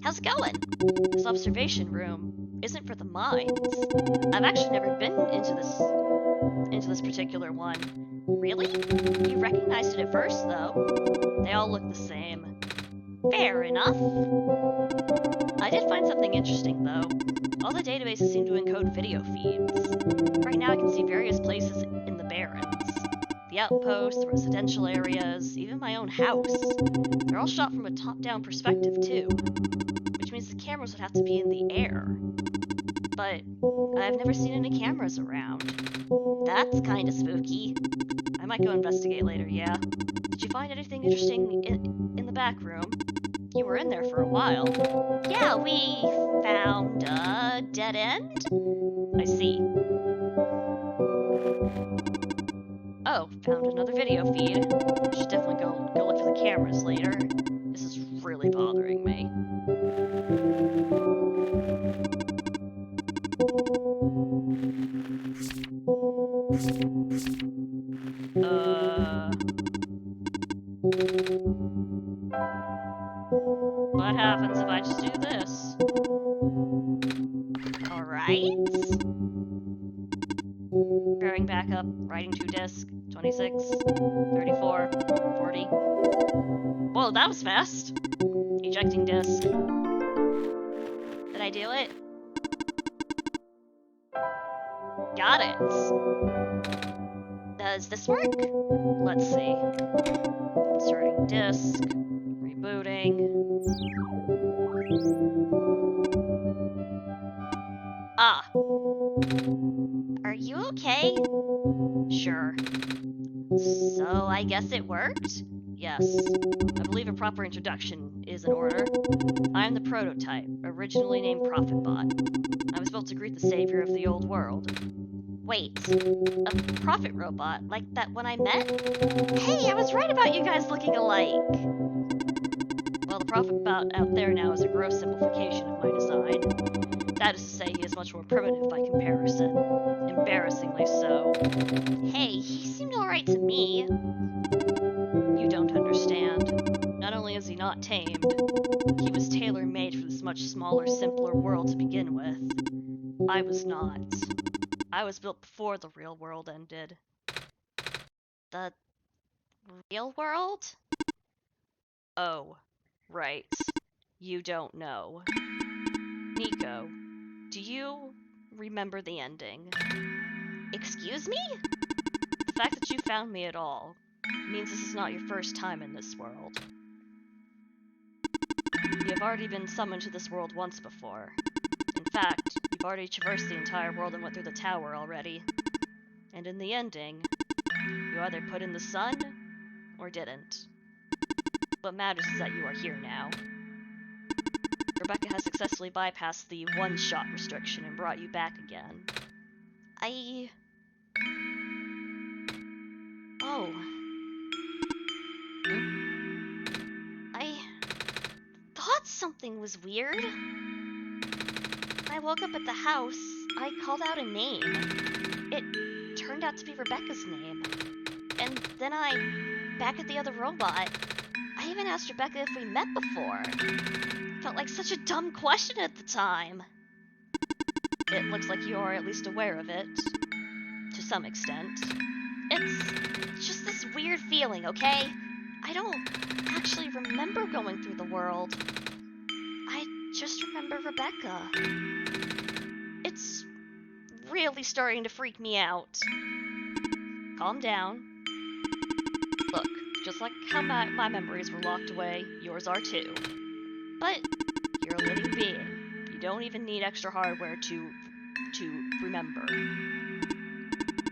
How's it going? This observation room isn't for the minds. I've actually never been into this particular one. Really? You recognized it at first, though. They all look the same. Fair enough. I did find something interesting, though. All the databases seem to encode video feeds. Right now I can see various places in the Barrens. The outposts, the residential areas, even my own house. They're all shot from a top-down perspective, too. Which means the cameras would have to be in the air. But I've never seen any cameras around. That's kinda spooky. I might go investigate later, yeah. Did you find anything interesting in the back room? You were in there for a while. Yeah, we found a dead end? I see. Oh, found another video feed. Should definitely go look for the cameras later. This is really bothering me. What happens if I just do this? Alright. Pairing back up, writing to disk, 26, 34, 40. Whoa, that was fast! Ejecting disk. Did I do it? Got it! Does this work? Let's see. Inserting disk, rebooting. Ah, Are you okay? sure. So I guess it worked? Yes. I believe a proper introduction is in order. I am the prototype, originally named ProfitBot. I was built to greet the savior of the old world. Wait, a prophet robot like that one I met? Hey, I was right about you guys looking alike. Well, the ProfitBot out there now is a gross simplification of my design. That is to say, he is much more primitive by comparison. Embarrassingly so. Hey, he seemed alright to me. You don't understand. Not only is he not tamed, he was tailor-made for this much smaller, simpler world to begin with. I was not. I was built before the real world ended. The real world? Oh, right. You don't know. Nico, do you remember the ending? Excuse me? The fact that you found me at all means this is not your first time in this world. You have already been summoned to this world once before. In fact, you've already traversed the entire world and went through the tower already. And in the ending, you either put in the sun, or didn't. What matters is that you are here now. Rebecca has successfully bypassed the OneShot restriction and brought you back again. Oh. I thought something was weird. When I woke up at the house, I called out a name. It turned out to be Rebecca's name. And then back at the other robot, I even asked Rebecca if we met before. Felt like such a dumb question at the time. It looks like you are at least aware of it. To some extent. It's just this weird feeling, okay? I don't actually remember going through the world. I just remember Rebecca. It's really starting to freak me out. Calm down. Look, just like how my memories were locked away, yours are too. But you're a living being. You don't even need extra hardware to remember.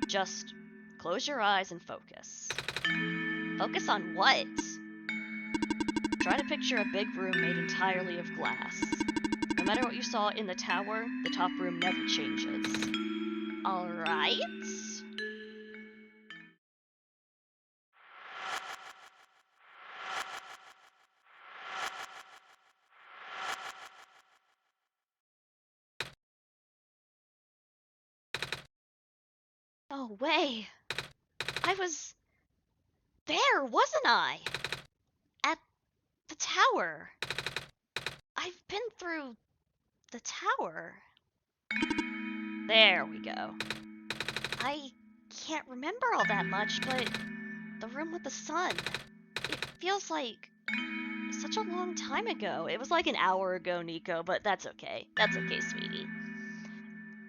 Just close your eyes and focus. Focus on what? Try to picture a big room made entirely of glass. No matter what you saw in the tower, the top room never changes. Alright? No way! I was there, wasn't I? At the tower. I've been through the tower. There we go. I can't remember all that much, but the room with the sun. It feels like such a long time ago. It was like an hour ago, Nico, but that's okay. That's okay, sweetie.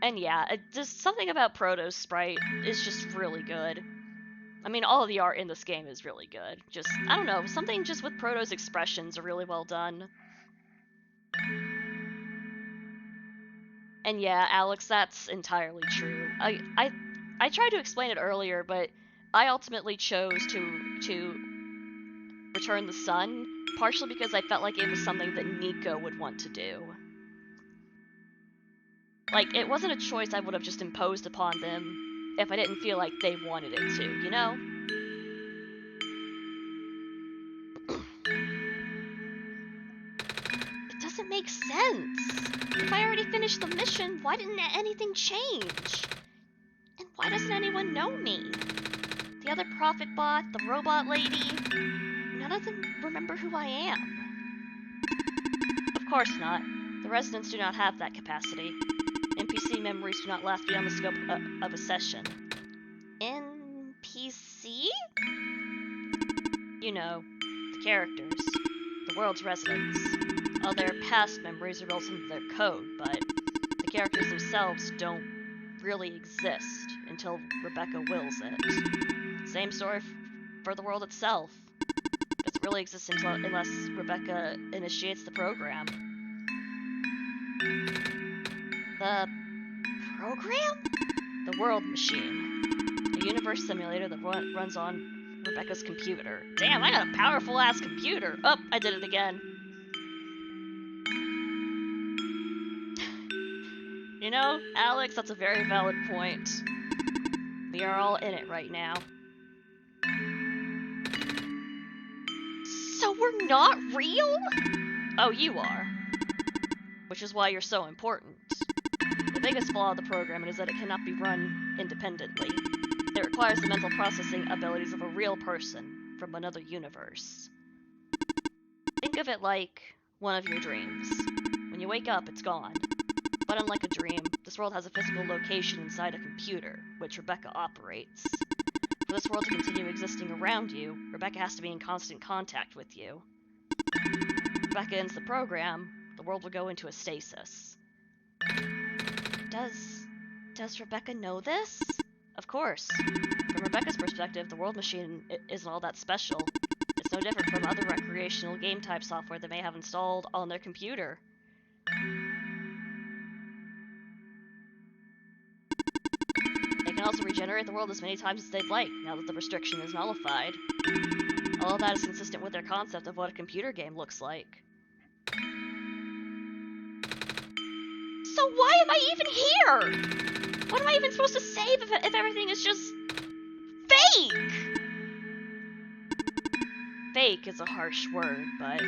And yeah, just something about Proto's sprite is just really good. I mean, all of the art in this game is really good. Just, I don't know, something just with Proto's expressions are really well done. And yeah, Alex, that's entirely true. I tried to explain it earlier, but I ultimately chose to return the sun, partially because I felt like it was something that Nico would want to do. Like, it wasn't a choice I would have just imposed upon them if I didn't feel like they wanted it to, you know? It doesn't make sense. If I already finished the mission, why didn't anything change? And why doesn't anyone know me? The other prophet bot, the robot lady, none of them remember who I am. Of course not. The residents do not have that capacity. NPC memories do not last beyond the scope of a session. NPC? You know, the characters. The world's residents. All their past memories are built into their code, but the characters themselves don't really exist until Rebecca wills it. Same story for the world itself. Doesn't really exist unless Rebecca initiates the program. The program? The World Machine. A universe simulator that runs on Rebecca's computer. Damn, I got a powerful-ass computer! Oh, I did it again. You know, Alex, that's a very valid point. We are all in it right now. So we're not real? Oh, you are. Which is why you're so important. The biggest flaw of the program is that it cannot be run independently. It requires the mental processing abilities of a real person from another universe. Think of it like one of your dreams. When you wake up, it's gone. But unlike a dream, this world has a physical location inside a computer, which Rebecca operates. For this world to continue existing around you, Rebecca has to be in constant contact with you. If Rebecca ends the program, the world will go into a stasis. Does Rebecca know this? Of course. From Rebecca's perspective, the World Machine isn't all that special. It's no different from other recreational game-type software they may have installed on their computer. They can also regenerate the world as many times as they'd like, now that the restriction is nullified. All of that is consistent with their concept of what a computer game looks like. So why am I even here? What am I even supposed to save if everything is just fake? Fake is a harsh word, but...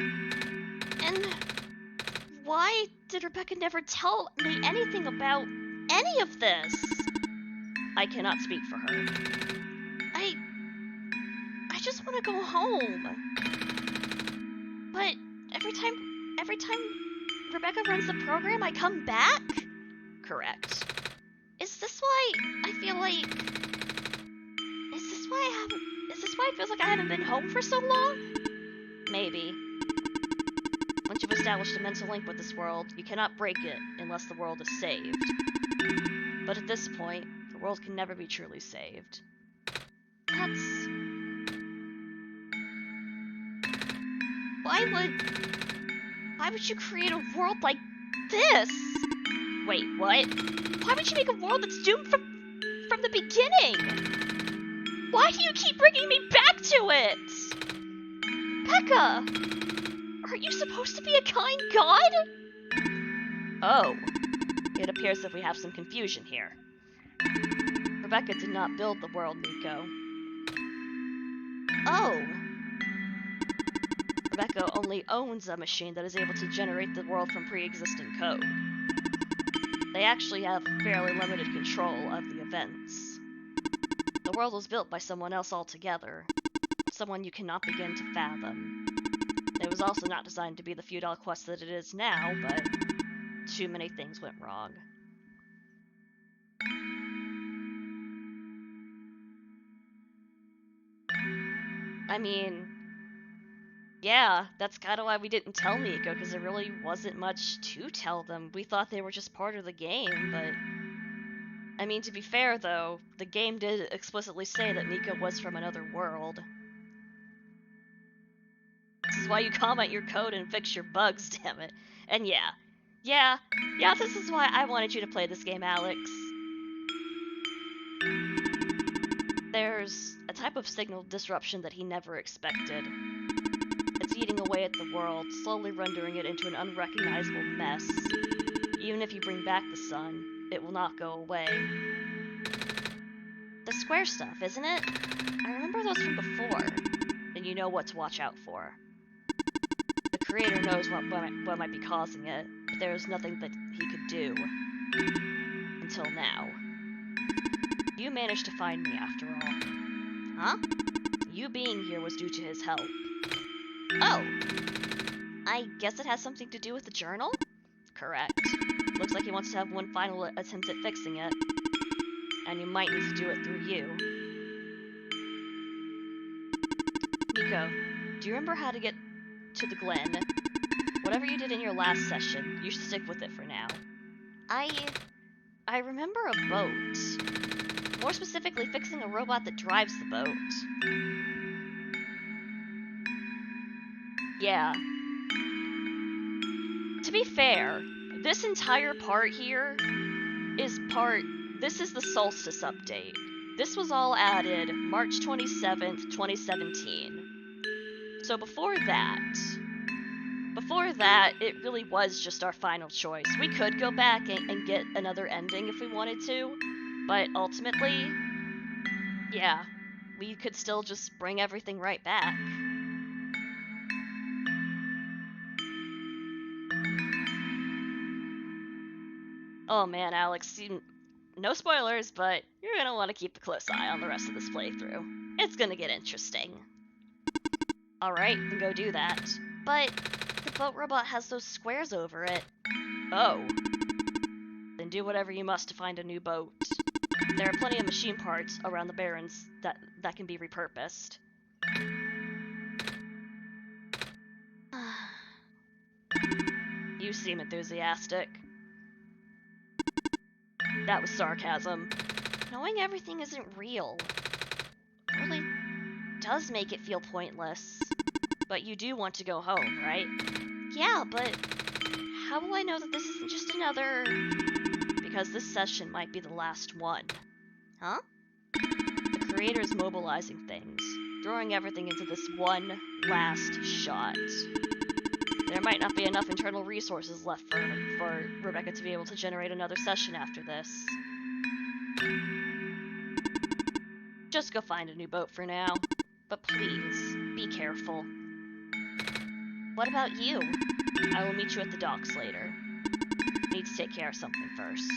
And why did Rebecca never tell me anything about any of this? I cannot speak for her. I just want to go home. But every time Rebecca runs the program, I come back? Correct. Is this why I feel like... Is this why it feels like I haven't been home for so long? Maybe. Once you've established a mental link with this world, you cannot break it unless the world is saved. But But at this point, the world can never be truly saved. That's... Why would you create a world like this? Wait, what? Why would you make a world that's doomed from the beginning? Why do you keep bringing me back to it? Becca! Aren't you supposed to be a kind god? Oh. It appears that we have some confusion here. Rebecca did not build the world, Nico. Oh. Rebecca only owns a machine that is able to generate the world from pre-existing code. They actually have fairly limited control of the events. The world was built by someone else altogether. Someone you cannot begin to fathom. It was also not designed to be the feudal quest that it is now, but too many things went wrong. I mean, yeah, that's kind of why we didn't tell Nico, because there really wasn't much to tell them. We thought they were just part of the game, but... I mean, to be fair, though, the game did explicitly say that Nico was from another world. This is why you comment your code and fix your bugs, damn it. And yeah, this is why I wanted you to play this game, Alex. There's a type of signal disruption that he never expected. It's eating away at the world, slowly rendering it into an unrecognizable mess. Even if you bring back the sun, it will not go away. The square stuff, isn't it? I remember those from before. Then you know what to watch out for. The creator knows what might be causing it, but there is nothing that he could do. Until now. You managed to find me, after all. Huh? You being here was due to his help. Oh. I guess it has something to do with the journal? Correct. Looks like he wants to have one final attempt at fixing it. And you might need to do it through you. Nico, do you remember how to get to the Glen? Whatever you did in your last session, you should stick with it for now. I remember a boat. More specifically, fixing a robot that drives the boat. Yeah. To be fair, this entire part here is this is the Solstice update. This was all added March 27th, 2017. So before that, it really was just our final choice. We could go back and get another ending if we wanted to, but ultimately, yeah, we could still just bring everything right back. Oh man, Alex, no spoilers, but you're gonna want to keep a close eye on the rest of this playthrough. It's gonna get interesting. Alright, then go do that. But the boat robot has those squares over it. Oh. Then do whatever you must to find a new boat. There are plenty of machine parts around the Barrens that can be repurposed. You seem enthusiastic. That was sarcasm. Knowing everything isn't real really does make it feel pointless. But you do want to go home, right? Yeah, but how will I know that this isn't just another... Because this session might be the last one. Huh? The creator's mobilizing things, throwing everything into this one last shot. There might not be enough internal resources left for Rebecca to be able to generate another session after this. Just go find a new boat for now. But please, be careful. What about you? I will meet you at the docks later. Need to take care of something first.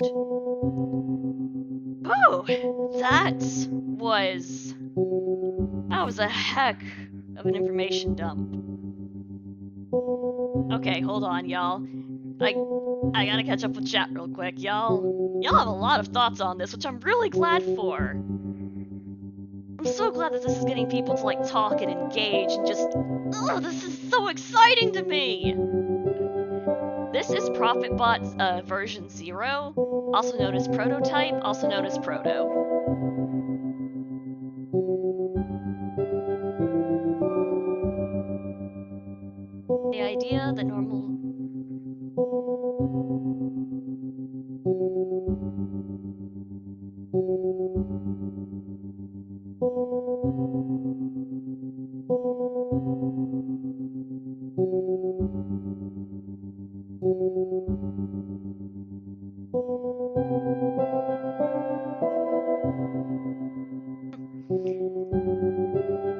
Whew! That was a heck of an information dump. Okay, hold on, y'all. I gotta catch up with chat real quick, y'all. Y'all have a lot of thoughts on this, which I'm really glad for. I'm so glad that this is getting people to, like, talk and engage and just... Oh, this is so exciting to me! This is ProfitBot's version 0, also known as Prototype, also known as Proto. The idea that normal...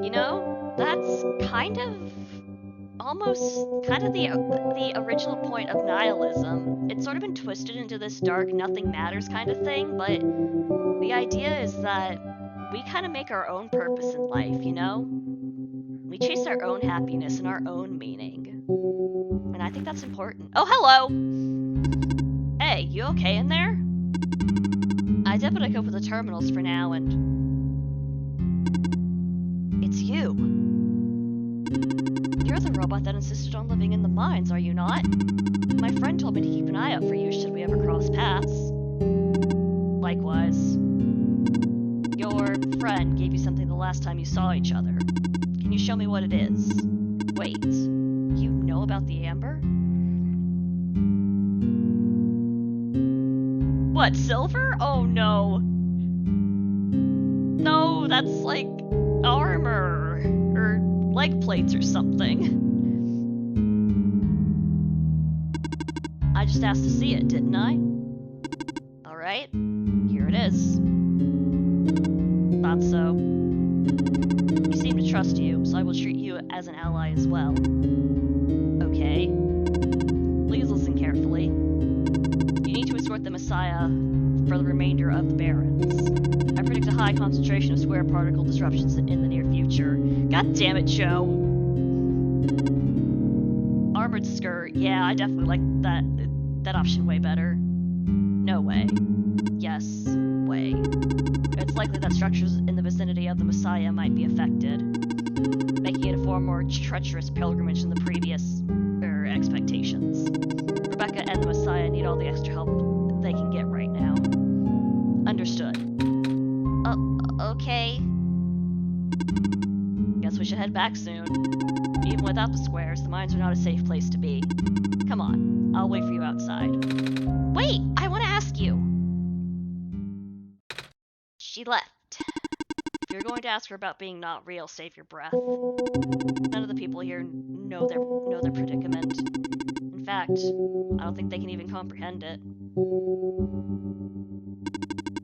You know, that's kind of almost kind of the original point of nihilism. It's sort of been twisted into this dark nothing matters kind of thing, but the idea is that we kind of make our own purpose in life, you know? We chase our own happiness and our own meaning. And I think that's important. Oh, hello! Hey, you okay in there? I did better go for the terminals for now, and... It's you. You're the robot that insisted on living in the mines, are you not? My friend told me to keep an eye out for you should we ever cross paths. Likewise. Your friend gave you something the last time you saw each other. Can you show me what it is? Wait, you know about the amber? What, silver? Oh no. No, that's like armor or leg plates or something. I just asked to see it, didn't I? Alright, here it is. Thought so. You seem to trust you, so I will treat you as an ally as well. Okay. Please listen carefully. You need to escort the Messiah for the remainder of the Barrens. I predict a high concentration of square particle disruptions in the near future. God damn it, Joe! Armored skirt. Yeah, I definitely like that option way better. No way. Yes, way. It's likely that structures in the vicinity of the Messiah might be affected, making it a far more treacherous pilgrimage than the previous expectations. Rebecca and the Messiah need all the extra help they can get right now. Understood. Okay. Guess we should head back soon. Even without the squares, the mines are not a safe place to be. Come on, I'll wait for you outside. Wait, I want to ask you. She left. If you're going to ask her about being not real, save your breath. None of the people here know their predicament. In fact, I don't think they can even comprehend it.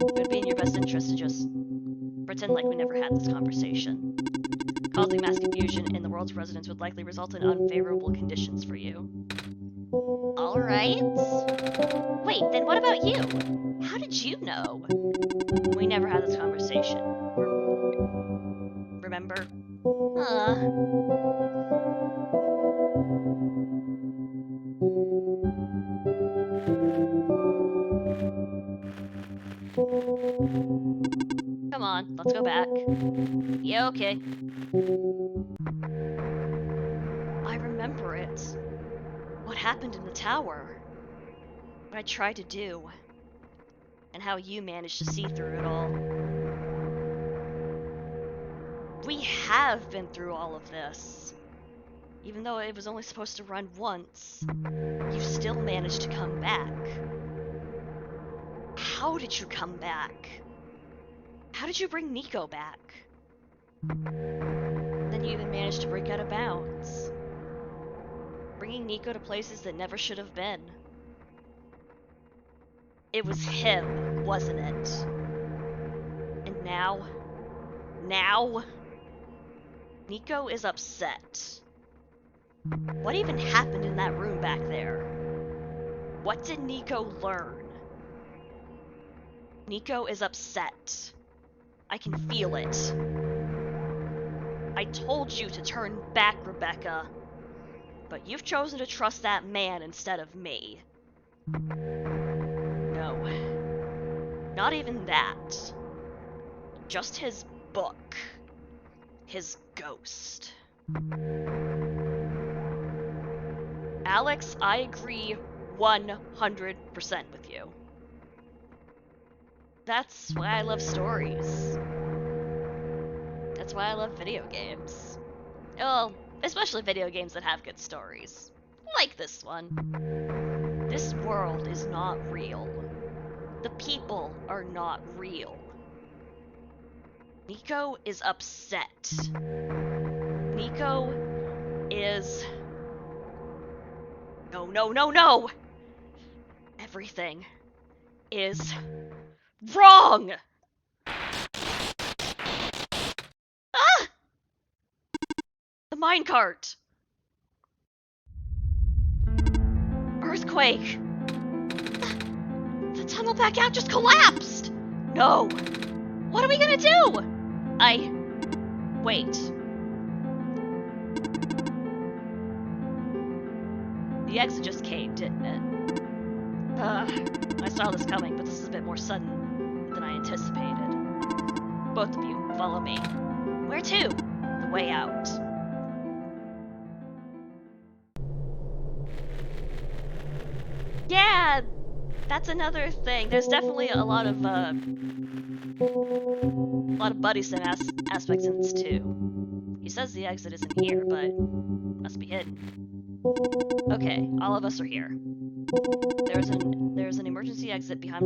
It would be in your best interest to just pretend like we never had this conversation. Causing mass confusion in the world's residents would likely result in unfavorable conditions for you. Alright. Wait, then what about you? How did you know? We never had this conversation. Remember? Come on, let's go back. Yeah, okay. I remember it. What happened in the tower. What I tried to do. And how you managed to see through it all. We have been through all of this. Even though it was only supposed to run once, you still managed to come back. How did you come back? How did you bring Nico back? Then you even managed to break out of bounds. Bringing Nico to places that never should have been. It was him, wasn't it? And now, Nico is upset. What even happened in that room back there? What did Nico learn? Nico is upset. I can feel it. I told you to turn back, Rebecca. But you've chosen to trust that man instead of me. No. Not even that. Just his book. His ghost. Alex, I agree 100% with you. That's why I love stories. That's why I love video games. Well, especially video games that have good stories. Like this one. This world is not real. The people are not real. Nico is upset. Nico is... No! Everything is wrong! Ah! The minecart! Earthquake! The tunnel back out just collapsed! No! What are we gonna do? Wait. The exit just caved, didn't it? I saw this coming, but this is a bit more sudden than I anticipated. Both of you, follow me. Where to? The way out. Yeah! That's another thing. There's definitely a lot of buddy sim aspects in this too. He says the exit isn't here, but must be hidden. Okay, all of us are here. There's an emergency exit behind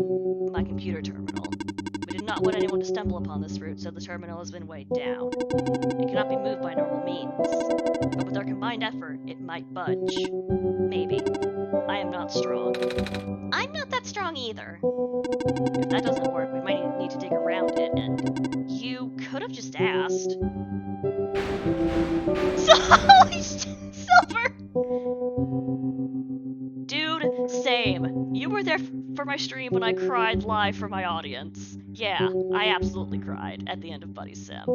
my computer terminal. We did not want anyone to stumble upon this route, so the terminal has been weighed down. It cannot be moved by normal means, but with our combined effort, it might budge. Maybe. I am not strong. I'm not that strong either. If that doesn't work, we might need to dig around it, and you could have just asked. Silver! Dude, same. You were there for my stream when I cried live for my audience. Yeah, I absolutely cried at the end of Buddy Sim.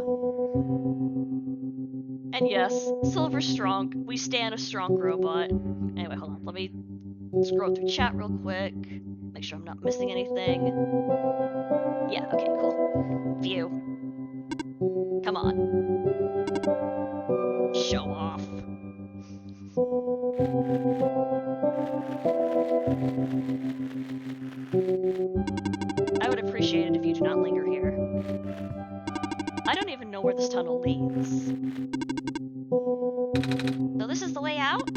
And yes, Silver's strong. We stand a strong robot. Anyway, hold on. Let me scroll through chat real quick. Make sure I'm not missing anything. Yeah, okay, cool. View. Come on. Show off. I would appreciate it if you do not linger here. I don't even know where this tunnel leads. So this is the way out?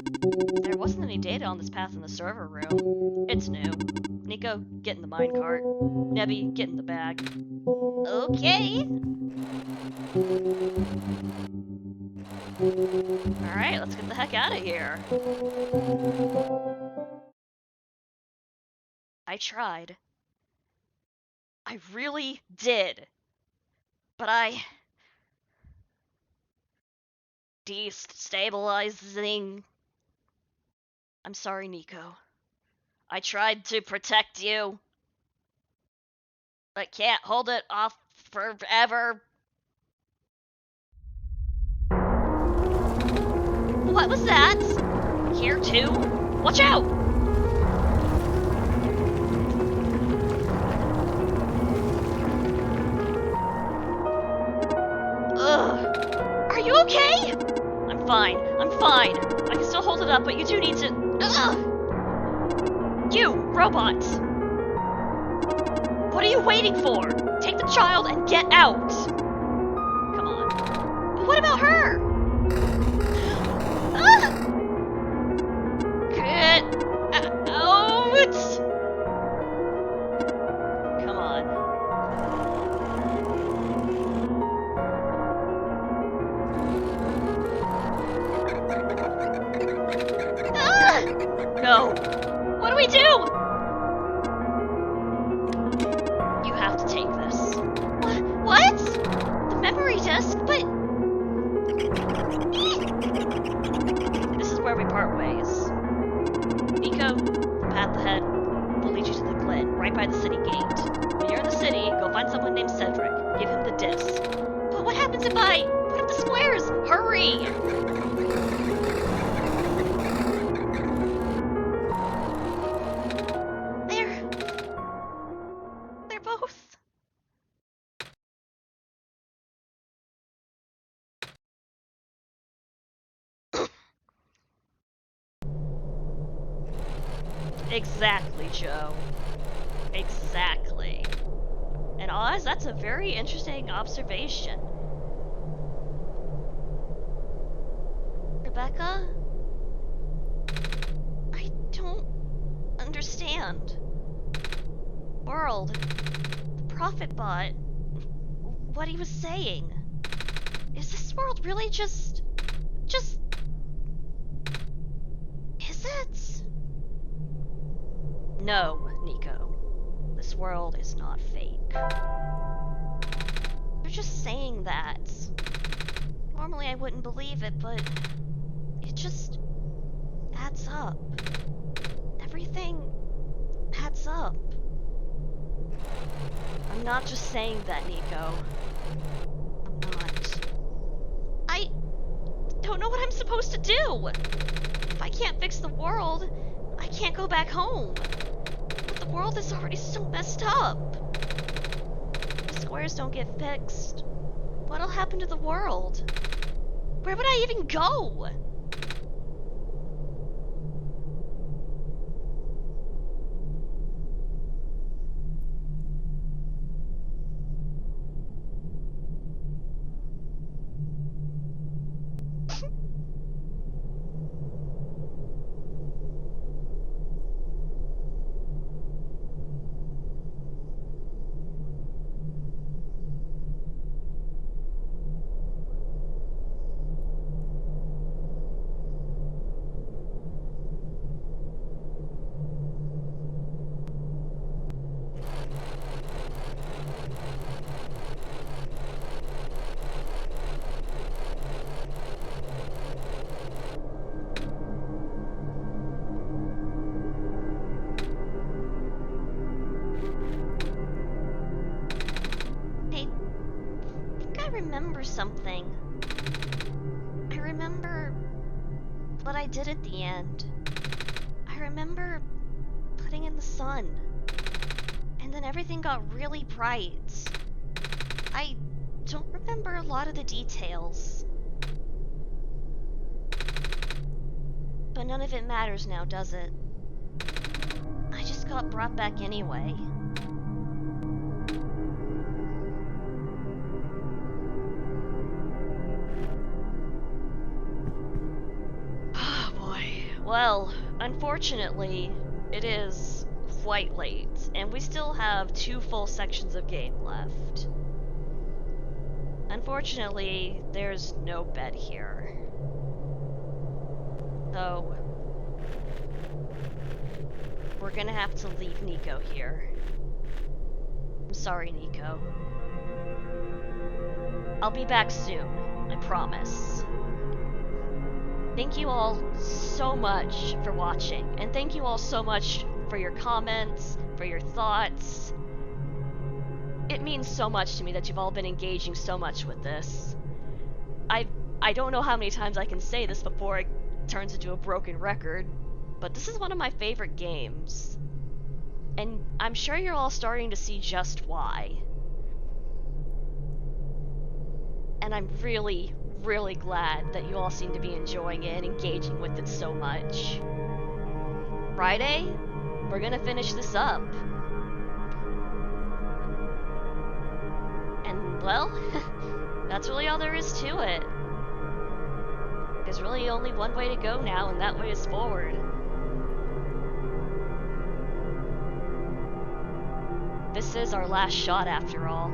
There wasn't any data on this path in the server room. It's new. Nico, get in the minecart. Nebby, get in the bag. Okay. Alright, let's get the heck out of here. I tried. I really did. But I... Destabilizing. I'm sorry, Nico. I tried to protect you. But can't hold it off forever. What was that? Here too? Watch out! Ugh. Are you okay? I'm fine. I can still hold it up, but you do need to... Ugh. You, robot! What are you waiting for? Take the child and get out! Come on. But what about her? Ugh. Get out! Come on. Ugh. No! What do we do? You have to take this. What? The memory disk? But... This is where we part ways. Nico, the path ahead will lead you to the Glen, right by the city gate. When you're in the city, go find someone named Cedric. Give him the disc. But what happens if I put up the squares? Hurry! They're both... Exactly, Joe. Exactly. And Oz, that's a very interesting observation. Rebecca? I don't understand. World. The Prophet Bot. What he was saying. Is this world really just... Is it? No, Nico. This world is not fake. You're just saying that. Normally I wouldn't believe it, but... It just... adds up. Everything... adds up. I'm not just saying that, Nico. I'm not. I don't know what I'm supposed to do. If I can't fix the world, I can't go back home. But the world is already so messed up. If the squares don't get fixed, what'll happen to the world? Where would I even go? I remember something. I remember what I did at the end. I remember putting in the sun. And then everything got really bright. I don't remember a lot of the details. But none of it matters now, does it? I just got brought back anyway. Oh boy. Well, unfortunately, it is quite late, and we still have 2 full sections of game left. Unfortunately, there's no bed here. So, we're gonna have to leave Nico here. I'm sorry, Nico. I'll be back soon, I promise. Thank you all so much for watching, and thank you all so much for your comments, for your thoughts. It means so much to me that you've all been engaging so much with this. I don't know how many times I can say this before it turns into a broken record, but this is one of my favorite games. And I'm sure you're all starting to see just why. And I'm really, really glad that you all seem to be enjoying it and engaging with it so much. Friday, we're gonna finish this up. And, well, that's really all there is to it. There's really only one way to go now, and that way is forward. This is our last shot after all.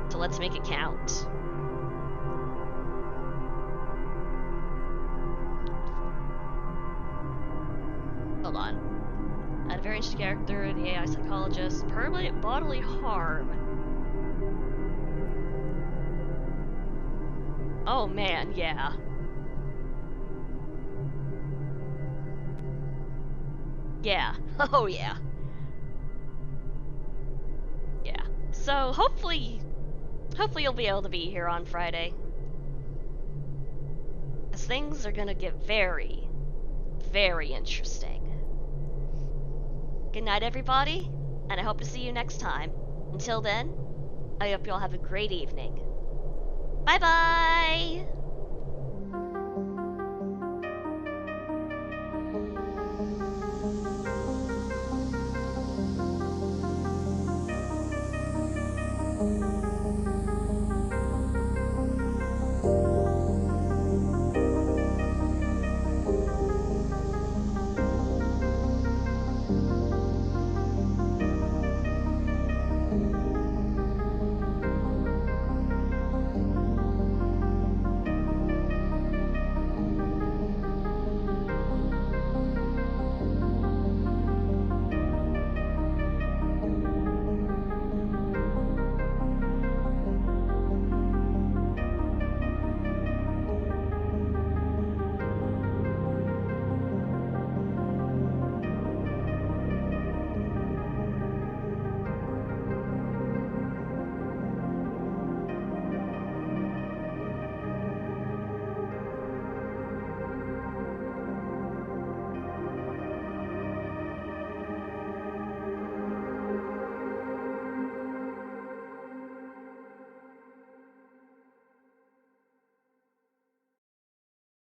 So let's make it count. Hold on. Add a very interesting character, the AI psychologist. Permanent bodily harm. Oh man, yeah. Yeah. Oh yeah. Yeah. So hopefully you'll be able to be here on Friday. Because things are gonna get very, very interesting. Good night, everybody, and I hope to see you next time. Until then, I hope you all have a great evening. Bye-bye!